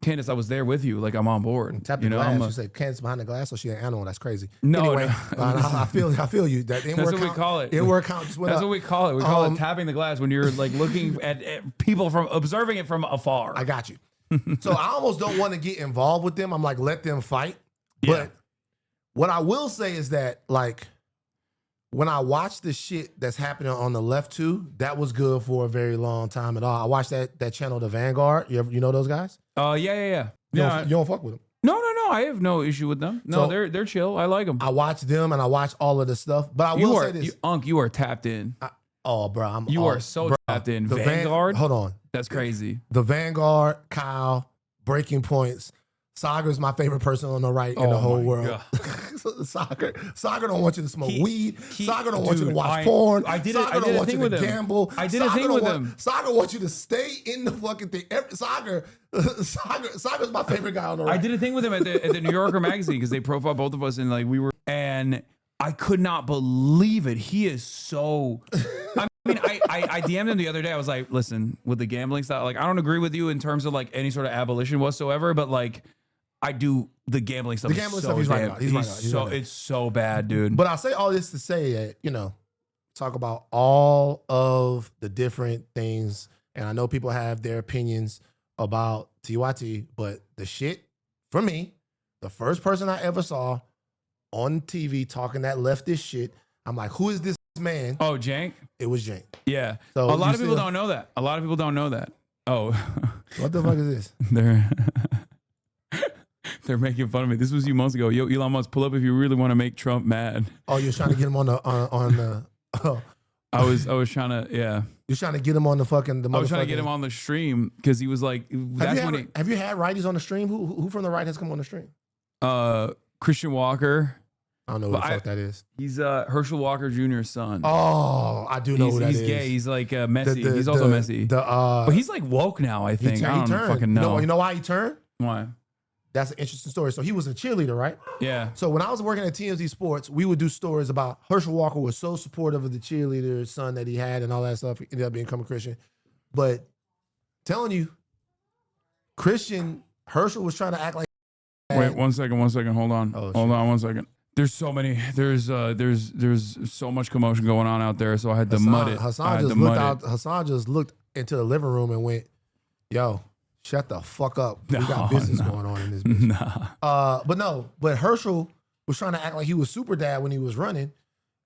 Candace, I was there with you. Like, I'm on board. Tap the glass. You say Candace behind the glass, so she an animal. That's crazy. No, anyway, no. I feel you. That's what we call it. Inward count just went That's up. what we call it. We call it tapping the glass when you're like looking at people from observing it from afar. I got you. So I almost don't want to get involved with them. I'm like, let them fight. Yeah. But what I will say is that, like, when I watch the shit that's happening on the left too, that was good for a very long time at all. I watched that channel, The Vanguard. You know those guys? Yeah. You don't fuck with them. No. I have no issue with them. No, So- they're chill. I like them. I watch them and I watch all of the stuff. But I will say this. You are tapped in. Bro, You are so tapped in. The Vanguard? Hold on. That's crazy. The Vanguard, Kyle, Breaking Points. Sagar's my favorite person on the right in the whole my world. Sagar don't want you to smoke weed. Sagar don't want you to dude, watch porn. I did Sagar a don't want thing you with to him. gamble. I did a thing with him. Sagar wants you to stay in the fucking thing. Sagar's my favorite guy on the right. I did a thing with him at the New Yorker magazine because they profiled both of us and like and I could not believe it. He is so. I mean, I DM'd him the other day. I was like, listen, with the gambling style, like I don't agree with you in terms of like any sort of abolition whatsoever, but like I do the gambling stuff. The gambling stuff he's right about. He's right about. It's so bad, dude. But I say all this to say that, you know, talk about all of the different things. And I know people have their opinions about TYT, but the shit, for me, the first person I ever saw on TV talking that leftist shit, I'm like, who is this man? Oh, Jink? It was Jink. Yeah. So a lot of people don't know that. A lot of people don't know that. Oh. What the fuck is this? They're making fun of me. This was you months ago. Yo, Elon Musk, pull up if you really want to make Trump mad. Oh, you're trying to get him on the I was trying to, yeah. You're trying to get him on the fucking I was trying to get him on the stream because he was like, have you had righties on the stream? Who from the right has come on the stream? Christian Walker. I don't know who the fuck that is. He's Herschel Walker Jr.'s son. Oh, I do know who that is. He's gay. He's like messy. He's also messy. But he's like woke now, I think. I don't fucking know. You know why he turned? Why? That's an interesting story. So he was a cheerleader, right? Yeah. So when I was working at TMZ Sports, we would do stories about Herschel Walker was so supportive of the cheerleader son that he had and all that stuff. He ended up becoming Christian. But telling you, Herschel was trying to act like. Wait, 1 second. Hold on. Hold on 1 second. There's so many. There's so much commotion going on out there. So I had to mud it. Hasan just looked into the living room and went, "Yo, shut the fuck up. We got business going on in this bitch." But Herschel was trying to act like he was super dad when he was running,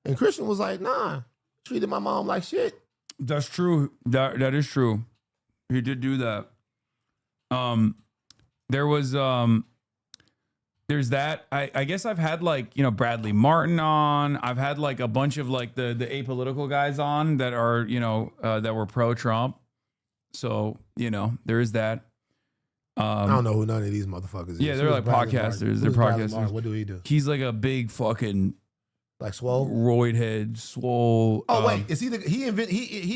and Christian was like, "Nah, treated my mom like shit." That's true. That is true. He did do that. There was there's that. I guess I've had like, Bradley Martin on. I've had like a bunch of like the apolitical guys on that are, that were pro-Trump. So, there is that. I don't know who none of these motherfuckers is. Yeah, they're like podcasters. They're podcasters. What do he do? He's like a big fucking like swole roid head, swole. Oh wait, is he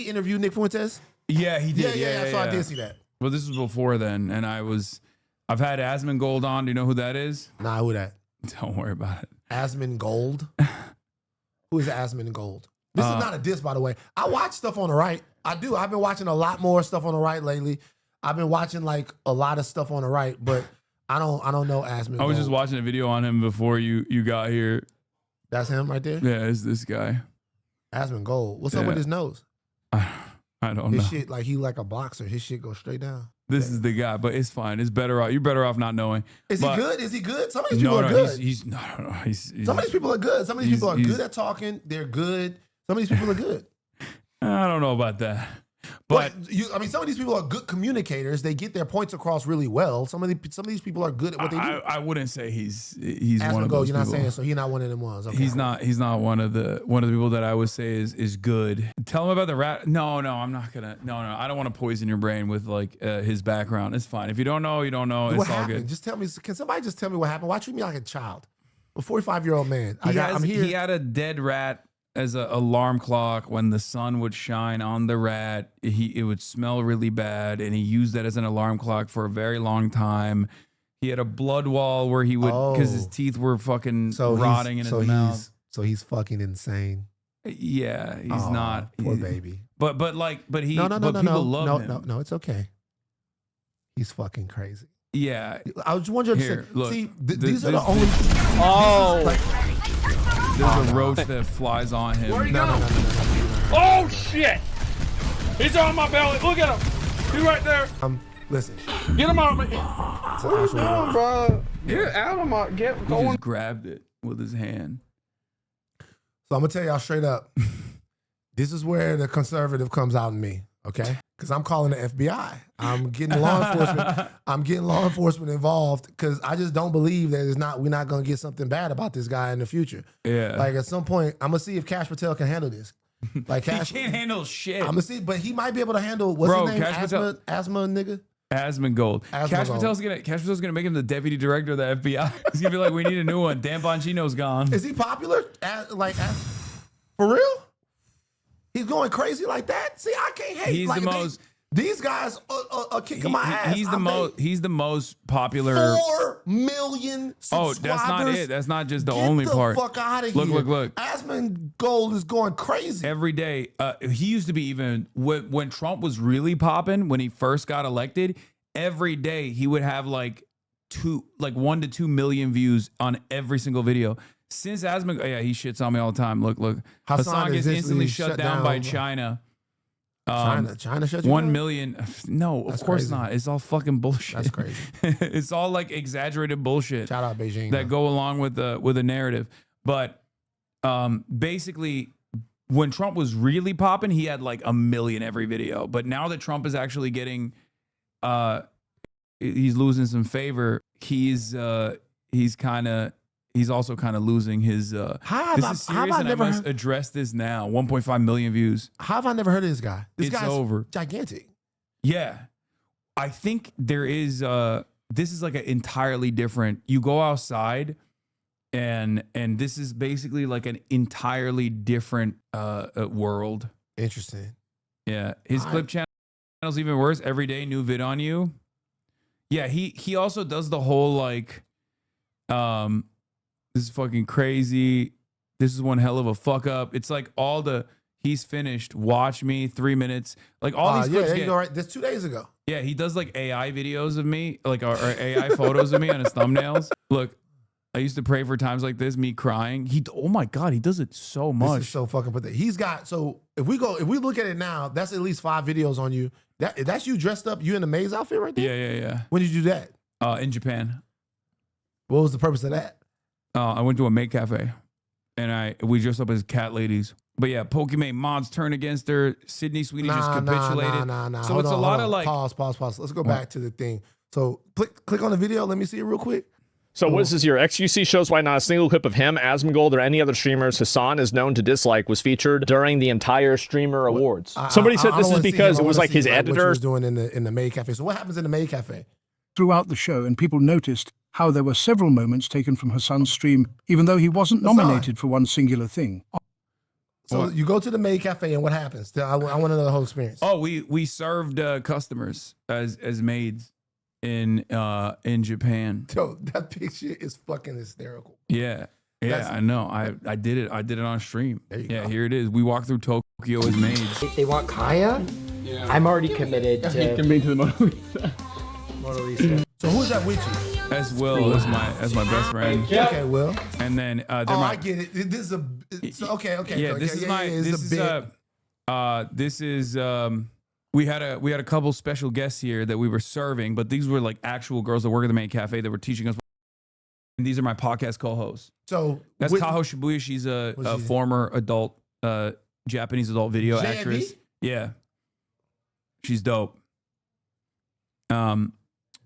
interviewed Nick Fuentes? Yeah, he did. Yeah. So I did see that. Well, this was before then, and I've had Asmongold on. Do you know who that is? Nah, who that? Don't worry about it. Asmongold? Who is Asmongold? This is not a diss, by the way. I watch stuff on the right. I do. I've been watching a lot more stuff on the right lately. I've been watching like a lot of stuff on the right, but I don't know Asmongold. I was just watching a video on him before you got here. That's him right there? Yeah, it's this guy. Asmongold. What's up with his nose? I don't know. His shit, like he like a boxer. His shit goes straight down. This is the guy, but it's fine. It's better off. You're better off not knowing. Is he good? Is he good? Some of these people are good. He's some of these people are good. Some of these people are good at talking. They're good. Some of these people are good. I don't know about that. But some of these people are good communicators. They get their points across really well. Some of these people are good at what they do. I wouldn't say he's one of those people. You're not saying so. He's not one of them ones. Okay. He's not one of the people that I would say is good. Tell him about the rat. No, I'm not gonna. No, I don't want to poison your brain with like his background. It's fine. If you don't know, you don't know. It's all good. Just tell me. Can somebody just tell me what happened? Why treat me like a child? A 45-year-old man. I'm here. He had a dead rat as an alarm clock. When the sun would shine on the rat, it would smell really bad, and he used that as an alarm clock for a very long time. He had a blood wall where he would, because his teeth were fucking rotting in his mouth. So he's fucking insane. Yeah, he's not. Poor baby. But people love him. No, it's okay. He's fucking crazy. Yeah. I was wondering. Look, these are the only. There's a roach that flies on him. Where are you going? Oh shit! He's on my belly. Look at him. He's right there. Listen. Get him out, man. What are you doing, bro? Get out of my, get He going. just grabbed it with his hand. So I'm gonna tell y'all straight up. This is where the conservative comes out in me, okay? Because I'm calling the FBI. I'm getting law enforcement. I'm getting law enforcement involved because I just don't believe that we're not gonna get something bad about this guy in the future. Yeah. Like at some point, I'm gonna see if Kash Patel can handle this. Like He Kash, can't handle shit. I'm gonna see, but he might be able to handle what's Bro, his name? Kash Patel- Asthma nigga. Asmongold. Asmongold. Cash Patel's gonna make him the deputy director of the FBI. He's gonna be like, we need a new one. Dan Bongino's gone. Is he popular? For real? He's going crazy like that? See, I can't hate. He's like, the most. These guys are kicking my ass. He's the most popular. 4 million Oh, subscribers. that's not it. That's not just the Get only the part. fuck out of here. Look. Asmongold is going crazy. Every day, he used to be even when Trump was really popping, when he first got elected. Every day he would have like 1 to 2 million views on every single video. Since yeah, he shits on me all the time. Look. Hasan gets instantly shut down by China. China shut you 1 down? million. No, That's of course crazy. not. It's all fucking bullshit. That's crazy. It's all like exaggerated bullshit. Shout out Beijing. That go along with the narrative. But basically, when Trump was really popping, he had like 1 million every video. But now that Trump is actually getting, he's losing some favor. He's also kind of losing his. This is serious, and I must address this now. 1.5 million views. How have I never heard of this guy? This It's guy's over. gigantic. Yeah, I think there is. This is like an entirely different. You go outside, and this is basically like an entirely different world. Interesting. Yeah, his clip channel's even worse. Every day, new vid on you. Yeah, he also does the whole like, this is fucking crazy. This is one hell of a fuck up. It's like all the he's finished. Watch me 3 minutes. Like all these clips. Yeah, there you go. Right, that's 2 days ago. Yeah, he does like AI videos of me, like or AI photos of me on his thumbnails. Look, I used to pray for times like this, me crying. Oh my God, he does it so much. This is so fucking pathetic. He's got, so if we look at it now, that's at least 5 videos on you. That's you dressed up, you in the Maid's outfit right there? Yeah. When did you do that? In Japan. What was the purpose of that? I went to a Maid cafe, and we dressed up as cat ladies. But yeah, Pokemon mods turned against her. Sydney Sweeney just capitulated. Nah. So Hold it's on, a lot hold of on. like Pause. Let's go back to the thing. So click on the video. Let me see it real quick. So what is this? Your XQC shows why not a single clip of him, Asmongold, or any other streamers Hasan is known to dislike was featured during the entire streamer awards. Somebody said this is because it was like his What you editor. was doing in the Maid cafe. So what happens in the Maid cafe? Throughout the show, and people noticed how there were several moments taken from Hasan's stream, even though he wasn't nominated for one singular thing. So you go to the Maid cafe and what happens? I want to know the whole experience. Oh, we served customers as maids in Japan. Yo, that picture is fucking hysterical. Yeah, I know. I did it. I did it on stream. There you yeah, go. here it is. We walked through Tokyo as maids. If they want Kaya, I'm already committed to Commit to the Mona Lisa. Mona Lisa. So who's that with you? As Will as my best friend. Okay, Will. And then I get it. This is okay. Yeah, this is my this is we had a couple special guests here that we were serving, but these were like actual girls that work at the Maid cafe that were teaching us. And these are my podcast co-hosts. So that's Kaho Shibuya. She's a former adult Japanese adult video actress. Yeah, she's dope.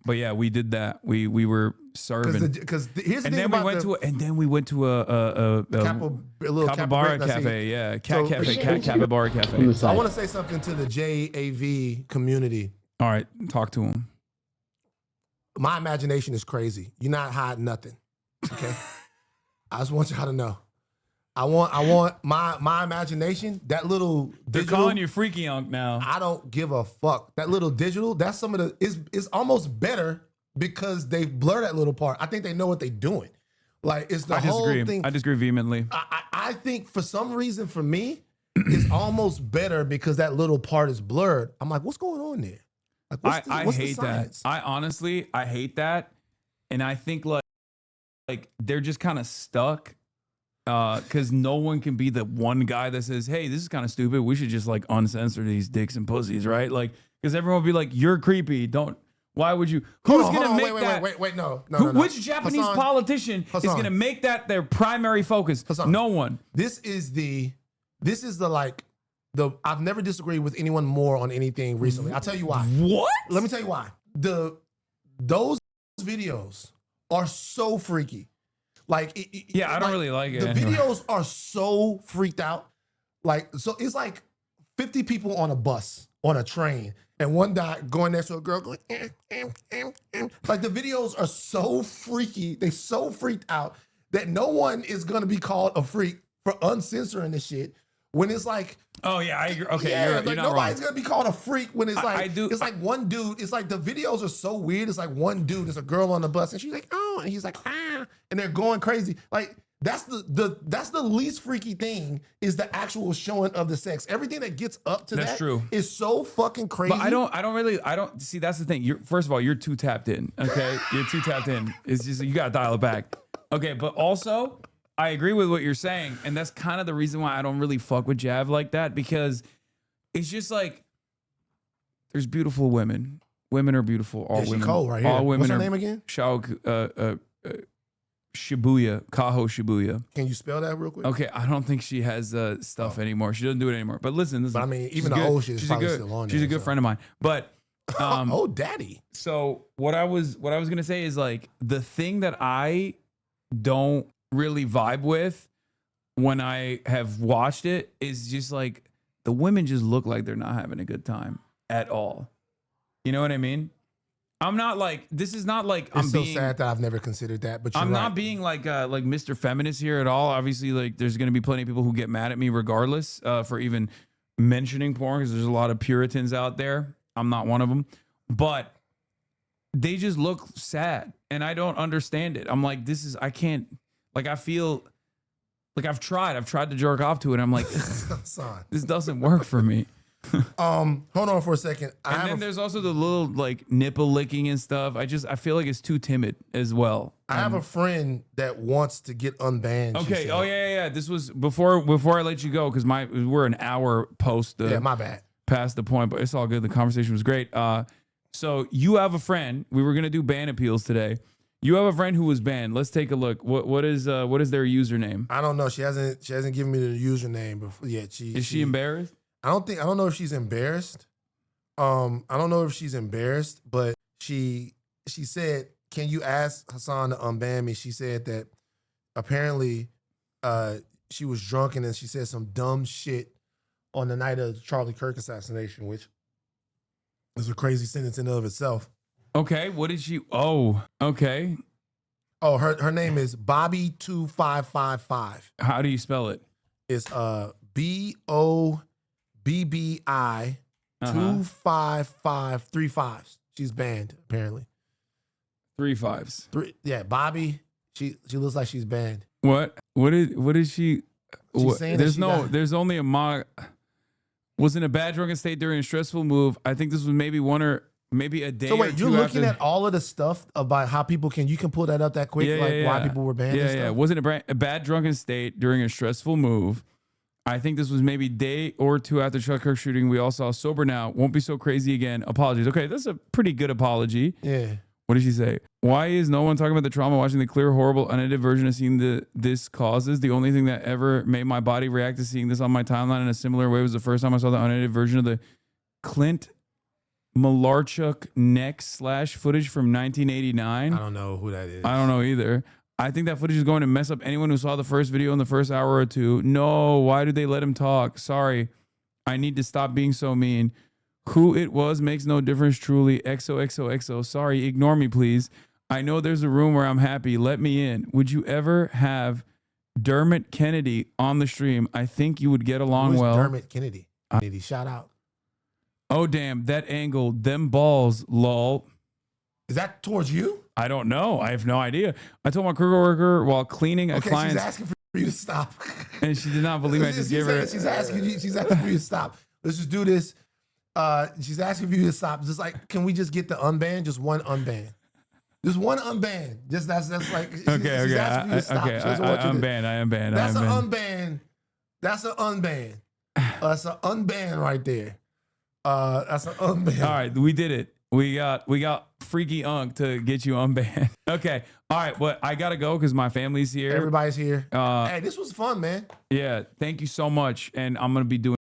But yeah, we did that. We were serving. Because here's the and thing then we went to a little capybara cafe. Yeah, cat capybara cafe. I want to say something to the JAV community. All right, talk to him. My imagination is crazy. You're not hiding nothing. Okay, I just want y'all to know. I want my imagination. That little They're digital, calling you freaky unk now. I don't give a fuck. That little digital. That's some of the. It's almost better because they blur that little part. I think they know what they're doing. Like it's the whole thing. I disagree vehemently. I think for some reason for me, it's almost better because that little part is blurred. I'm like, what's going on there? Like, I hate that. I honestly hate that, and I think like they're just kind of stuck. Because no one can be the one guy that says, hey, this is kind of stupid. We should just like uncensor these dicks and pussies, right? Like, because everyone will be like, you're creepy. Don't Why would you? Hold Who's on, going to hold on, make that? Wait, no. Which Japanese Hasan, politician is going to make that their primary focus? Hasan. No one. This is the I've never disagreed with anyone more on anything recently. I'll tell you why. What? Let me tell you why. Those videos are so freaky. Like, I don't really like it. The videos are so freaked out. Like, so it's like 50 people on a bus, on a train, and one guy going next to a girl going, Like, the videos are so freaky. They so freaked out that no one is going to be called a freak for uncensoring this shit. When it's like, oh yeah, I agree. Okay, yeah, you're not nobody's wrong. gonna be called a freak when it's like, I do. It's like one dude. It's like the videos are so weird. It's like one dude. There's a girl on the bus, and she's like, oh, and he's like, ah, and they're going crazy. Like, that's the least freaky thing, is the actual showing of the sex. Everything that gets up to That's that true. is so fucking crazy. But I don't see. That's the thing. First of all, you're too tapped in. Okay, you're too tapped in. It's just, you gotta dial it back. Okay, but also, I agree with what you're saying, and that's kind of the reason why I don't really fuck with Jav like that, because it's just like, there's beautiful women. Women are beautiful. All women. Cold right here. All women What's her are. name again? Shibuya, Kaho Shibuya. Can you spell that real quick? Okay, I don't think she has stuff anymore. She doesn't do it anymore. But listen, But I mean, even the good. old shit is She's probably good, still on she's there, a good so. friend of mine. But Oh, daddy. so what I was gonna say is, like, the thing that I don't really vibe with when I have watched it is just like, the women just look like they're not having a good time at all. You know what I mean? I'm not like, this is not like, It's so sad that I've never considered that, but you're I'm right. not being like Mr. Feminist here at all. Obviously, like, there's going to be plenty of people who get mad at me regardless for even mentioning porn, because there's a lot of Puritans out there. I'm not one of them, but they just look sad, and I don't understand it. I'm like, I can't, like, I feel like I've tried to jerk off to it. I'm like, this doesn't work for me. Hold on for a second. And then there's also the little, like, nipple licking and stuff. I feel like it's too timid as well. I have a friend that wants to get unbanned. she Okay. said. Oh yeah. This was before I let you go, because we're an hour post. Yeah, my bad. Past the point, but it's all good. The conversation was great. So you have a friend. We were gonna do ban appeals today. You have a friend who was banned. Let's take a look. What is their username? I don't know. She hasn't given me the username before yet. Is she embarrassed? I don't know if she's embarrassed. I don't know if she's embarrassed, but she said, "Can you ask Hasan to unban me?" She said that apparently she was drunk, and then she said some dumb shit on the night of the Charlie Kirk assassination, which is a crazy sentence in and of itself. Okay. What did she? Oh, okay. Oh, her name is Bobby2555. How do you spell it? It's BOBBI 25535. She's banned apparently. 3 5s. Yeah, Bobby. She looks like she's banned. What is she? She's saying that There's only a mock. Was in a bad drunken state during a stressful move. I think this was maybe maybe a day. So wait, or you're two looking after. at all of the stuff about how people you can pull that up that quick, why people were banned. Yeah. Was in a bad drunken state during a stressful move. I think this was maybe day or two after Chuck Kirk shooting. We all saw sober now. Won't be so crazy again. Apologies. Okay, that's a pretty good apology. Yeah. What did she say? Why is no one talking about the trauma watching the clear, horrible, unedited version of seeing this causes? The only thing that ever made my body react to seeing this on my timeline in a similar way was the first time I saw the unedited version of the Clint Malarchuk neck / footage from 1989. I don't know who that is. I don't know either. I think that footage is going to mess up anyone who saw the first video in the first hour or two. No, why did they let him talk? Sorry. I need to stop being so mean. Who it was makes no difference, truly. XOXOXO. Sorry, ignore me, please. I know there's a room where I'm happy. Let me in. Would you ever have Dermot Kennedy on the stream? I think you would get along well. Dermot Kennedy. Shout out. Oh, damn. That angle. Them balls, lol. Is that towards you? I don't know. I have no idea. I told my coworker while cleaning a client's... She's asking for you to stop. And she did not believe me. I just gave her... She's asking for you to stop. Let's just do this. She's asking for you to stop. Just like, can we just get the unban? Just one unban. Just one unban. Just that's like... Okay. She's asking for you to stop. Okay, I unban. That's an unban. That's an unban. That's an unban right there. That's an unban. All right, we did it. We got freaky unk to get you unbanned. Okay. All right. Well, I got to go because my family's here. Everybody's here. Hey, this was fun, man. Yeah. Thank you so much. And I'm going to be doing